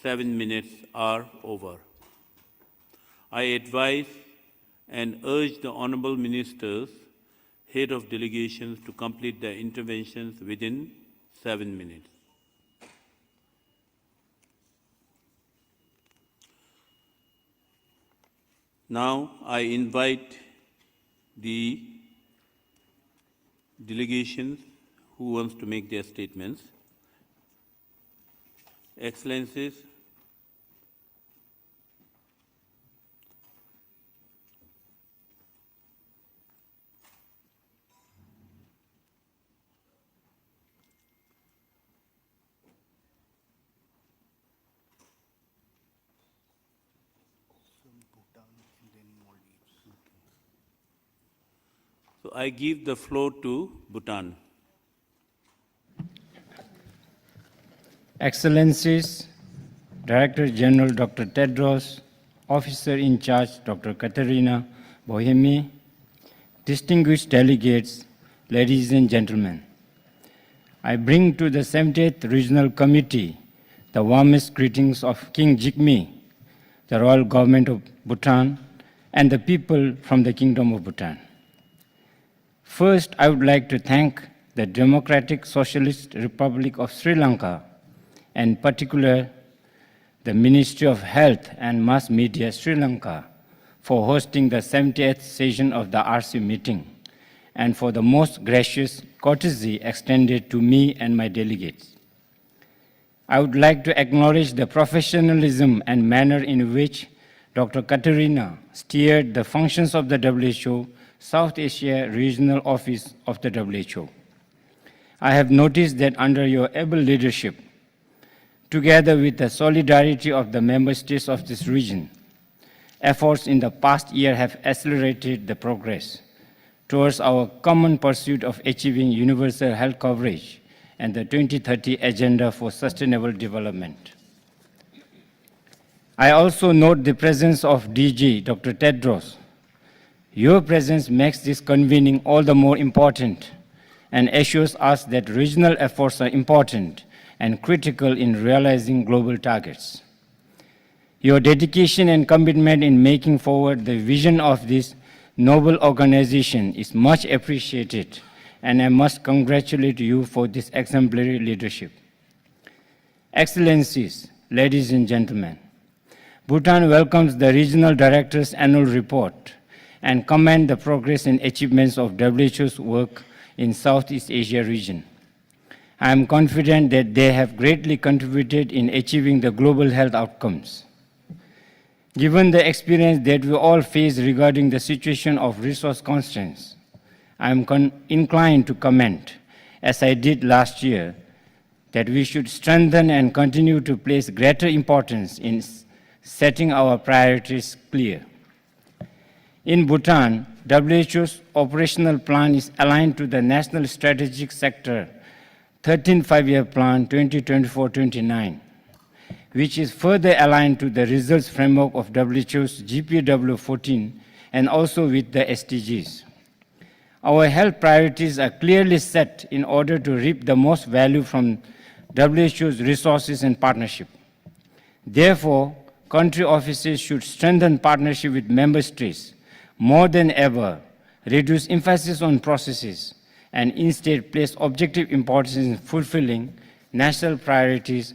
7 minutes, are over. I advise and urge the Honourable Ministers, Head of Delegations, to complete their interventions within 7 minutes. Now I invite the delegations who wants to make their statements. Excellencies, so I give the floor to Bhutan. Excellencies, Director General Dr. Tedros, Officer in Charge Dr. Katerina Bohemi, distinguished delegates, ladies and gentlemen, I bring to the 78th Regional Committee the warmest greetings of King Jigme, the Royal Government of Bhutan, and the people from the Kingdom of Bhutan. First, I would like to thank the Democratic Socialist Republic of Sri Lanka, and in particular the Ministry of Health and Mass Media Sri Lanka for hosting the 78th session of the RC meeting and for the most gracious courtesy extended to me and my delegates. I would like to acknowledge the professionalism and manner in which Dr. Katerina steered the functions of the WHO South Asia Regional Office of the WHO. I have noticed that under your able leadership, together with the solidarity of the member states of this region, efforts in the past year have accelerated the progress towards our common pursuit of achieving universal health coverage and the 2030 Agenda for Sustainable Development. I also note the presence of DG Dr. Tedros. Your presence makes this convening all the more important and assures us that regional efforts are important and critical in realizing global targets. Your dedication and commitment in making forward the vision of this noble organization is much appreciated, and I must congratulate you for this exemplary leadership. Excellencies, ladies and gentlemen, Bhutan welcomes the Regional Director's annual report and commend the progress and achievements of WHO's work in Southeast Asia region. I am confident that they have greatly contributed in achieving the global health outcomes. Given the experience that we all face regarding the situation of resource constraints, I am inclined to comment, as I did last year, that we should strengthen and continue to place greater importance in setting our priorities clear. In Bhutan, WHO's operational plan is aligned to the National Strategic Sector 13th Five-Year Plan 2024-29, which is further aligned to the results framework of WHO's GPW14 and also with the SDGs. Our health priorities are clearly set in order to reap the most value from WHO's resources and partnership. Therefore, country offices should strengthen partnership with member states more than ever, reduce emphasis on processes, and instead place objective importance in fulfilling national priorities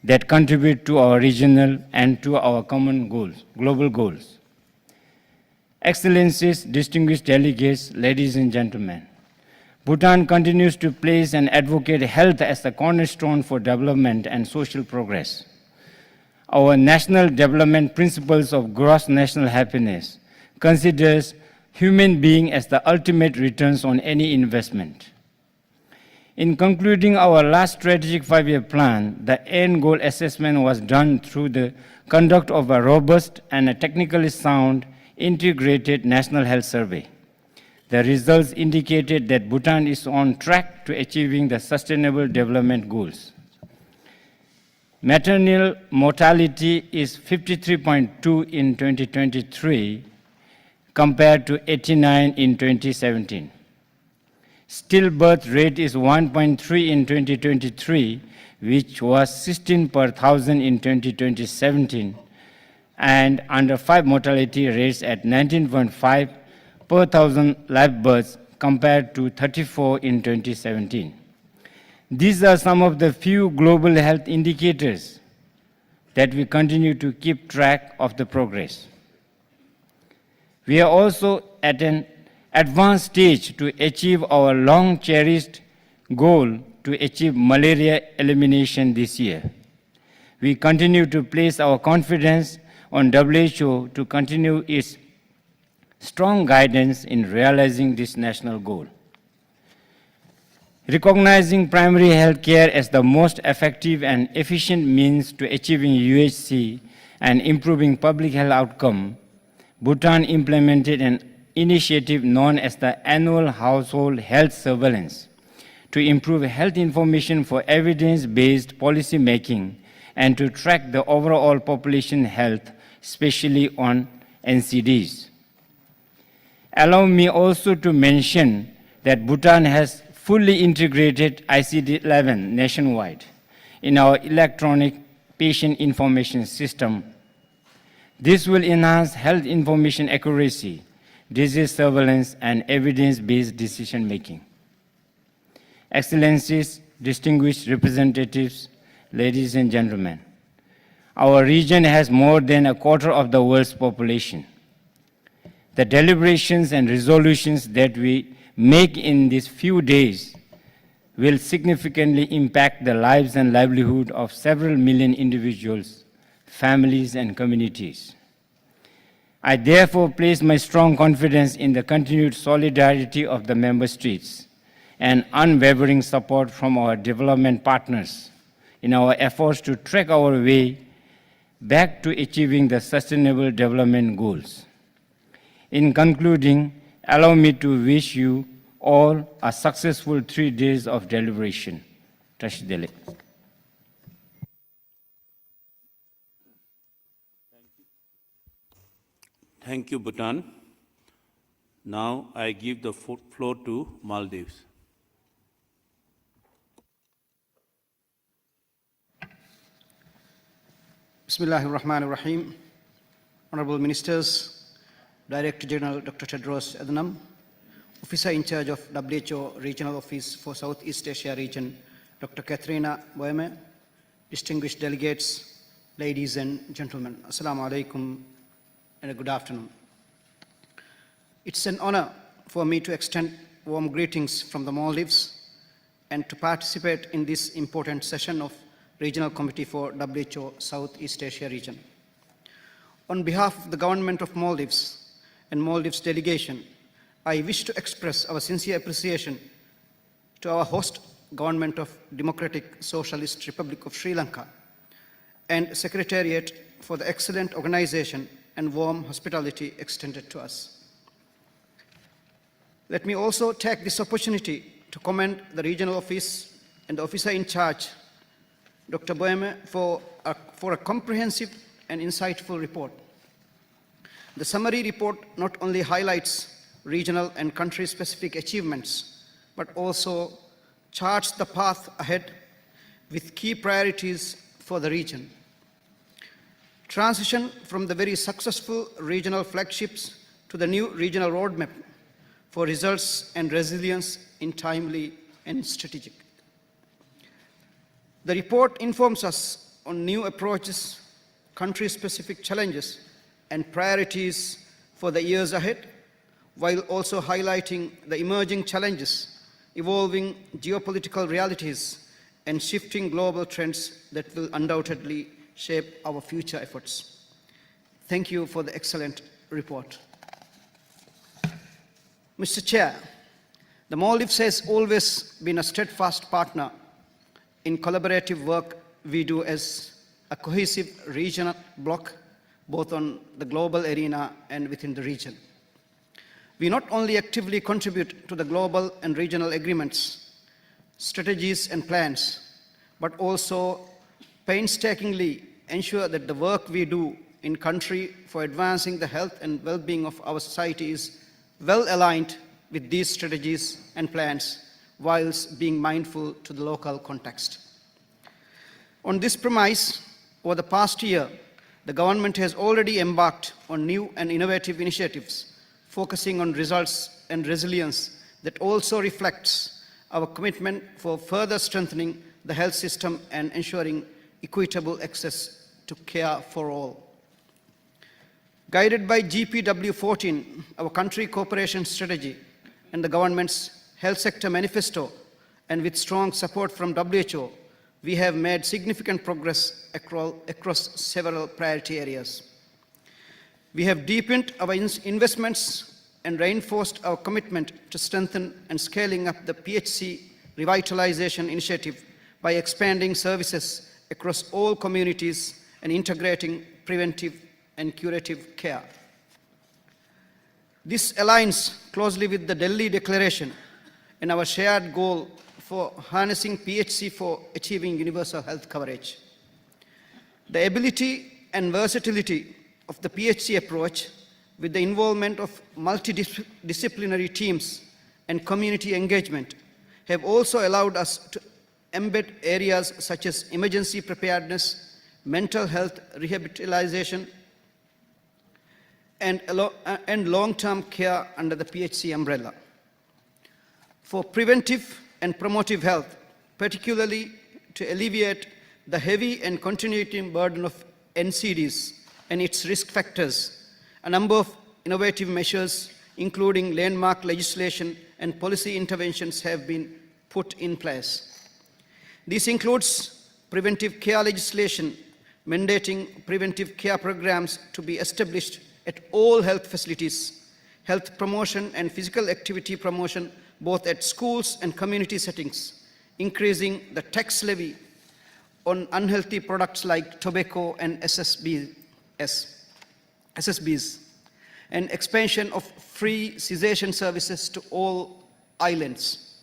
that contribute to our regional and to our common goals, global goals. Excellencies, distinguished delegates, ladies and gentlemen, Bhutan continues to place and advocate health as the cornerstone for development and social progress. Our National Development Principles of Gross National Happiness considers human being as the ultimate returns on any investment. In concluding our last strategic five-year plan, the end goal assessment was done through the conduct of a robust and a technically sound integrated national health survey. The results indicated that Bhutan is on track to achieving the Sustainable Development Goals. Maternal mortality is 53.2 in 2023 compared to 89 in 2017. Stillbirth rate is 1.3 in 2023, which was 16 per 1,000 in 2017, and under 5 mortality rates at 19.5 per 1,000 live births compared to 34 in 2017. These are some of the few global health indicators that we continue to keep track of the progress. We are also at an advanced stage to achieve our long-cherished goal to achieve malaria elimination this year. We continue to place our confidence on WHO to continue its strong guidance in realizing this national goal. Recognizing primary health care as the most effective and efficient means to achieving UHC and improving public health outcome, Bhutan implemented an initiative known as the Annual Household Health Surveillance to improve health information for evidence-based policy making and to track the overall population health, especially on NCDs. Allow me also to mention that Bhutan has fully integrated ICD-11 nationwide in our electronic patient information system. This will enhance health information accuracy, disease surveillance, and evidence-based decision-making. Excellencies, distinguished representatives, ladies and gentlemen, our region has more than a quarter of the world's population. The deliberations and resolutions that we make in these few days will significantly impact the lives and livelihood of several million individuals, families, and communities. I therefore place my strong confidence in the continued solidarity of the member states and unwavering support from our development partners in our efforts to track our way back to achieving the Sustainable Development Goals. In concluding, allow me to wish you all a successful 3 days of deliberation. Tashidele. Thank you, Bhutan. Now I give the floor to Maldives. Bismillahir Rahmanir Rahim. Honorable Ministers, Director General Dr. Tedros Adhanom, Officer in charge of WHO Regional Office for Southeast Asia region, Dr. Katrina Boehme, distinguished delegates, ladies and gentlemen, Assalamu alaikum and a good afternoon. It's an honor for me to extend warm greetings from the Maldives and to participate in this important session of Regional Committee for WHO Southeast Asia region. On behalf of the government of Maldives and Maldives delegation, I wish to express our sincere appreciation to our host government of Democratic Socialist Republic of Sri Lanka and Secretariat for the excellent organization and warm hospitality extended to us. Let me also take this opportunity to commend the regional office and the officer in charge, Dr. Boehme, for a comprehensive and insightful report. The summary report not only highlights regional and country-specific achievements, but also charts the path ahead with key priorities for the region. Transition from the very successful regional flagships to the new regional roadmap for results and resilience in timely and strategic. The report informs us on new approaches, country-specific challenges, and priorities for the years ahead, while also highlighting the emerging challenges, evolving geopolitical realities, and shifting global trends that will undoubtedly shape our future efforts. Thank you for the excellent report. Mr. Chair, the Maldives has always been a steadfast partner in collaborative work we do as a cohesive regional bloc, both on the global arena and within the region. We not only actively contribute to the global and regional agreements, strategies and plans, but also painstakingly ensure that the work we do in country for advancing the health and well-being of our society is well aligned with these strategies and plans, whilst being mindful to the local context. On this premise, over the past year, the government has already embarked on new and innovative initiatives focusing on results and resilience that also reflects our commitment for further strengthening the health system and ensuring equitable access to care for all. Guided by GPW14, our country cooperation strategy, and the government's health sector manifesto, and with strong support from WHO, we have made significant progress across several priority areas. We have deepened our investments and reinforced our commitment to strengthen and scaling up the PHC revitalization initiative by expanding services across all communities and integrating preventive and curative care. This aligns closely with the Delhi Declaration and our shared goal for harnessing PHC for achieving universal health coverage. The ability and versatility of the PHC approach, with the involvement of multidisciplinary teams and community engagement, have also allowed us to embed areas such as emergency preparedness, mental health rehabilitation, and long-term care under the PHC umbrella. For preventive and promotive health, particularly to alleviate the heavy and continuing burden of NCDs and its risk factors, a number of innovative measures, including landmark legislation and policy interventions, have been put in place. This includes preventive care legislation, mandating preventive care programs to be established at all health facilities, health promotion and physical activity promotion both at schools and community settings, increasing the tax levy on unhealthy products like tobacco and SSBs, and expansion of free cessation services to all islands.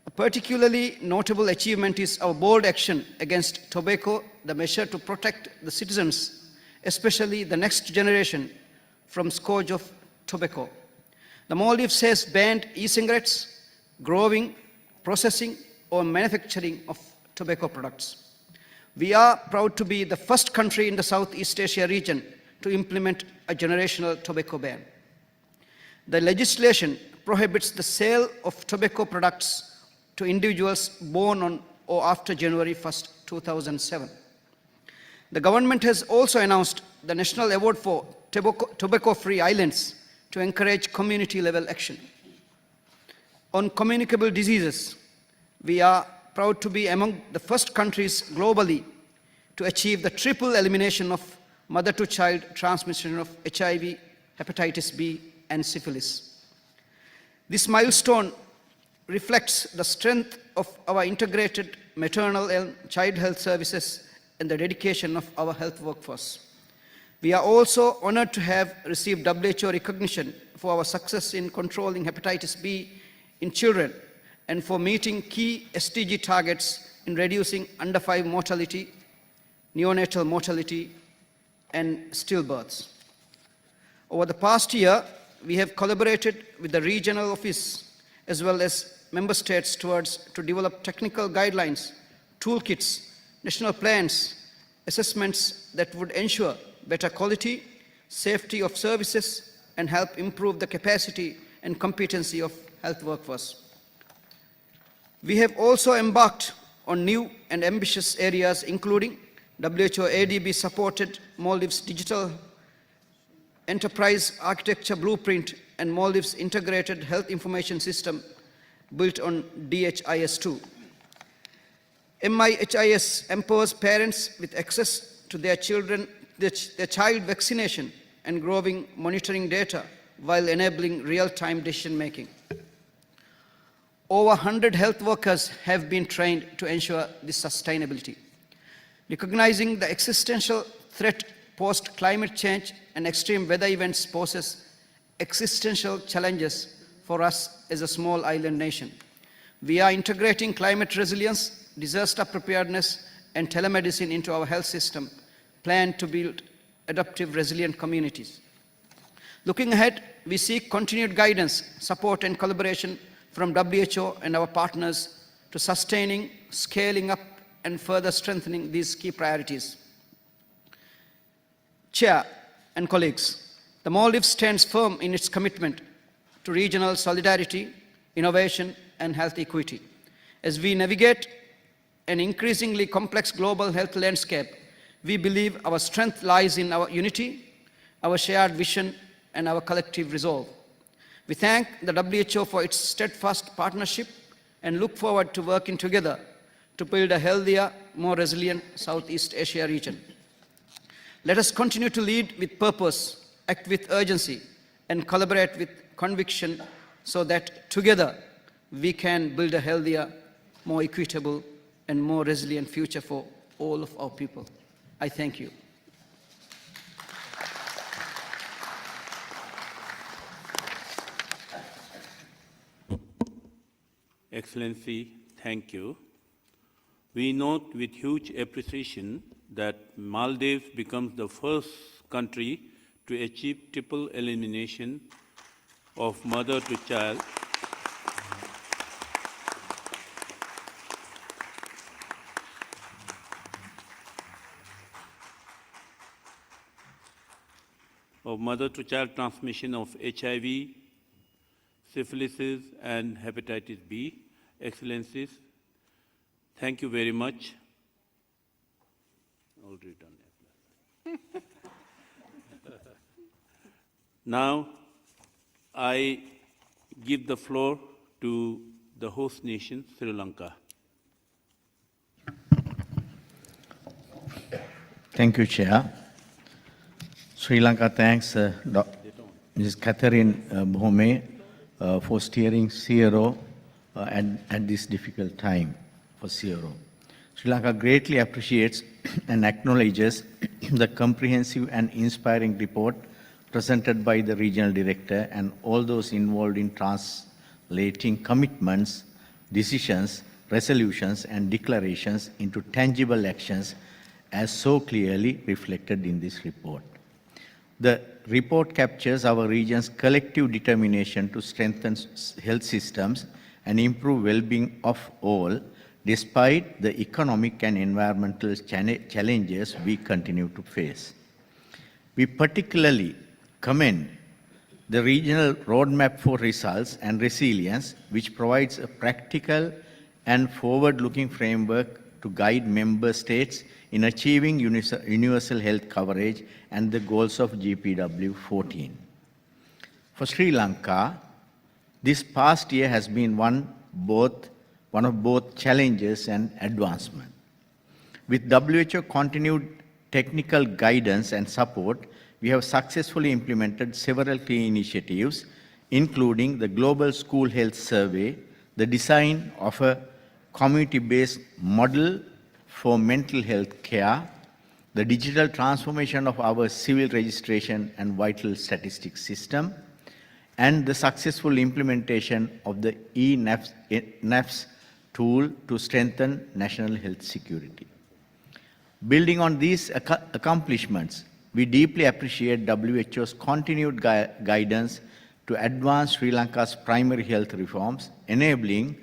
A particularly notable achievement is our bold action against tobacco, the measure to protect the citizens, especially the next generation, from scourge of tobacco. The Maldives has banned e-cigarettes, growing, processing, or manufacturing of tobacco products. We are proud to be the first country in the Southeast Asia region to implement a generational tobacco ban. The legislation prohibits the sale of tobacco products to individuals born on or after January 1st, 2007. The government has also announced the National Award for Tobacco-Free Islands to encourage community-level action. On communicable diseases, we are proud to be among the first countries globally to achieve the triple elimination of mother-to-child transmission of HIV, hepatitis B, and syphilis. This milestone reflects the strength of our integrated maternal and child health services and the dedication of our health workforce. We are also honored to have received WHO recognition for our success in controlling hepatitis B in children and for meeting key SDG targets in reducing under 5 mortality, neonatal mortality, and stillbirths. Over the past year, we have collaborated with the regional office as well as member states to develop technical guidelines, toolkits, national plans, assessments that would ensure better quality, safety of services, and help improve the capacity and competency of health workforce. We have also embarked on new and ambitious areas, including WHO ADB supported Maldives Digital Enterprise Architecture Blueprint and Maldives Integrated Health Information System built on DHIS2. MIHIS empowers parents with access to their child vaccination and growing monitoring data while enabling real-time decision-making. Over 100 health workers have been trained to ensure this sustainability. Recognizing the existential threat post-climate change and extreme weather events poses existential challenges for us as a small island nation. We are integrating climate resilience, disaster preparedness, and telemedicine into our health system, planned to build adaptive, resilient communities. Looking ahead, we seek continued guidance, support, and collaboration from WHO and our partners to sustaining, scaling up, and further strengthening these key priorities. Chair and colleagues, the Maldives stands firm in its commitment to regional solidarity, innovation, and health equity. As we navigate an increasingly complex global health landscape, we believe our strength lies in our unity, our shared vision, and our collective resolve. We thank the WHO for its steadfast partnership and look forward to working together to build a healthier, more resilient Southeast Asia region. Let us continue to lead with purpose, act with urgency, and collaborate with conviction so that together we can build a healthier, more equitable, and more resilient future for all of our people. I thank you. Excellency, thank you. We note with huge appreciation that Maldives becomes the first country to achieve triple elimination of mother to child transmission of HIV, syphilis, and hepatitis B. Excellencies, thank you very much. Already done. Now, I give the floor to the host nation, Sri Lanka. Thank you, Chair. Sri Lanka thanks Mrs. Catherine Bhome for steering CRO at this difficult time for CRO. Sri Lanka greatly appreciates and acknowledges the comprehensive and inspiring report presented by the regional director and all those involved in translating commitments, decisions, resolutions, and declarations into tangible actions as so clearly reflected in this report. The report captures our region's collective determination to strengthen health systems and improve well-being of all, despite the economic and environmental challenges we continue to face. We particularly commend the regional roadmap for results and resilience, which provides a practical and forward-looking framework to guide member states in achieving universal health coverage and the goals of GPW 14. For Sri Lanka, this past year has been one of both challenges and advancement. With WHO continued technical guidance and support, we have successfully implemented several key initiatives, including the Global School Health Survey, the design of a community-based model for mental health care, the digital transformation of our civil registration and vital statistics system, and the successful implementation of the eNAFS tool to strengthen national health security. Building on these accomplishments, we deeply appreciate WHO's continued guidance to advance Sri Lanka's primary health reforms, enabling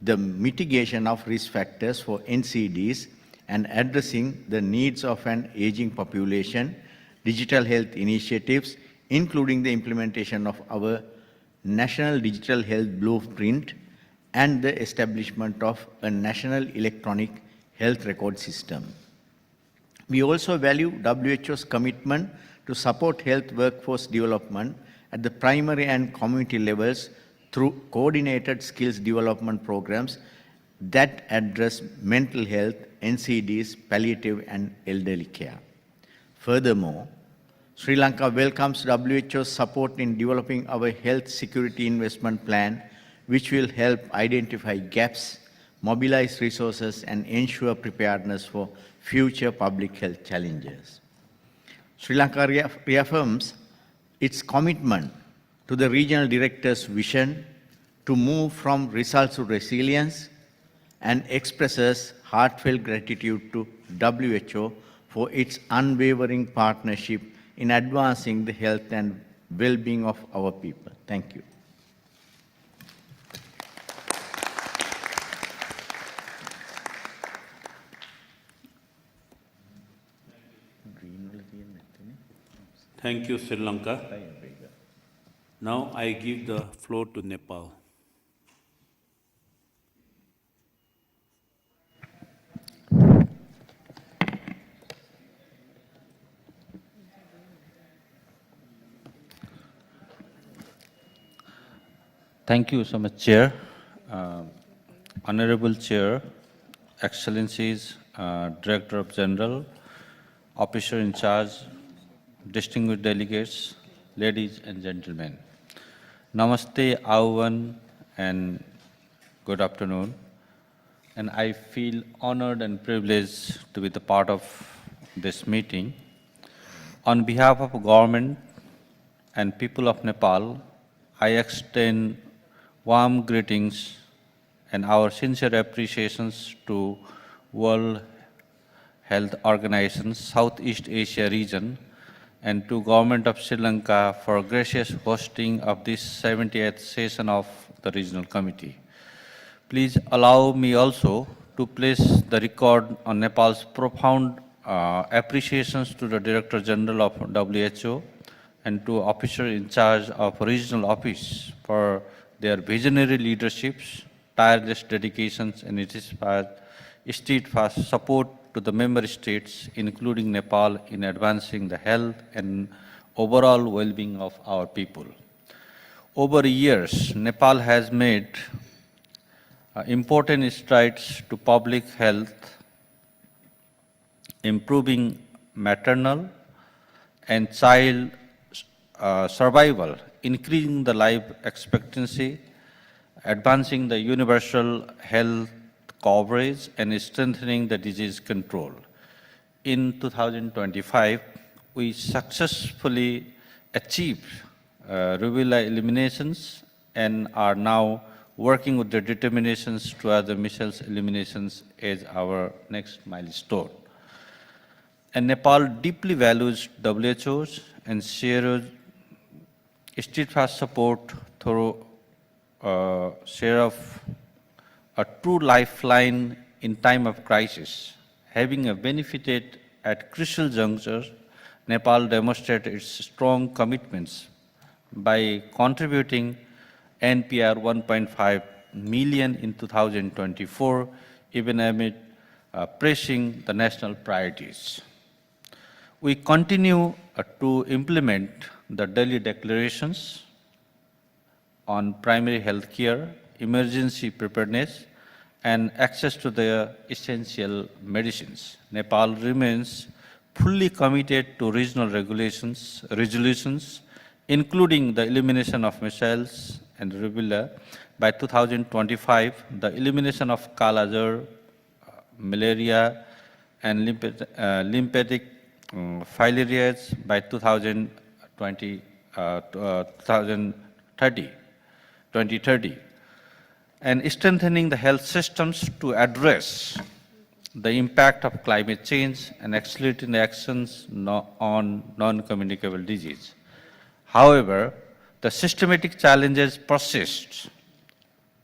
the mitigation of risk factors for NCDs and addressing the needs of an aging population, digital health initiatives, including the implementation of our National Digital Health Blueprint and the establishment of a national electronic health record system. We also value WHO's commitment to support health workforce development at the primary and community levels through coordinated skills development programs that address mental health, NCDs, palliative and elderly care. Furthermore, Sri Lanka welcomes WHO's support in developing our health security investment plan, which will help identify gaps, mobilize resources and ensure preparedness for future public health challenges. Sri Lanka reaffirms its commitment to the regional director's vision to move from results to resilience and expresses heartfelt gratitude to WHO for its unwavering partnership in advancing the health and well-being of our people. Thank you. Thank you, Sri Lanka. Now I give the floor to Nepal. Thank you so much, Chair. Honorable Chair, Excellencies, Director of General, Officer in Charge, distinguished delegates, ladies and gentlemen. Namaste, Awan, and good afternoon. And I feel honored and privileged to be the part of this meeting. On behalf of the government and people of Nepal, I extend warm greetings and our sincere appreciations to World Health Organization, Southeast Asia region, and to Government of Sri Lanka for gracious hosting of this 78th session of the Regional Committee. Please allow me also to place the record on Nepal's profound appreciations to the Director General of WHO and to officer in charge of regional office for their visionary leaderships, tireless dedications, and steadfast support to the member states, including Nepal, in advancing the health and overall well-being of our people. Over the years, Nepal has made important strides to public health, improving maternal and child survival, increasing the life expectancy, advancing the universal health coverage, and strengthening the disease control. In 2025, we successfully achieved rubella eliminations and are now working with the determinations towards the measles eliminations as our next milestone. And Nepal deeply values WHO's and shares steadfast support through share of a true lifeline in time of crisis. Having benefited at crucial junctures, Nepal demonstrated its strong commitments by contributing NPR 1.5 million in 2024, even amid pressing the national priorities. We continue to implement the Delhi declarations on primary health care, emergency preparedness, and access to the essential medicines. Nepal remains fully committed to regional resolutions, including the elimination of measles and rubella. By 2025, the elimination of Kala-Azar, malaria, and lymphatic filarias by 2030, and strengthening the health systems to address the impact of climate change and accelerating the actions on non-communicable disease. However, the systematic challenges persist,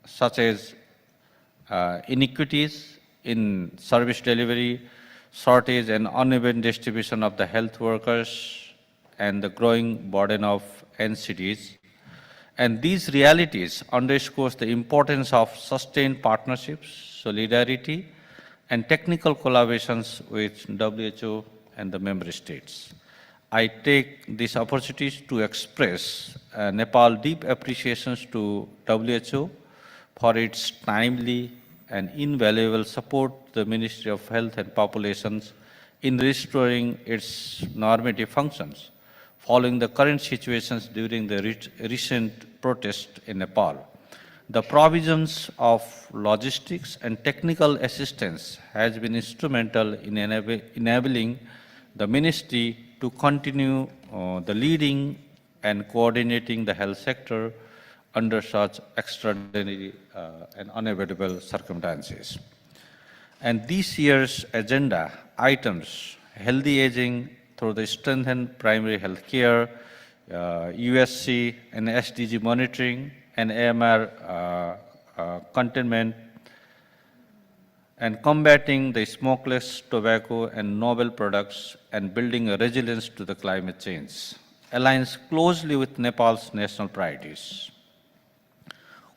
such as inequities in service delivery, shortage and uneven distribution of the health workers, and the growing burden of NCDs. And these realities underscores the importance of sustained partnerships, solidarity, and technical collaborations with WHO and the member states. I take this opportunity to express Nepal's deep appreciation to WHO for its timely and invaluable support to the Ministry of Health and Populations in restoring its normative functions following the current situations during the recent protest in Nepal. The provisions of logistics and technical assistance has been instrumental in enabling the ministry to continue the leading and coordinating the health sector under such extraordinary and unavoidable circumstances. And this year's agenda items, healthy aging through the strengthened primary health care, USC and SDG monitoring, and AMR containment, and combating the smokeless tobacco and novel products, and building a resilience to the climate change, aligns closely with Nepal's national priorities.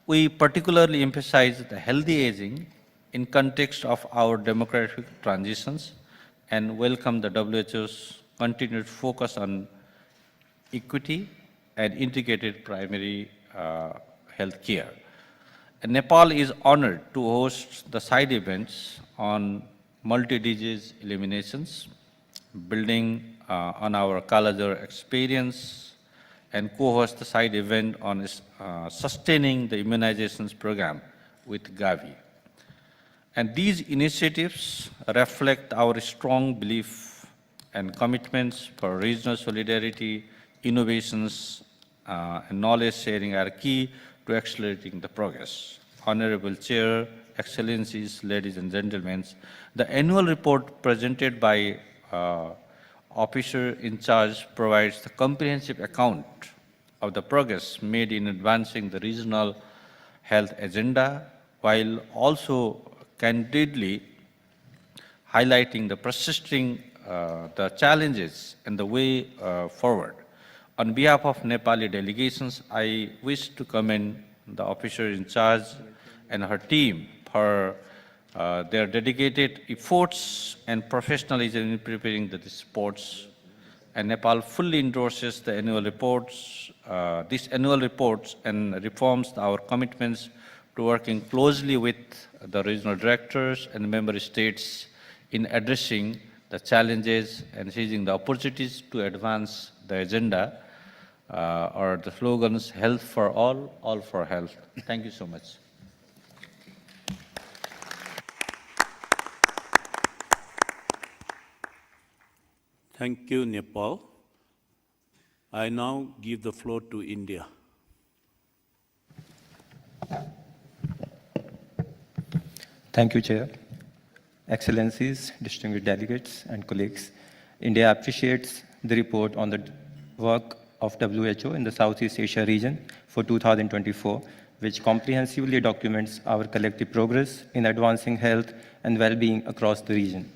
We particularly emphasize the healthy aging in context of our demographic transitions and welcome the WHO's continued focus on equity and integrated primary health care. And Nepal is honored to host the side events on multi-disease eliminations, building on our Kala-Azar experience, and co-host the side event on sustaining the immunizations program with Gavi. And these initiatives reflect our strong belief and commitments for regional solidarity, innovations, and knowledge sharing are key to accelerating the progress. Honorable Chair, Excellencies, ladies and gentlemen, the annual report presented by Officer in Charge provides the comprehensive account of the progress made in advancing the regional health agenda, while also candidly highlighting the persisting the challenges and the way forward. On behalf of Nepali delegations, I wish to commend the officer in charge and her team for their dedicated efforts and professionalism in preparing the reports. And Nepal fully endorses the annual reports, these annual reports, and reforms our commitments to working closely with the regional directors and member states in addressing the challenges and seizing the opportunities to advance the agenda, or the slogans, health for all for health. Thank you so much. Thank you, Nepal. I now give the floor to India. Thank you, Chair. Excellencies, distinguished delegates, and colleagues, India appreciates the report on the work of WHO in the Southeast Asia region for 2024, which comprehensively documents our collective progress in advancing health and well-being across the region.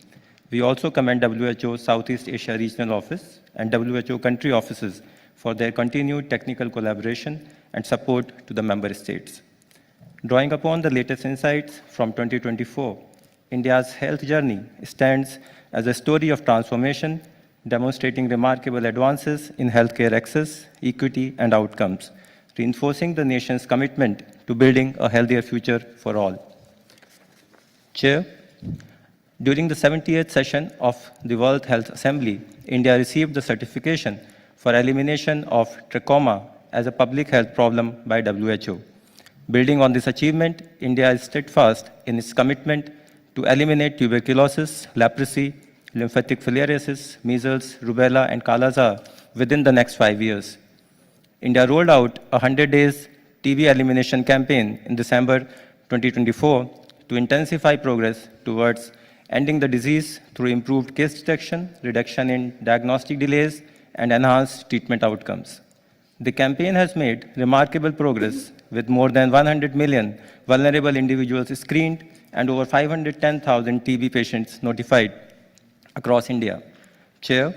We also commend WHO Southeast Asia Regional Office and WHO country offices for their continued technical collaboration and support to the member states. Drawing upon the latest insights from 2024, India's health journey stands as a story of transformation, demonstrating remarkable advances in healthcare access, equity, and outcomes, reinforcing the nation's commitment to building a healthier future for all. Chair, During the 70th session of the World Health Assembly, India received the certification for elimination of trachoma as a public health problem by WHO. Building on this achievement, India is steadfast in its commitment to eliminate tuberculosis, leprosy, lymphatic filariasis, measles, rubella, and Kala-Azar within the next 5 years. India rolled out a 100 days TB elimination campaign in December 2024 to intensify progress towards ending the disease through improved case detection, reduction in diagnostic delays, and enhanced treatment outcomes. The campaign has made remarkable progress with more than 100 million vulnerable individuals screened and over 510,000 TB patients notified across India. Chair,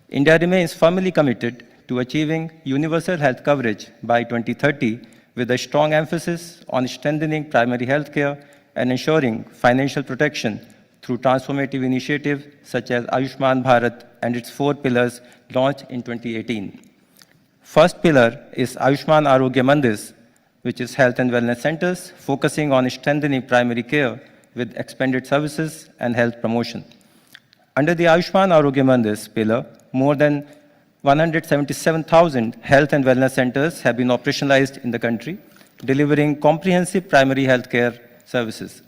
India remains firmly committed to achieving universal health coverage by 2030 with a strong emphasis on strengthening primary health care and ensuring financial protection through transformative initiatives such as Ayushman Bharat and its 4 pillars launched in 2018. First pillar is Ayushman Arogya Mandirs, which is health and wellness centers focusing on strengthening primary care with expanded services and health promotion. Under the Ayushman Arogya Mandirs pillar, more than 177,000 health and wellness centers have been operationalized in the country, delivering comprehensive primary health care services.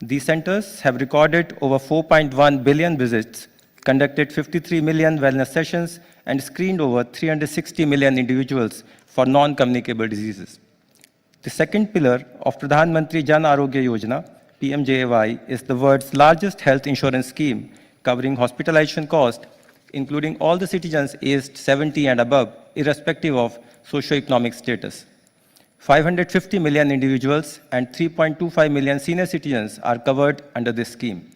These centers have recorded over 4.1 billion visits, conducted 53 million wellness sessions, and screened over 360 million individuals for non-communicable diseases. The second pillar of Pradhan Mantri Jan Arogya Yojana, PMJAY, is the world's largest health insurance scheme covering hospitalization costs, including all the citizens aged 70 and above, irrespective of socioeconomic status. 550 million individuals and 3.25 million senior citizens are covered under this scheme.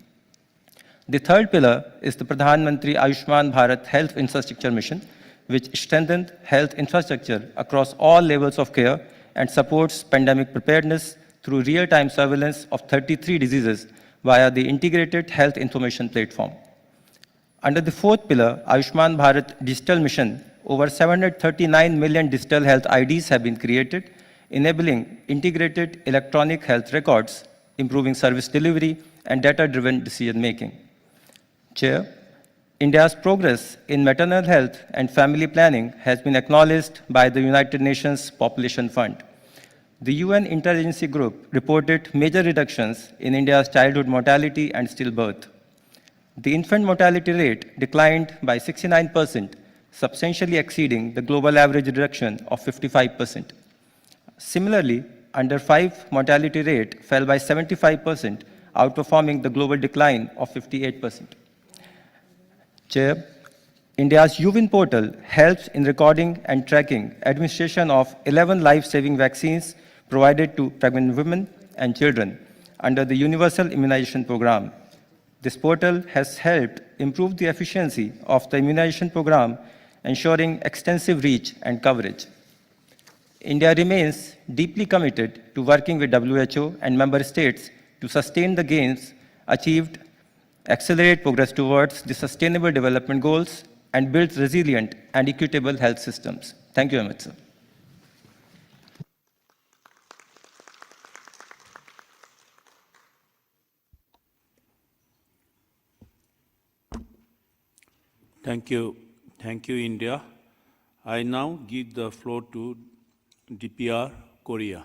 The third pillar is the Pradhan Mantri Ayushman Bharat Health Infrastructure Mission, which strengthens health infrastructure across all levels of care and supports pandemic preparedness through real-time surveillance of 33 diseases via the Integrated Health Information Platform. Under the fourth pillar, Ayushman Bharat Digital Mission, over 739 million digital health IDs have been created, enabling integrated electronic health records, improving service delivery, and data-driven decision-making. Chair, India's progress in maternal health and family planning has been acknowledged by the United Nations Population Fund. The UN Interagency Group reported major reductions in India's childhood mortality and stillbirth. The infant mortality rate declined by 69%, substantially exceeding the global average reduction of 55%. Similarly, under 5 mortality rate fell by 75%, outperforming the global decline of 58%. Chair, India's UWIN portal helps in recording and tracking administration of 11 life-saving vaccines provided to pregnant women and children under the Universal Immunization Program. This portal has helped improve the efficiency of the immunization program, ensuring extensive reach and coverage. India remains deeply committed to working with WHO and member states to sustain the gains achieved, accelerate progress towards the Sustainable Development Goals, and build resilient and equitable health systems. Thank you very much, sir. Thank you. Thank you, India. I now give the floor to DPR Korea.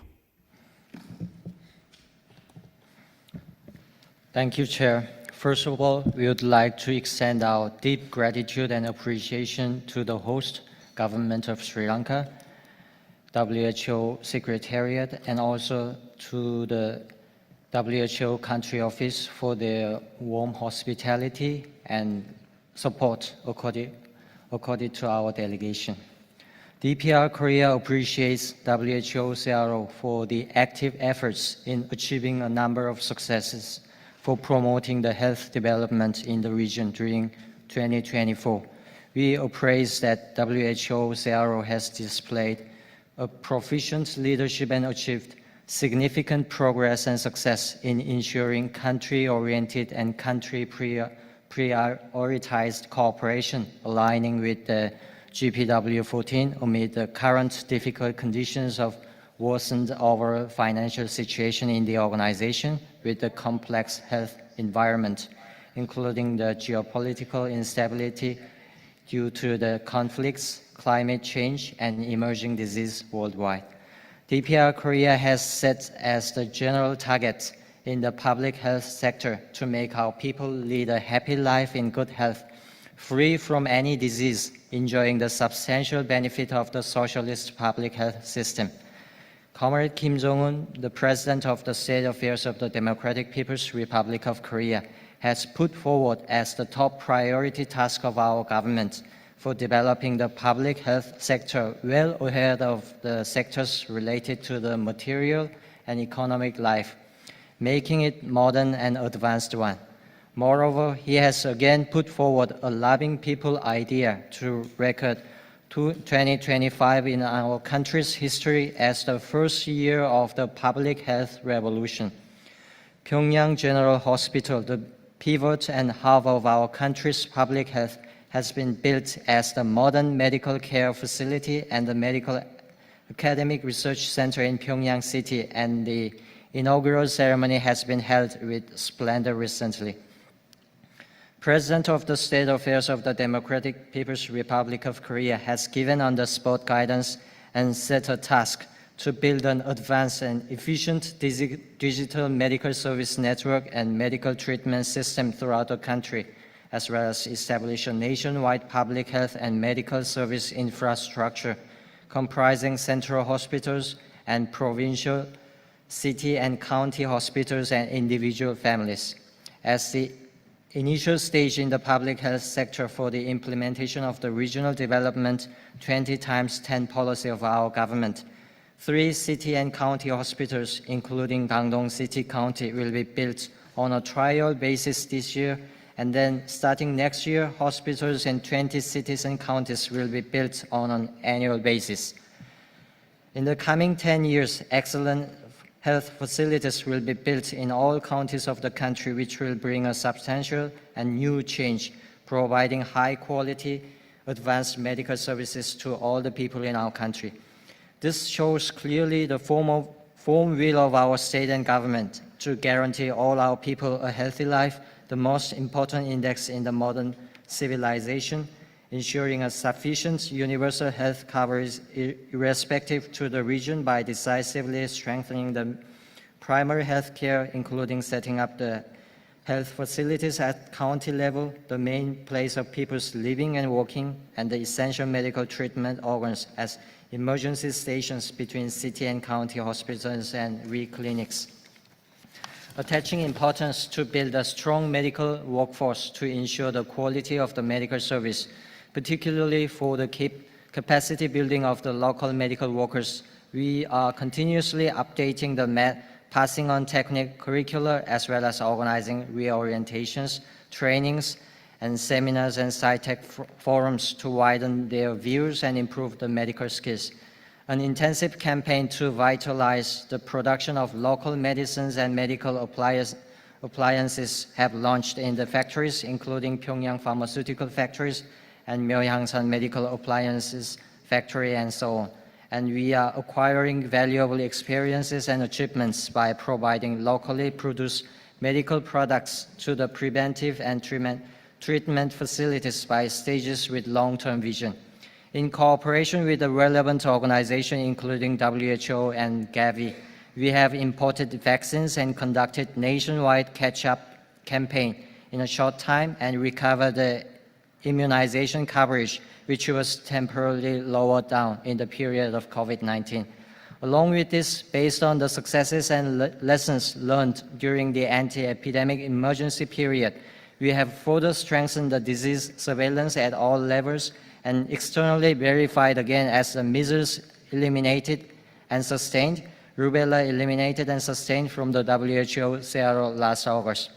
Thank you, Chair. First of all, we would like to extend our deep gratitude and appreciation to the host government of Sri Lanka, WHO Secretariat, and also to the WHO Country Office for their warm hospitality and support according to our delegation. DPR Korea appreciates WHO CRO for the active efforts in achieving a number of successes for promoting the health development in the region during 2024. We appraise that WHO CRO has displayed a proficient leadership and achieved significant progress and success in ensuring country-oriented and prioritized cooperation, aligning with the GPW14 amid the current difficult conditions of worsened overall financial situation in the organization with the complex health environment. including the geopolitical instability due to the conflicts, climate change, and emerging disease worldwide. DPR Korea has set as the general target in the public health sector to make our people lead a happy life in good health, free from any disease, enjoying the substantial benefit of the socialist public health system. Comrade Kim Jong-un, the President of the State Affairs of the Democratic People's Republic of Korea, has put forward as the top priority task of our government for developing the public health sector well ahead of the sectors related to the material and economic life, making it modern and advanced one. Moreover, he has again put forward a loving people idea to record 2025 in our country's history as the first year of the public health revolution. Pyongyang General Hospital, the pivot and hub of our country's public health, has been built as the modern medical care facility and the medical academic research center in Pyongyang City, and the inaugural ceremony has been held with splendor recently. President of the State Affairs of the Democratic People's Republic of Korea has given on-the-spot guidance and set a task to build an advanced and efficient digital medical service network and medical treatment system throughout the country, as well as establish a nationwide public health and medical service infrastructure comprising central hospitals and provincial, city and county hospitals and individual families. As the initial stage in the public health sector for the implementation of the Regional Development 20x10 policy of our government, 3 city and county hospitals, including Gangdong City County, will be built on a trial basis this year, and then starting next year, hospitals in 20 cities and counties will be built on an annual basis. In the coming 10 years, excellent health facilities will be built in all counties of the country, which will bring a substantial and new change, providing high-quality, advanced medical services to all the people in our country. This shows clearly the firm will of our state and government to guarantee all our people a healthy life, the most important index in the modern civilization, ensuring a sufficient universal health coverage irrespective to the region by decisively strengthening the primary health care, including setting up the health facilities at county level, the main place of people's living and working, and the essential medical treatment organs as emergency stations between city and county hospitals and clinics. Attaching importance to build a strong medical workforce to ensure the quality of the medical service, particularly for the capacity building of the local medical workers. We are continuously updating the passing on technical curricula, as well as organizing reorientations, trainings, and seminars and sci-tech forums to widen their views and improve the medical skills. An intensive campaign to vitalize the production of local medicines and medical appliances have launched in the factories, including Pyongyang Pharmaceutical Factories and Myeohyangsan Medical Appliances Factory, and so on. And we are acquiring valuable experiences and achievements by providing locally produced medical products to the preventive and treatment facilities by stages with long-term vision. In cooperation with the relevant organizations, including WHO and Gavi, we have imported vaccines and conducted nationwide catch-up campaign in a short time and recovered the immunization coverage, which was temporarily lowered down in the period of COVID-19. Along with this, based on the successes and lessons learned during the anti-epidemic emergency period, we have further strengthened the disease surveillance at all levels and externally verified again as the measles eliminated and sustained, rubella eliminated and sustained from the WHO CRO last August.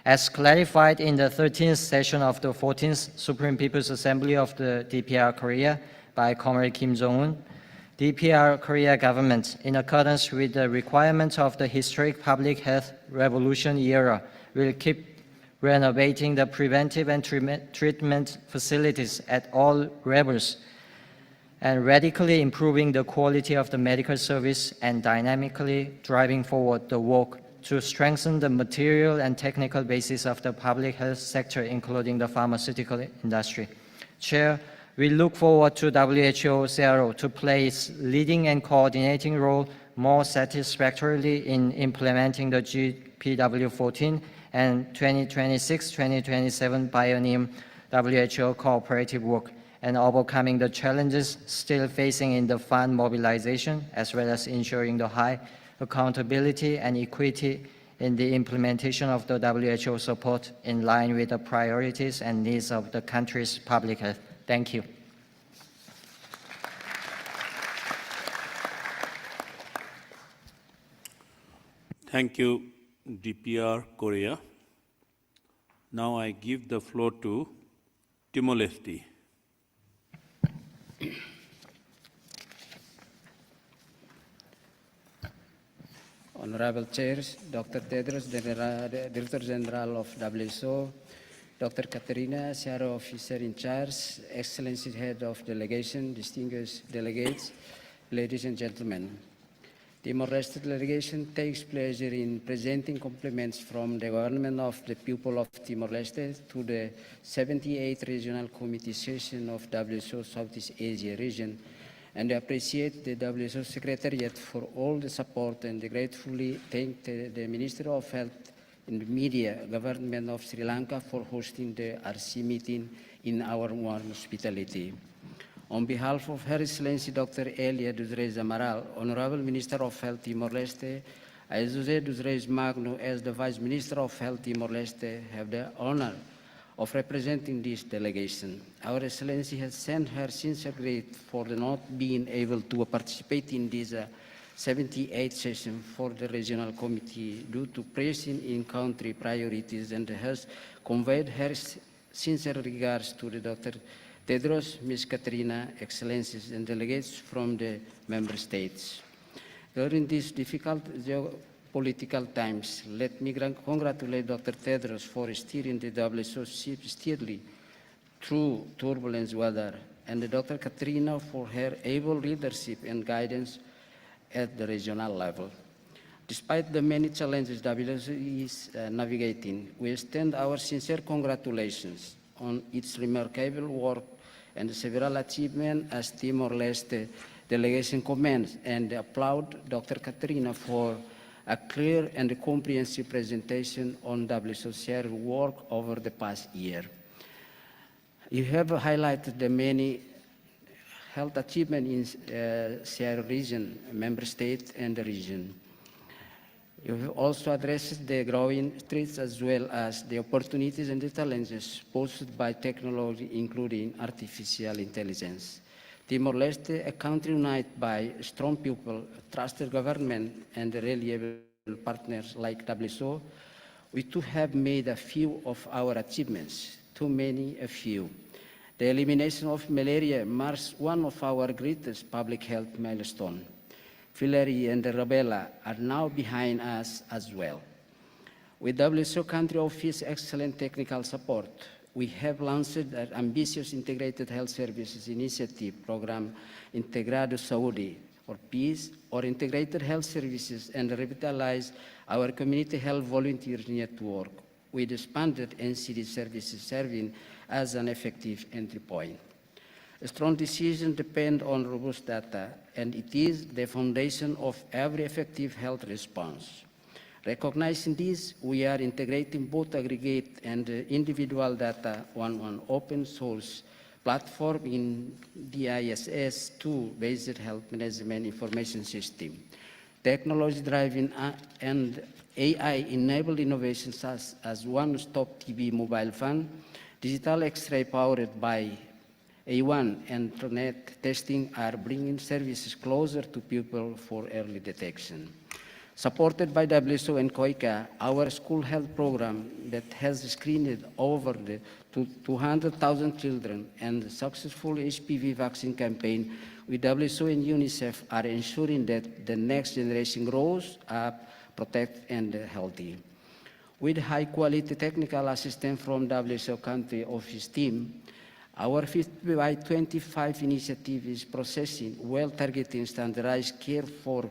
As clarified in the 13th session of the 14th Supreme People's Assembly of the DPR Korea by Comrade Kim Jong-un, DPR Korea government, in accordance with the requirements of the historic public health revolution era, will keep renovating the preventive and treatment facilities at all levels and radically improving the quality of the medical service and dynamically driving forward the work to strengthen the material and technical basis of the public health sector, including the pharmaceutical industry. Chair, we look forward to WHO CRO to play its leading and coordinating role more satisfactorily in implementing the GPW14 and 2026-2027 Biennium WHO cooperative work and overcoming the challenges still facing in the fund mobilization, as well as ensuring the high accountability and equity in the implementation of the WHO support in line with the priorities and needs of the country's public health. Thank you. Thank you, DPR Korea. Now I give the floor to Timor-Leste. Honorable Chairs, Dr. Tedros, Director General of WHO, Dr. Katerina, CRO Officer in Charge, Excellency Head of Delegation, distinguished delegates, ladies and gentlemen. Timor-Leste delegation takes pleasure in presenting compliments from the government of the people of Timor-Leste to the 78th Regional Committee session of WHO Southeast Asia region, and appreciate the WHO Secretariat for all the support, and gratefully thank the Ministry of Health and Media, Government of Sri Lanka for hosting the RC meeting in our warm hospitality. On behalf of Her Excellency Dr. Elia Duzreis Amaral, Honorable Minister of Health Timor-Leste, I, José Duzreis Magno, as the Vice Minister of Health Timor-Leste, have the honor of representing this delegation. Our Excellency has sent her sincere gratitude for not being able to participate in this 78th session for the Regional Committee due to pressing in-country priorities, and has conveyed her sincere regards to the Dr. Tedros, Ms. Katerina, Excellencies, and delegates from the Member States. During these difficult geopolitical times, let me congratulate Dr. Tedros for steering the WHO ship steadily through turbulent weather, and Dr. Katerina for her able leadership and guidance at the regional level. Despite the many challenges WHO is navigating, we extend our sincere congratulations on its remarkable work and several achievements as Timor-Leste delegation commends, and applaud Dr. Katerina for a clear and comprehensive presentation on WHO's work over the past year. You have highlighted the many health achievements in Sierra region, member state, and the region. You have also addressed the growing threats as well as the opportunities and the challenges posed by technology, including artificial intelligence. Timor-Leste, a country united by strong people, trusted government, and reliable partners like WHO, we too have made a few of our achievements, too many a few. The elimination of malaria marks one of our greatest public health milestones. Filari and the rubella are now behind us as well. With WHO Country Office excellent technical support, we have launched an ambitious Integrated Health Services Initiative program, Integrado Saúde, or PEACE, or Integrated Health Services, and revitalized our community health volunteer network with expanded NCD services serving as an effective entry point. A strong decision depends on robust data, and it is the foundation of every effective health response. Recognizing this, we are integrating both aggregate and individual data on an open source platform in DISS2-based health management information system. Technology-driven and AI-enabled innovations as one-stop TB mobile phone, digital X-ray powered by A1 and internet testing are bringing services closer to people for early detection. Supported by WHO and COICA, our school health program that has screened over 200,000 children and the successful HPV vaccine campaign with WHO and UNICEF are ensuring that the next generation grows up, protected, and healthy. With high-quality technical assistance from WHO Country Office team, our 50x25 initiative is processing well-targeted standardized care for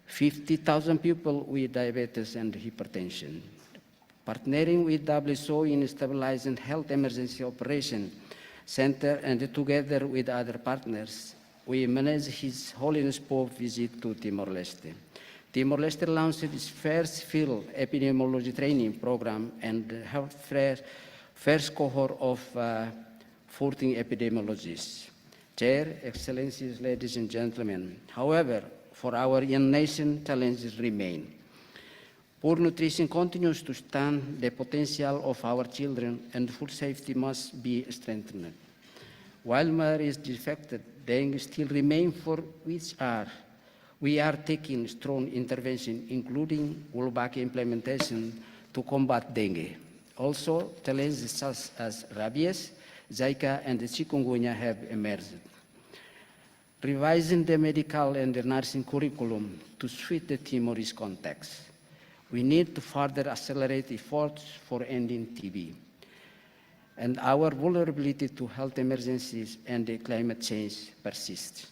50,000 people with diabetes and hypertension. Partnering with WHO in stabilizing health emergency operation center and together with other partners, we managed His Holiness Pope visit to Timor-Leste. Timor-Leste launched its first field epidemiology training program and held first cohort of 14 epidemiologists. Chair, Excellencies, ladies and gentlemen, however, for our young nation, challenges remain. Poor nutrition continues to stunt the potential of our children, and food safety must be strengthened. While mother is defected, dengue still remains, for which we are taking strong intervention, including Wolbachia implementation to combat dengue. Also, challenges such as rabies, Zika, and chikungunya have emerged. Revising the medical and the nursing curriculum to suit the Timorese context. We need to further accelerate efforts for ending TB. And our vulnerability to health emergencies and climate change persists.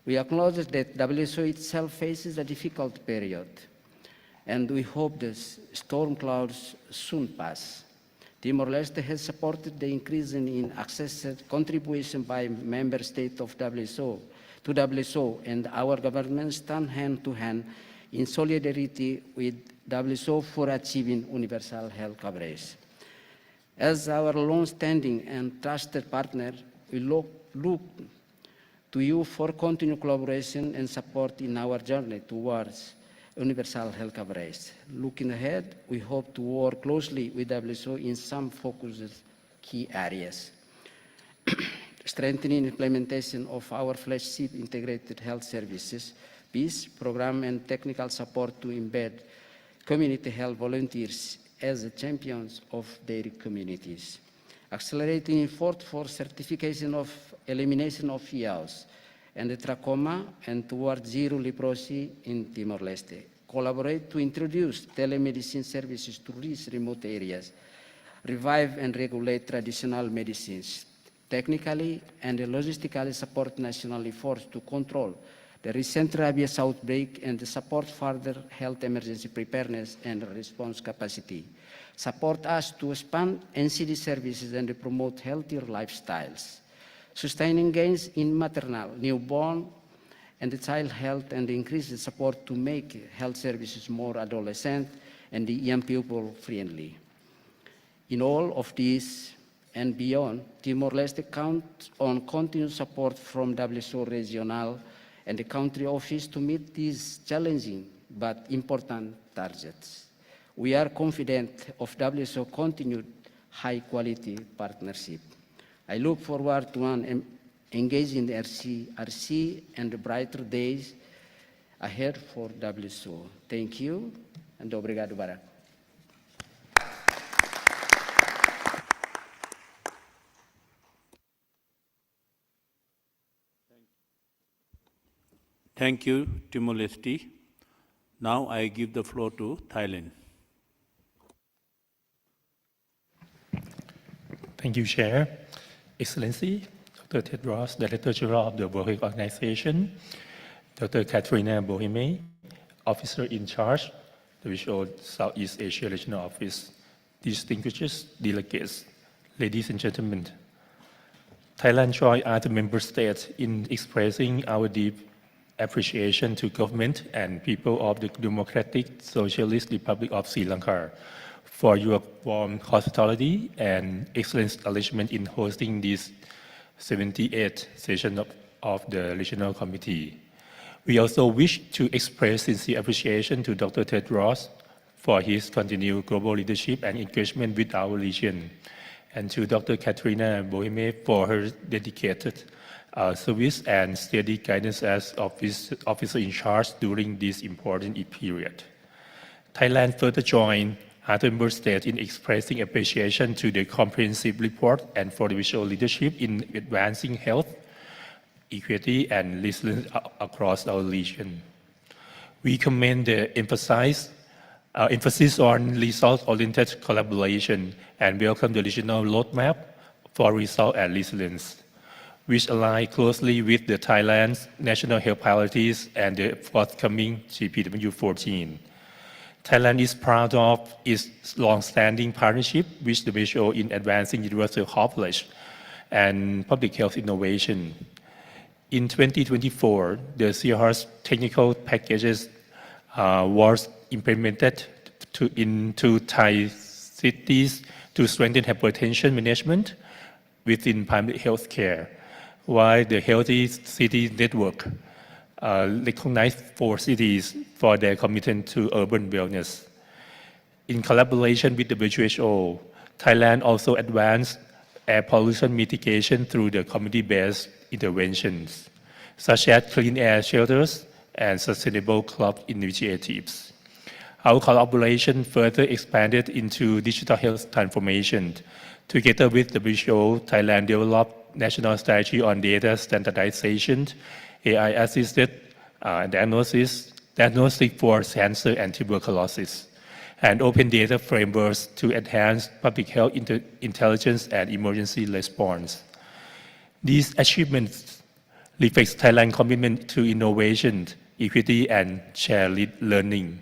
We acknowledge that WHO itself faces a difficult period, and we hope the storm clouds soon pass. Timor-Leste has supported the increase in access contribution by member states of WHO to WHO, and our government stand hand to hand in solidarity with WHO for achieving universal health coverage. As our long-standing and trusted partner, we look to you for continued collaboration and support in our journey towards universal health coverage. Looking ahead, we hope to work closely with WHO in some focused key areas. Strengthening implementation of our flagship integrated health services, PEACE program, and technical support to embed community health volunteers as champions of their communities. Accelerating effort for certification of elimination of EOS and trachoma and towards zero leprosy in Timor-Leste. Collaborate to introduce telemedicine services to these remote areas. Revive and regulate traditional medicines. Technically and logistically support national efforts to control the recent rabies outbreak and support further health emergency preparedness and response capacity. Support us to expand NCD services and promote healthier lifestyles. Sustaining gains in maternal, newborn, and child health, and increase the support to make health services more adolescent and young people friendly. In all of this and beyond, Timor-Leste counts on continued support from WHO Regional and the country office to meet these challenging but important targets. We are confident of WHO continued high-quality partnership. I look forward to an engaging RC and brighter days ahead for WHO. Thank you, and obrigado, Barack. Thank you, Timor-Leste. Now I give the floor to Thailand. Thank you, Chair. Excellency, Dr. Tedros, Director General of the World Health Organization, Dr. Katerina Bohime, Officer in Charge, WHO Southeast Asia Regional Office, distinguished delegates, ladies and gentlemen. Thailand joins other member states in expressing our deep appreciation to government and people of the Democratic Socialist Republic of Sri Lanka for your warm hospitality and excellent arrangement in hosting this 78th session of the Regional Committee. We also wish to express sincere appreciation to Dr. Tedros for his continued global leadership and engagement with our region, and to Dr. Katerina Bohime for her dedicated service and steady guidance as officer in charge during this important period. Thailand further joined other member states in expressing appreciation to the comprehensive report and for the visual leadership in advancing health, equity, and resilience across our region. We commend the emphasis on result-oriented collaboration and welcome the regional roadmap for result and resilience. which align closely with the Thailand's national health priorities and the forthcoming GPW14. Thailand is proud of its long-standing partnership with WHO in advancing universal coverage and public health innovation. In 2024, the CHR's technical packages was implemented into Thai cities to strengthen hypertension management within primary health care, while the Healthy City Network recognized 4 cities for their commitment to urban wellness. In collaboration with the WHO, Thailand also advanced air pollution mitigation through the community-based interventions, such as clean air shelters and sustainable club initiatives. Our collaboration further expanded into digital health transformation. Together with WHO, Thailand developed national strategy on data standardization, AI-assisted diagnostic for cancer and tuberculosis, and open data frameworks to enhance public health intelligence and emergency response. These achievements reflect Thailand's commitment to innovation, equity, and shared learning.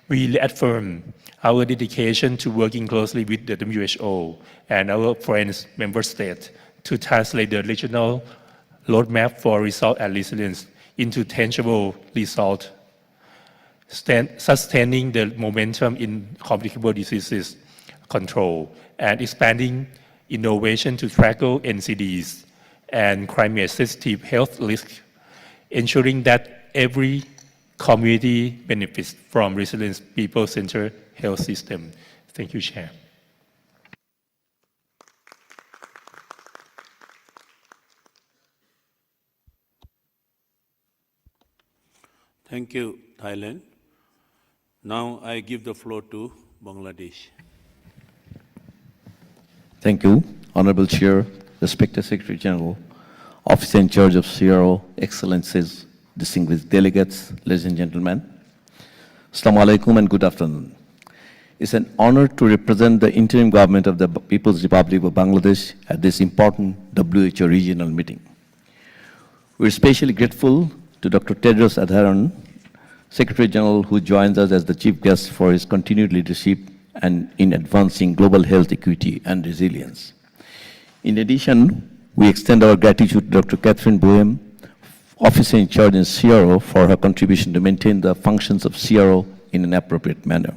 We reaffirm our dedication to working closely with the WHO and our friends member states to translate the regional roadmap for result and resilience into tangible results, sustaining the momentum in communicable diseases control and expanding innovation to tackle NCDs and climate-sensitive health risks, ensuring that every community benefits from resilient people-centered health system. Thank you, Chair. Thank you, Thailand. Now I give the floor to Bangladesh. Thank you, Honorable Chair, respected Secretary General, Officer in charge of CRO, Excellencies, distinguished delegates, ladies and gentlemen. Assalamu alaikum and good afternoon. It's an honor to represent the interim government of the People's Republic of Bangladesh at this important WHO regional meeting. We're especially grateful to Dr. Tedros Adhanom, Secretary General, who joins us as the chief guest for his continued leadership and in advancing global health equity and resilience. In addition, we extend our gratitude to Dr. Catherine Boehm, Officer in charge in CRO, for her contribution to maintain the functions of CRO in an appropriate manner.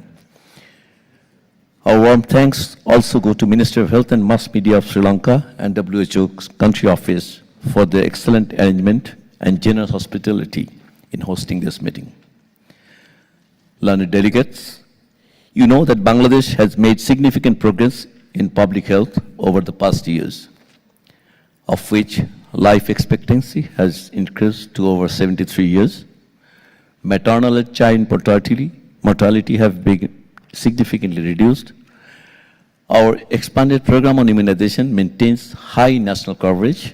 Our warm thanks also go to Ministry of Health and Mass Media of Sri Lanka and WHO Country Office for their excellent arrangement and generous hospitality in hosting this meeting. Learned delegates, you know that Bangladesh has made significant progress in public health over the past years, of which life expectancy has increased to over 73 years. Maternal and child mortality have been significantly reduced. Our expanded program on immunization maintains high national coverage.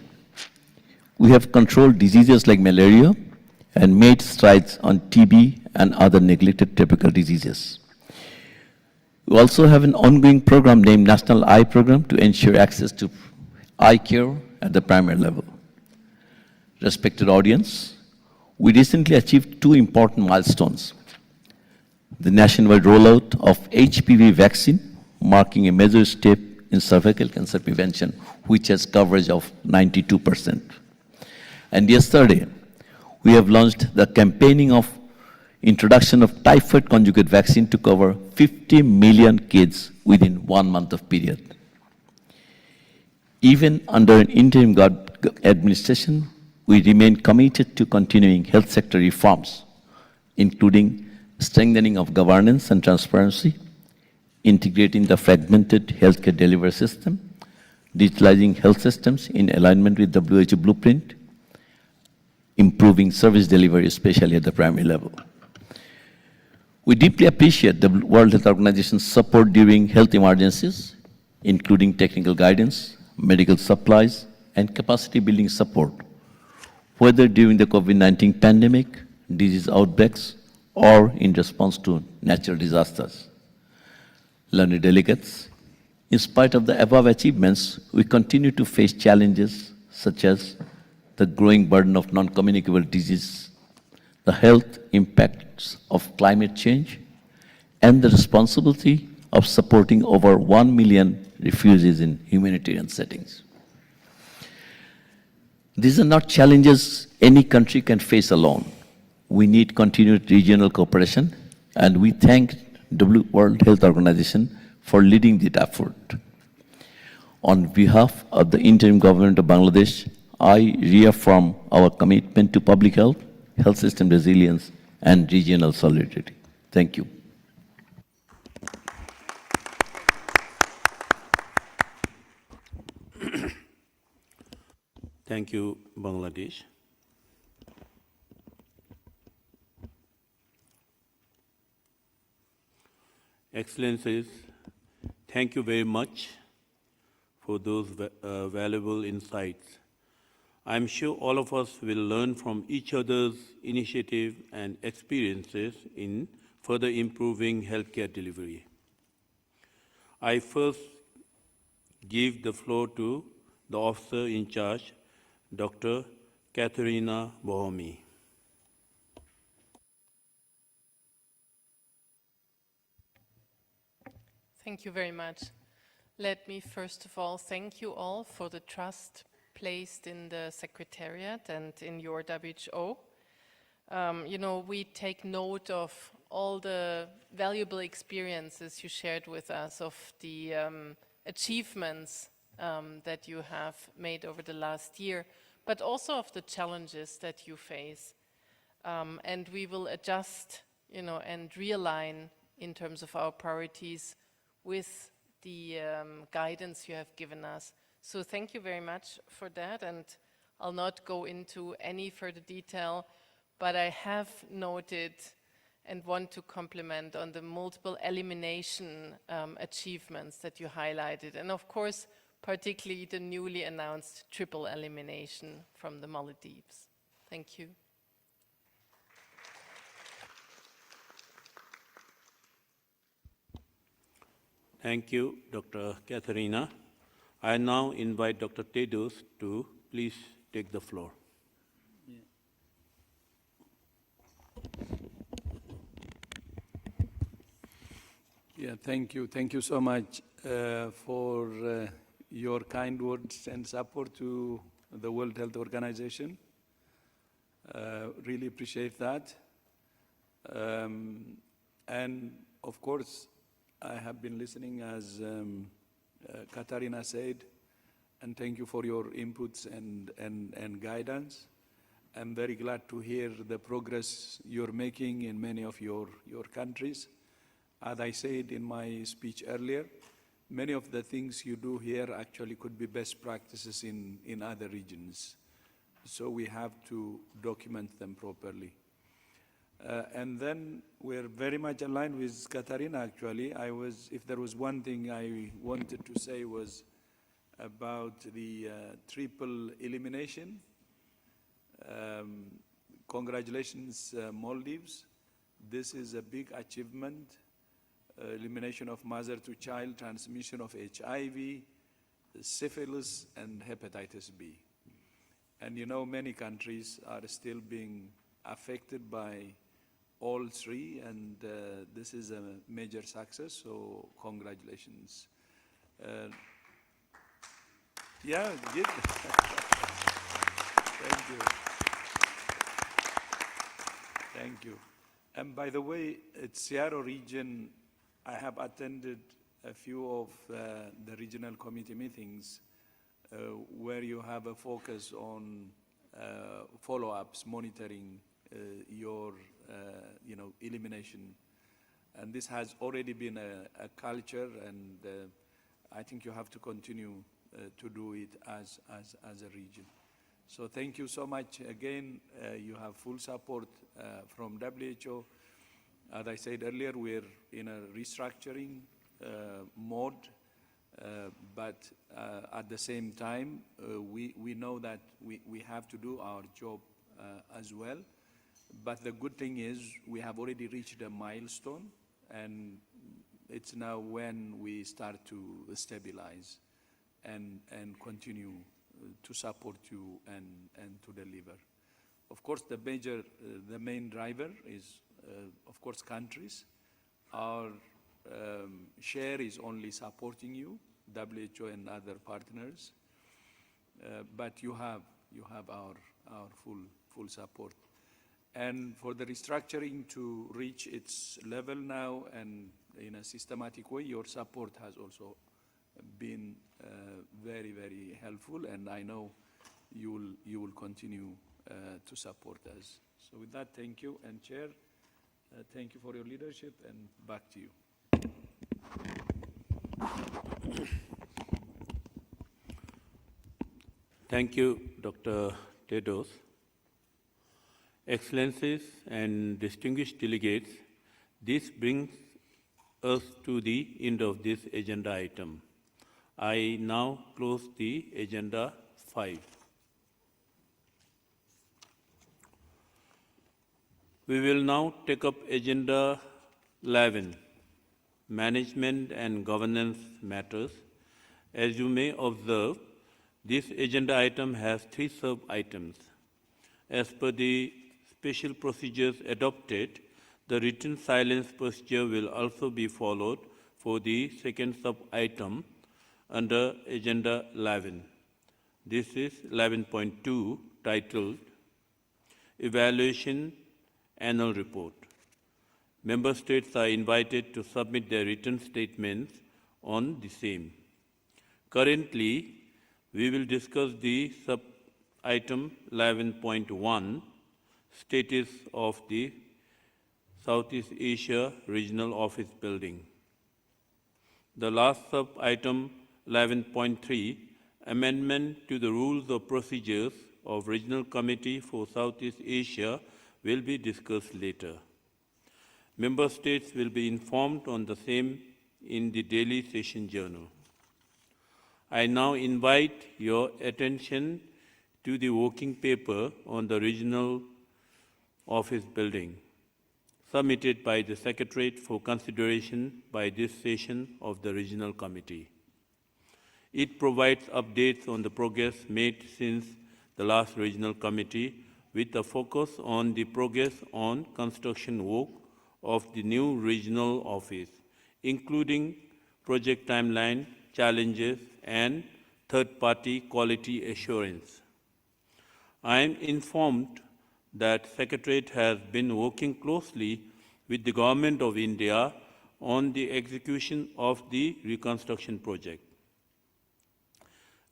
We have controlled diseases like malaria and made strides on TB and other neglected tropical diseases. We also have an ongoing program named National Eye Program to ensure access to eye care at the primary level. Respected audience, we recently achieved 2 important milestones. The nationwide rollout of HPV vaccine, marking a major step in cervical cancer prevention, which has coverage of 92%. And yesterday, we have launched the campaigning of introduction of typhoid conjugate vaccine to cover 50 million kids within 1 month of period. Even under an interim administration, we remain committed to continuing health sector reforms, including strengthening of governance and transparency, integrating the fragmented healthcare delivery system, digitalizing health systems in alignment with WHO blueprint, improving service delivery, especially at the primary level. We deeply appreciate the World Health Organization's support during health emergencies, including technical guidance, medical supplies, and capacity building support, whether during the COVID-19 pandemic, disease outbreaks, or in response to natural disasters. Learned delegates, in spite of the above achievements, we continue to face challenges such as the growing burden of non-communicable disease, the health impacts of climate change, and the responsibility of supporting over 1 million refugees in humanitarian settings. These are not challenges any country can face alone. We need continued regional cooperation, and we thank World Health Organization for leading that effort. On behalf of the interim government of Bangladesh, I reaffirm our commitment to public health, health system resilience, and regional solidarity. Thank you. Thank you, Bangladesh. Excellencies, thank you very much for those valuable insights. I'm sure all of us will learn from each other's initiative and experiences in further improving healthcare delivery. I first give the floor to the officer in charge, Dr. Katerina Bohemi. Thank you very much. Let me first of all thank you all for the trust placed in the Secretariat and in your WHO. You know, we take note of all the valuable experiences you shared with us, of the achievements that you have made over the last year, but also of the challenges that you face. And we will adjust, you know, and realign in terms of our priorities with the guidance you have given us. So thank you very much for that, and I'll not go into any further detail, but I have noted and want to compliment on the multiple elimination achievements that you highlighted, and of course, particularly the newly announced triple elimination from the Maldives. Thank you. Thank you, Dr. Katerina. I now invite Dr. Tedros to please take the floor. Yeah, thank you. Thank you so much for your kind words and support to the World Health Organization. Really appreciate that. And of course, I have been listening as Katarina said, and thank you for your inputs and guidance. I'm very glad to hear the progress you're making in many of your countries. As I said in my speech earlier, many of the things you do here actually could be best practices in other regions. So we have to document them properly. And then we're very much aligned with Katarina, actually. If there was one thing I wanted to say was about the triple elimination. Congratulations, Maldives. This is a big achievement. Elimination of mother-to-child transmission of HIV, syphilis, and hepatitis B. And you know, many countries are still being affected by all three, and this is a major success, so congratulations. Yeah, good. Thank you. Thank you. And by the way, at Searo region, I have attended a few of the regional committee meetings where you have a focus on follow-ups, monitoring your elimination. And this has already been a culture, and I think you have to continue to do it as a region. So thank you so much. Again, you have full support from WHO. As I said earlier, we're in a restructuring mode, but at the same time, we know that we have to do our job as well. But the good thing is we have already reached a milestone, and it's now when we start to stabilize and continue to support you and to deliver. Of course, the main driver is, of course, countries. Our share is only supporting you, WHO and other partners, but you have our full support. And for the restructuring to reach its level now and in a systematic way, your support has also been very, very helpful, and I know you will continue to support us. So with that, thank you, and Chair, thank you for your leadership, and back to you. Thank you, Dr. Tedros. Excellencies and distinguished delegates, this brings us to the end of this agenda item. I now close the agenda 5. We will now take up agenda 11, management and governance matters. As you may observe, this agenda item has 3 sub-items. As per the special procedures adopted, the written silence procedure will also be followed for the second sub-item under agenda 11. This is 11.2, titled Evaluation Annual Report. Member states are invited to submit their written statements on the same. Currently, we will discuss the sub-item 11.1, status of the Southeast Asia Regional Office Building. The last sub-item 11.3, amendment to the rules of procedures of Regional Committee for Southeast Asia, will be discussed later. Member states will be informed on the same in the daily session journal. I now invite your attention to the working paper on the Regional Office Building, submitted by the Secretariat for consideration by this session of the Regional Committee. It provides updates on the progress made since the last Regional Committee, with a focus on the progress on construction work of the new regional office, including project timeline, challenges, and third-party quality assurance. I am informed that Secretariat has been working closely with the Government of India on the execution of the reconstruction project.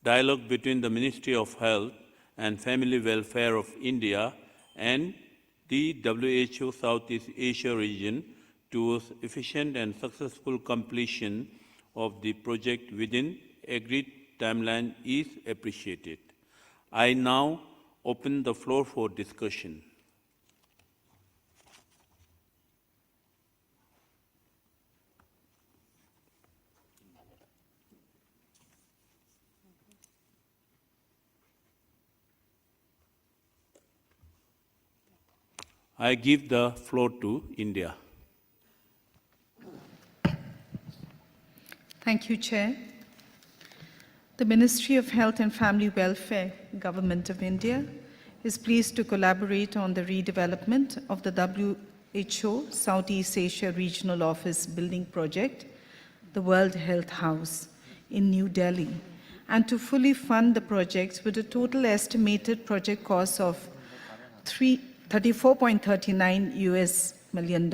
Dialogue between the Ministry of Health and Family Welfare of India and the WHO Southeast Asia region towards efficient and successful completion of the project within agreed timeline is appreciated. I now open the floor for discussion. I give the floor to India. Thank you, Chair. The Ministry of Health and Family Welfare, Government of India, is pleased to collaborate on the redevelopment of the WHO Southeast Asia Regional Office Building Project, the World Health House, in New Delhi, and to fully fund the projects with a total estimated project cost of $34.39 million.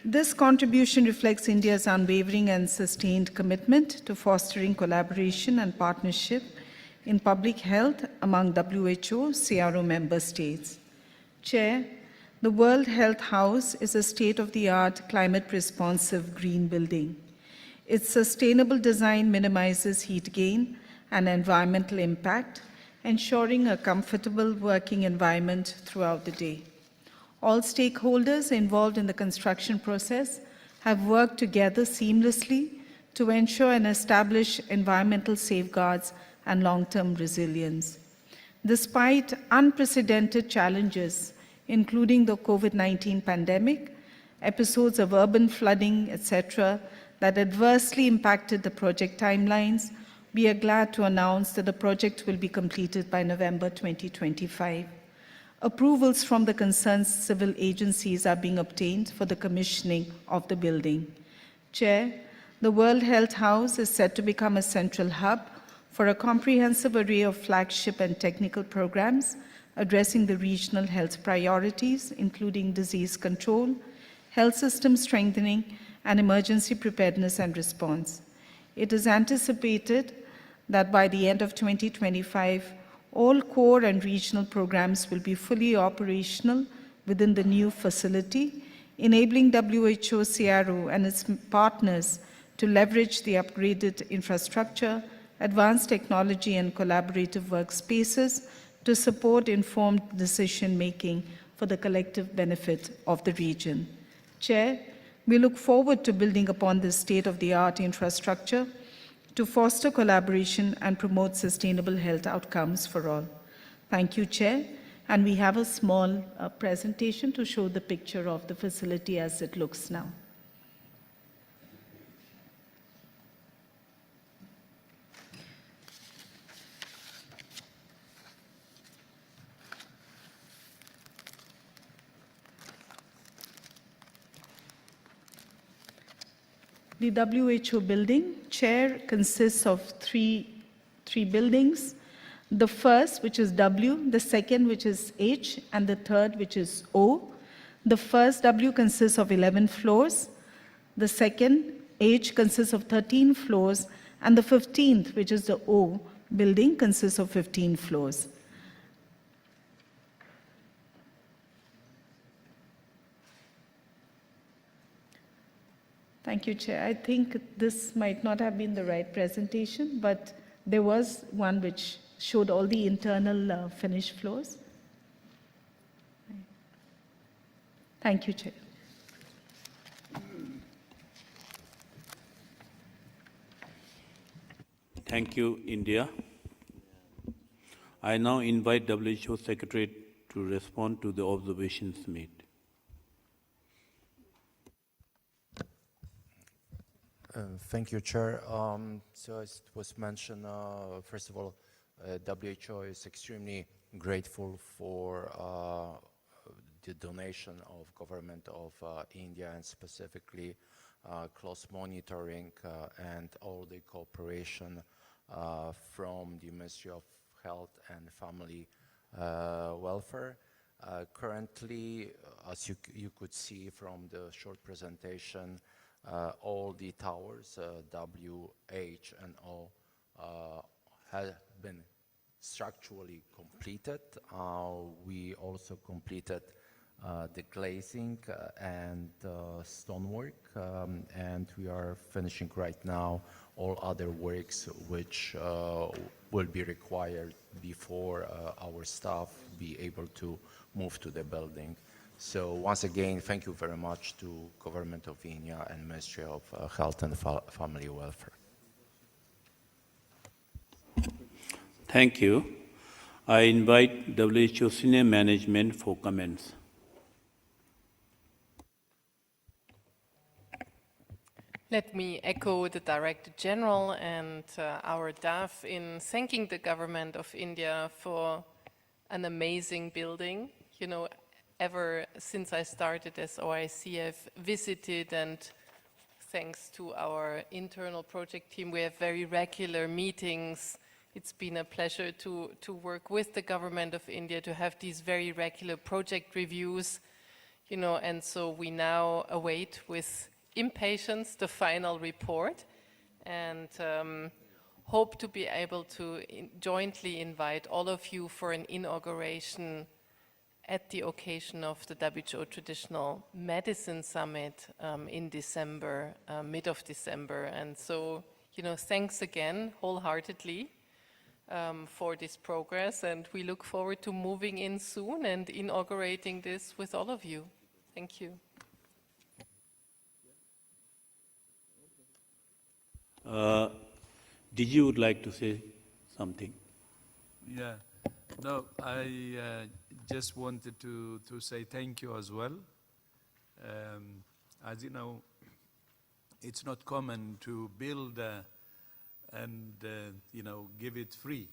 This contribution reflects India's unwavering and sustained commitment to fostering collaboration and partnership in public health among WHO CRO member states. Chair, the World Health House is a state-of-the-art climate-responsive green building. Its sustainable design minimizes heat gain and environmental impact, ensuring a comfortable working environment throughout the day. All stakeholders involved in the construction process have worked together seamlessly to ensure and establish environmental safeguards and long-term resilience. Despite unprecedented challenges, including the COVID-19 pandemic, episodes of urban flooding, etc., that adversely impacted the project timelines, we are glad to announce that the project will be completed by November 2025. Approvals from the concerned civil agencies are being obtained for the commissioning of the building. Chair, the World Health House is set to become a central hub for a comprehensive array of flagship and technical programs addressing the regional health priorities, including disease control, health system strengthening, and emergency preparedness and response. It is anticipated that by the end of 2025, all core and regional programs will be fully operational within the new facility, enabling WHO, CRO, and its partners to leverage the upgraded infrastructure, advanced technology, and collaborative workspaces to support informed decision-making for the collective benefit of the region. Chair, we look forward to building upon this state-of-the-art infrastructure to foster collaboration and promote sustainable health outcomes for all. Thank you, Chair. And we have a small presentation to show the picture of the facility as it looks now. The WHO building, Chair, consists of three buildings. The first, which is W, the second, which is H, and the third, which is O. The first W consists of 11 floors. The second, H, consists of 13 floors. And the 15th, which is the O building, consists of 15 floors. Thank you, Chair. I think this might not have been the right presentation, but there was one which showed all the internal finished floors. Thank you, Chair. Thank you, India. I now invite WHO Secretary to respond to the observations made. Thank you, Chair. So as it was mentioned, first of all, WHO is extremely grateful for the donation of government of India and specifically close monitoring and all the cooperation from the Ministry of Health and Family Welfare. Currently, as you could see from the short presentation, all the towers, W, H, and O, have been structurally completed. We also completed the glazing and stonework, and we are finishing right now all other works which will be required before our staff be able to move to the building. So once again, thank you very much to Government of India and Ministry of Health and Family Welfare. Thank you. I invite WHO senior management for comments. Let me echo the Director General and our DAF in thanking the Government of India for an amazing building. You know, ever since I started as OIC, I've visited, and thanks to our internal project team, we have very regular meetings. It's been a pleasure to work with the Government of India to have these very regular project reviews, you know, and so we now await with impatience the final report and hope to be able to jointly invite all of you for an inauguration at the occasion of the WHO Traditional Medicine Summit in December, mid of December. And so, you know, thanks again wholeheartedly for this progress, and we look forward to moving in soon and inaugurating this with all of you. Thank you. Did you would like to say something? Yeah. No, I just wanted to say thank you as well. As you know, it's not common to build and give it free.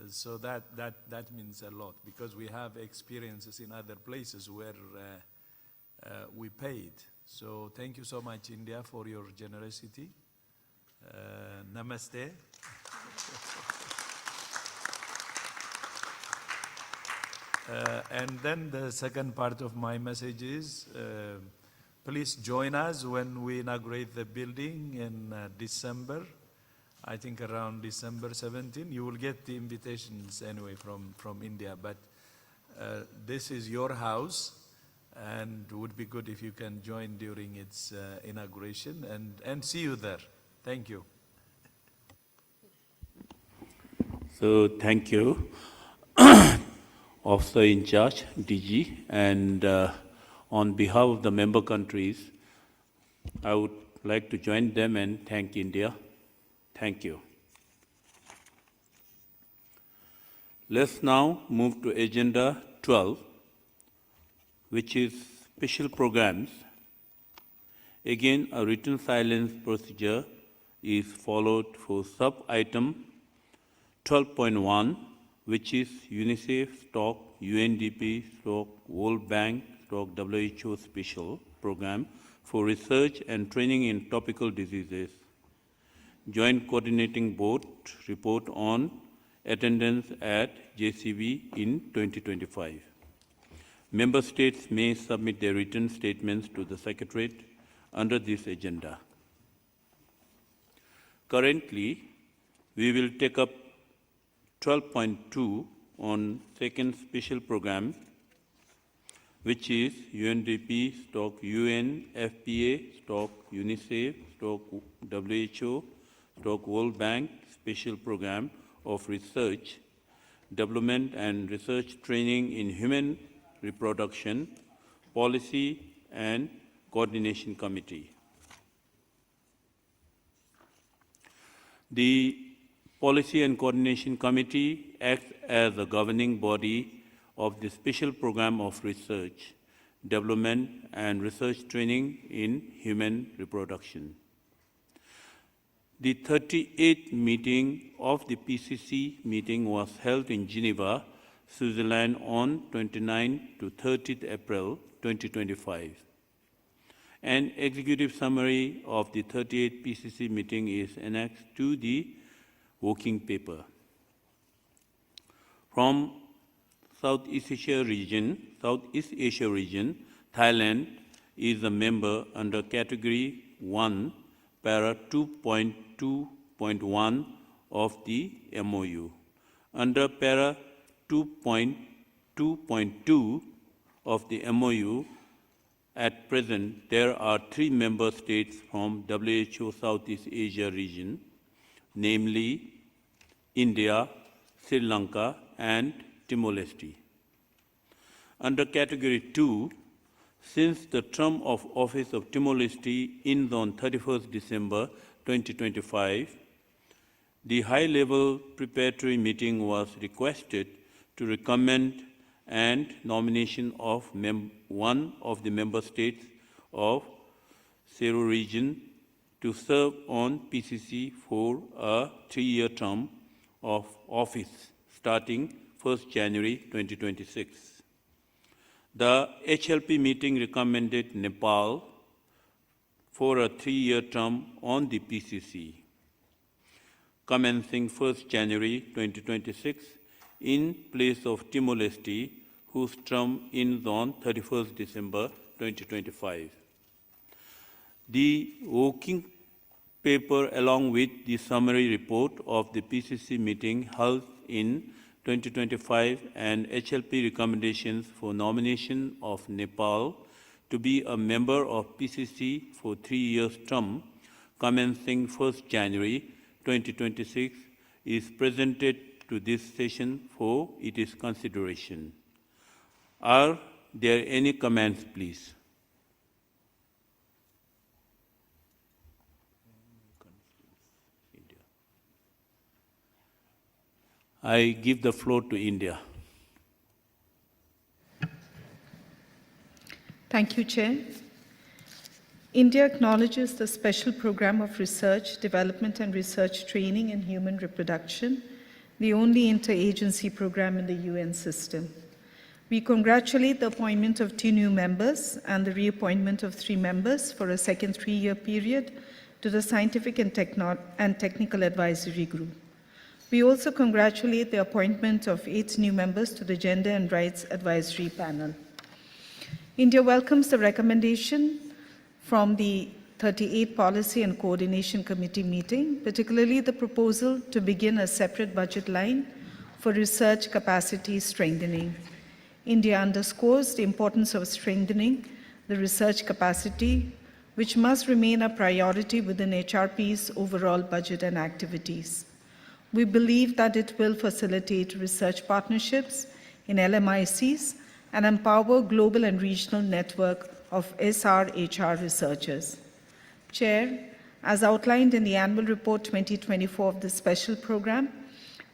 So that means a lot, because we have experiences in other places where we paid. So thank you so much, India, for your generosity. Namaste. And then the second part of my message is, please join us when we inaugurate the building in December. I think around December 17. You will get the invitations anyway from India, but this is your house, and it would be good if you can join during its inauguration, and see you there. Thank you. So thank you, Officer in Charge, DG, and on behalf of the member countries, I would like to join them and thank India. Thank you. Let's now move to Agenda 12, which is special programs. Again, a written silence procedure is followed for sub-item 12.1, which is UNICEF/UNDP/World Bank/WHO special program for research and training in tropical diseases. Joint Coordinating Board report on attendance at JCB in 2025. Member states may submit their written statements to the Secretariat under this agenda. Currently, we will take up 12.2 on second special program, which is UNDP/UNFPA/UNICEF/WHO/World Bank Special Program of Research, Development and Research Training in Human Reproduction, Policy and Coordination Committee. The Policy and Coordination Committee acts as the governing body of the Special Program of Research, Development and Research Training in Human Reproduction. The 38th meeting of the PCC meeting was held in Geneva, Switzerland on 29 to 30th April 2025. An executive summary of the 38th PCC meeting is annexed to the working paper. From Southeast Asia region, Thailand is a member under Category 1, Para 2.2.1 of the MOU. Under Para 2.2.2 of the MOU, at present, there are 3 member states from WHO Southeast Asia region, namely India, Sri Lanka, and Timor-Leste. Under Category 2, since the term of office of Timor-Leste ends on 31st December 2025, the high-level preparatory meeting was requested to recommend and nomination of one of the member states of Seru region to serve on PCC for a 3-year term of office starting 1st January 2026. The HLP meeting recommended Nepal for a 3-year term on the PCC, commencing 1st January 2026 in place of Timor-Leste, whose term ends on 31st December 2025. The working paper, along with the summary report of the PCC meeting held in 2025 and HLP recommendations for nomination of Nepal to be a member of PCC for 3 years term, commencing 1st January 2026, is presented to this session for its consideration. Are there any comments, please? I give the floor to India. Thank you, Chair. India acknowledges the special program of research, development, and research training in human reproduction, the only interagency program in the UN system. We congratulate the appointment of 2 new members and the reappointment of 3 members for a second 3-year period to the Scientific and Technical Advisory Group. We also congratulate the appointment of 8 new members to the Gender and Rights Advisory Panel. India welcomes the recommendation from the 38 Policy and Coordination Committee meeting, particularly the proposal to begin a separate budget line for research capacity strengthening. India underscores the importance of strengthening the research capacity, which must remain a priority within HRP's overall budget and activities. We believe that it will facilitate research partnerships in LMICs and empower global and regional network of SRHR researchers. Chair, as outlined in the Annual Report 2024 of the Special Program,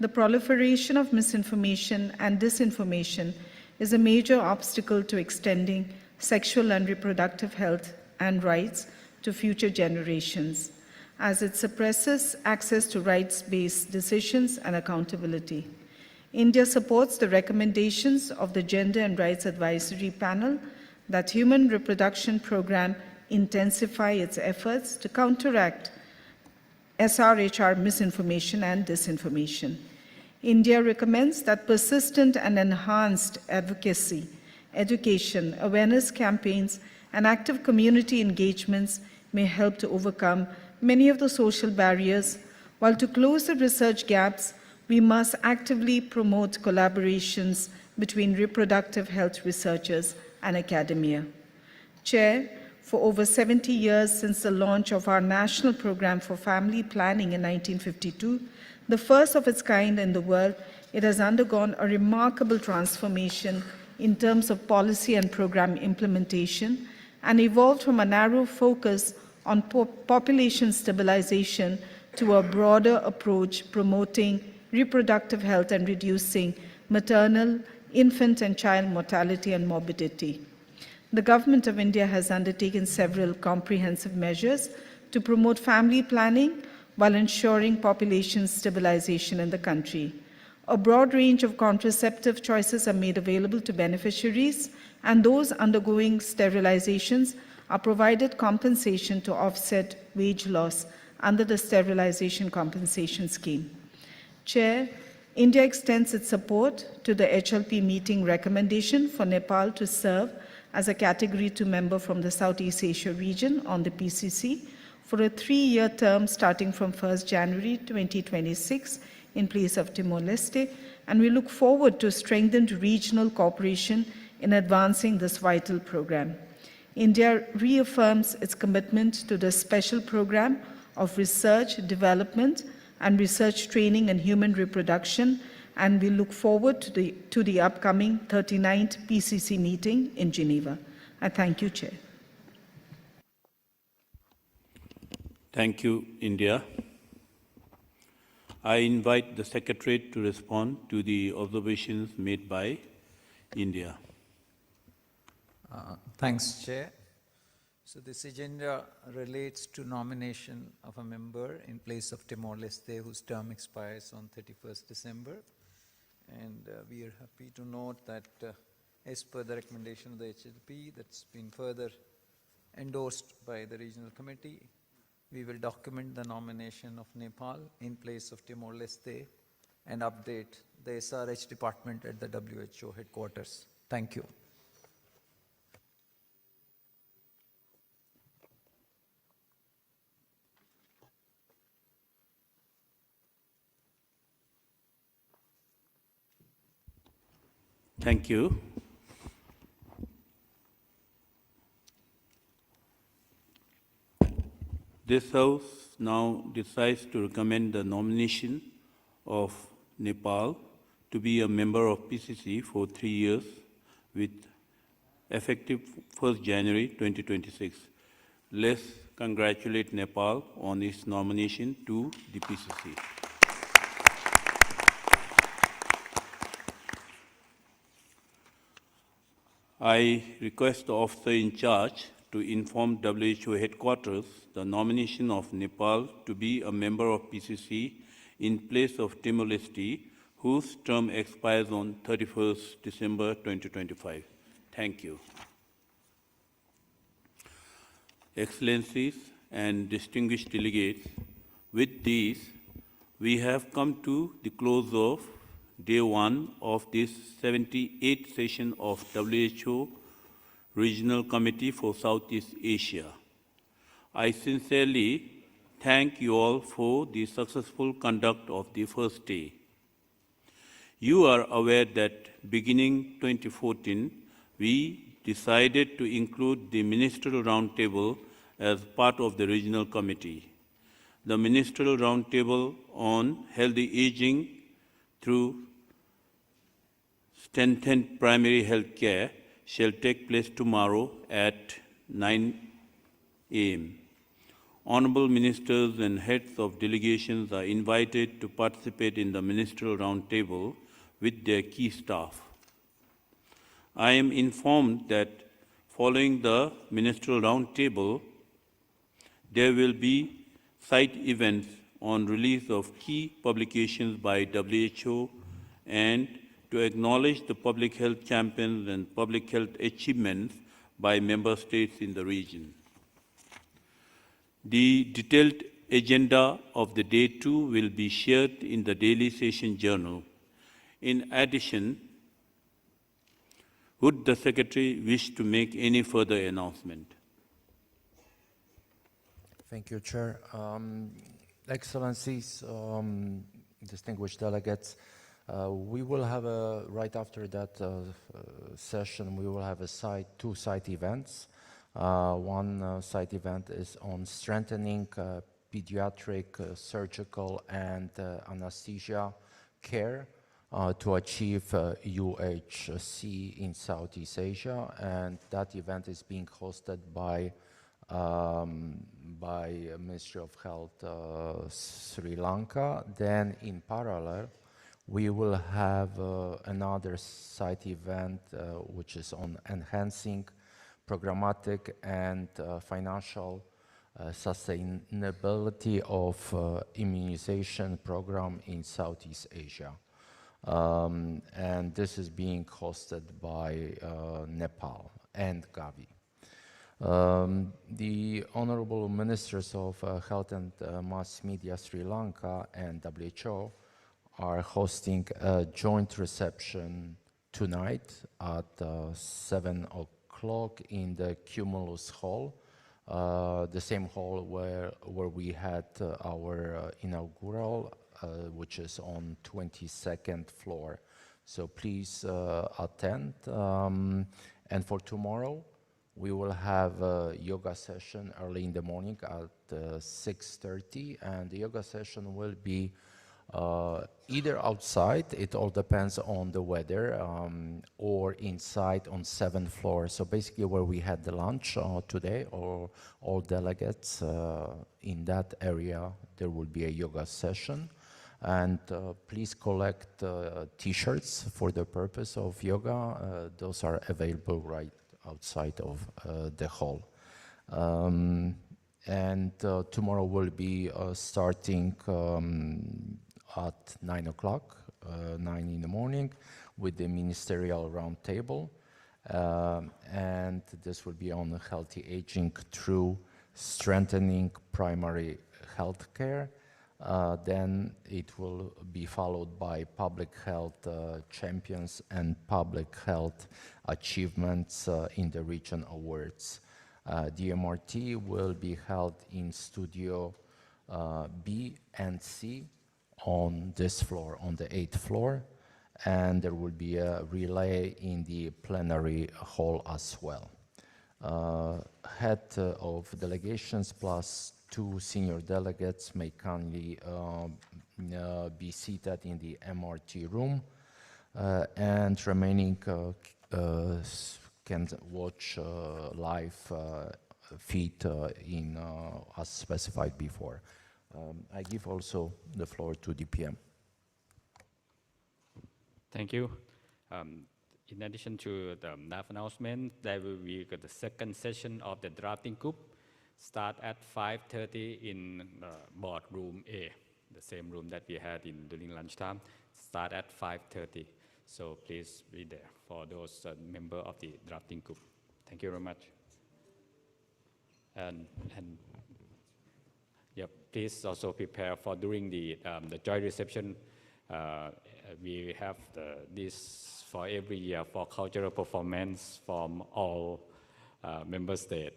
the proliferation of misinformation and disinformation is a major obstacle to extending sexual and reproductive health and rights to future generations, as it suppresses access to rights-based decisions and accountability. India supports the recommendations of the Gender and Rights Advisory Panel that Human Reproduction Program intensify its efforts to counteract SRHR misinformation and disinformation. India recommends that persistent and enhanced advocacy, education, awareness campaigns, and active community engagements may help to overcome many of the social barriers, while to close the research gaps, we must actively promote collaborations between reproductive health researchers and academia. Chair, for over 70 years since the launch of our National Program for Family Planning in 1952, the first of its kind in the world, it has undergone a remarkable transformation in terms of policy and program implementation and evolved from a narrow focus on population stabilization to a broader approach promoting reproductive health and reducing maternal, infant, and child mortality and morbidity. The Government of India has undertaken several comprehensive measures to promote family planning while ensuring population stabilization in the country. A broad range of contraceptive choices are made available to beneficiaries, and those undergoing sterilizations are provided compensation to offset wage loss under the Sterilization Compensation Scheme. Chair, India extends its support to the HLP meeting recommendation for Nepal to serve as a Category 2 member from the Southeast Asia region on the PCC for a 3-year term starting from 1st January 2026 in place of Timor-Leste, and we look forward to strengthened regional cooperation in advancing this vital program. India reaffirms its commitment to the special program of research, development, and research training in human reproduction, and we look forward to the upcoming 39th PCC meeting in Geneva. I thank you, Chair. Thank you, India. I invite the Secretariat to respond to the observations made by India. Thanks, Chair. So this agenda relates to nomination of a member in place of Timor-Leste, whose term expires on 31st December. And we are happy to note that as per the recommendation of the HLP, that's been further endorsed by the Regional Committee, we will document the nomination of Nepal in place of Timor-Leste and update the SRH department at the WHO headquarters. Thank you. Thank you. This House now decides to recommend the nomination of Nepal to be a member of PCC for 3 years with effective 1st January 2026. Let's congratulate Nepal on its nomination to the PCC. I request the officer in charge to inform WHO headquarters the nomination of Nepal to be a member of PCC in place of Timor-Leste, whose term expires on 31st December 2025. Thank you. Excellencies and distinguished delegates, with these, we have come to the close of day one of this 78th session of WHO Regional Committee for Southeast Asia. I sincerely thank you all for the successful conduct of the first day. You are aware that beginning 2014, we decided to include the Ministerial Roundtable as part of the Regional Committee. The Ministerial Roundtable on Healthy Aging through Strengthened Primary Health Care shall take place tomorrow at 9 a.m. Honorable ministers and heads of delegations are invited to participate in the Ministerial Roundtable with their key staff. I am informed that following the Ministerial Roundtable, there will be side events on release of key publications by WHO and to acknowledge the public health champions and public health achievements by member states in the region. The detailed agenda of the day 2 will be shared in the daily session journal. In addition, would the Secretary wish to make any further announcement? Thank you, Chair. Excellencies, distinguished delegates, we will have right after that session, we will have two side events. One side event is on strengthening pediatric surgical and anesthesia care to achieve UHC in Southeast Asia, and that event is being hosted by Ministry of Health Sri Lanka. Then in parallel, we will have another side event which is on enhancing programmatic and financial sustainability of immunization program in Southeast Asia. And this is being hosted by Nepal and Gavi. The Honorable Ministers of Health and Mass Media Sri Lanka and WHO are hosting a joint reception tonight at 7 o'clock in the Cumulus Hall, the same hall where we had our inaugural, which is on 22nd floor. So please attend. And for tomorrow, we will have a yoga session early in the morning at 6:30, and the yoga session will be either outside, it all depends on the weather, or inside on 7th floor. So basically where we had the lunch today, or all delegates in that area, there will be a yoga session. And please collect t-shirts for the purpose of yoga. Those are available right outside of the hall. And tomorrow will be starting at 9 o'clock, 9 in the morning, with the ministerial roundtable. And this will be on healthy aging through strengthening primary health care. Then it will be followed by public health champions and public health achievements in the region awards. The MRT will be held in Studio B and C on this floor, on the 8th floor, and there will be a relay in the plenary hall as well. Head of delegations plus 2 senior delegates may kindly be seated in the MRT room, and remaining can watch live feed in as specified before. I give also the floor to DPM. Thank you. In addition to the staff announcement, there will be the second session of the drafting group, start at 5:30 in boardroom A, the same room that we had during lunchtime, start at 5:30. So please be there for those members of the drafting group. Thank you very much. And yeah, please also prepare for during the joint reception. We have this for every year for cultural performance from all member states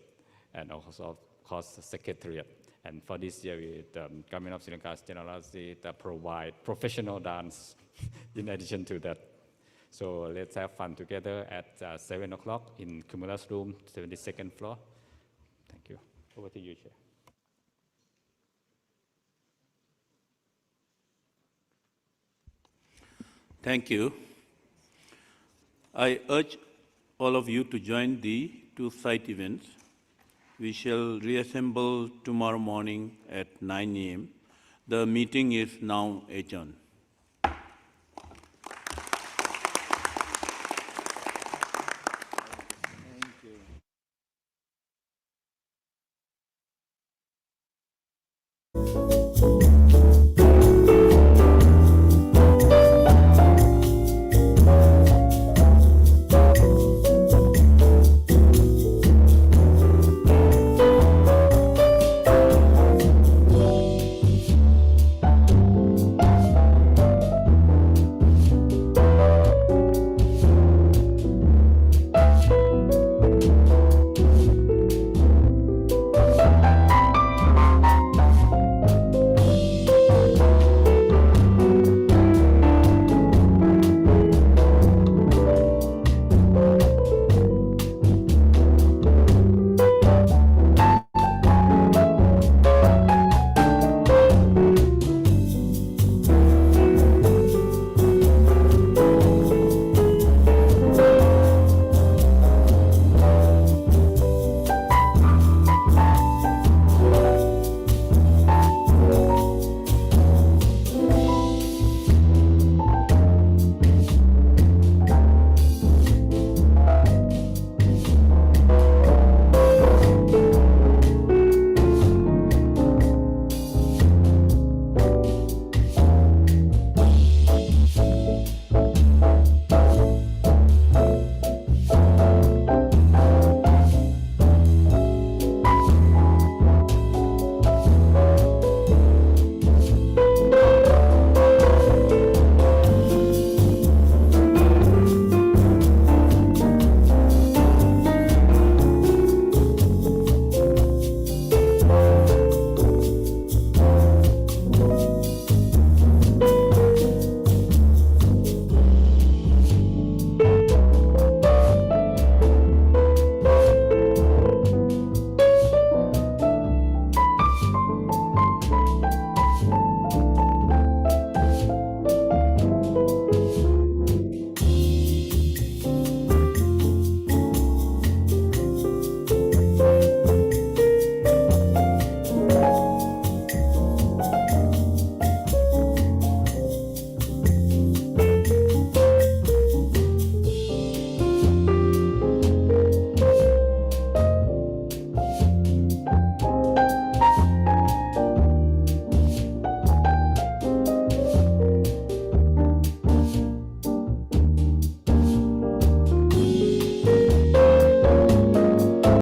and also, of course, the Secretariat. And for this year, the Government of Sri Lanka's generosity provide professional dance in addition to that. So let's have fun together at 7 o'clock in Cumulus Room, 72nd floor. Thank you. Over to you, Chair. Thank you. I urge all of you to join the two site events. We shall reassemble tomorrow morning at 9 a.m. The meeting is now adjourned.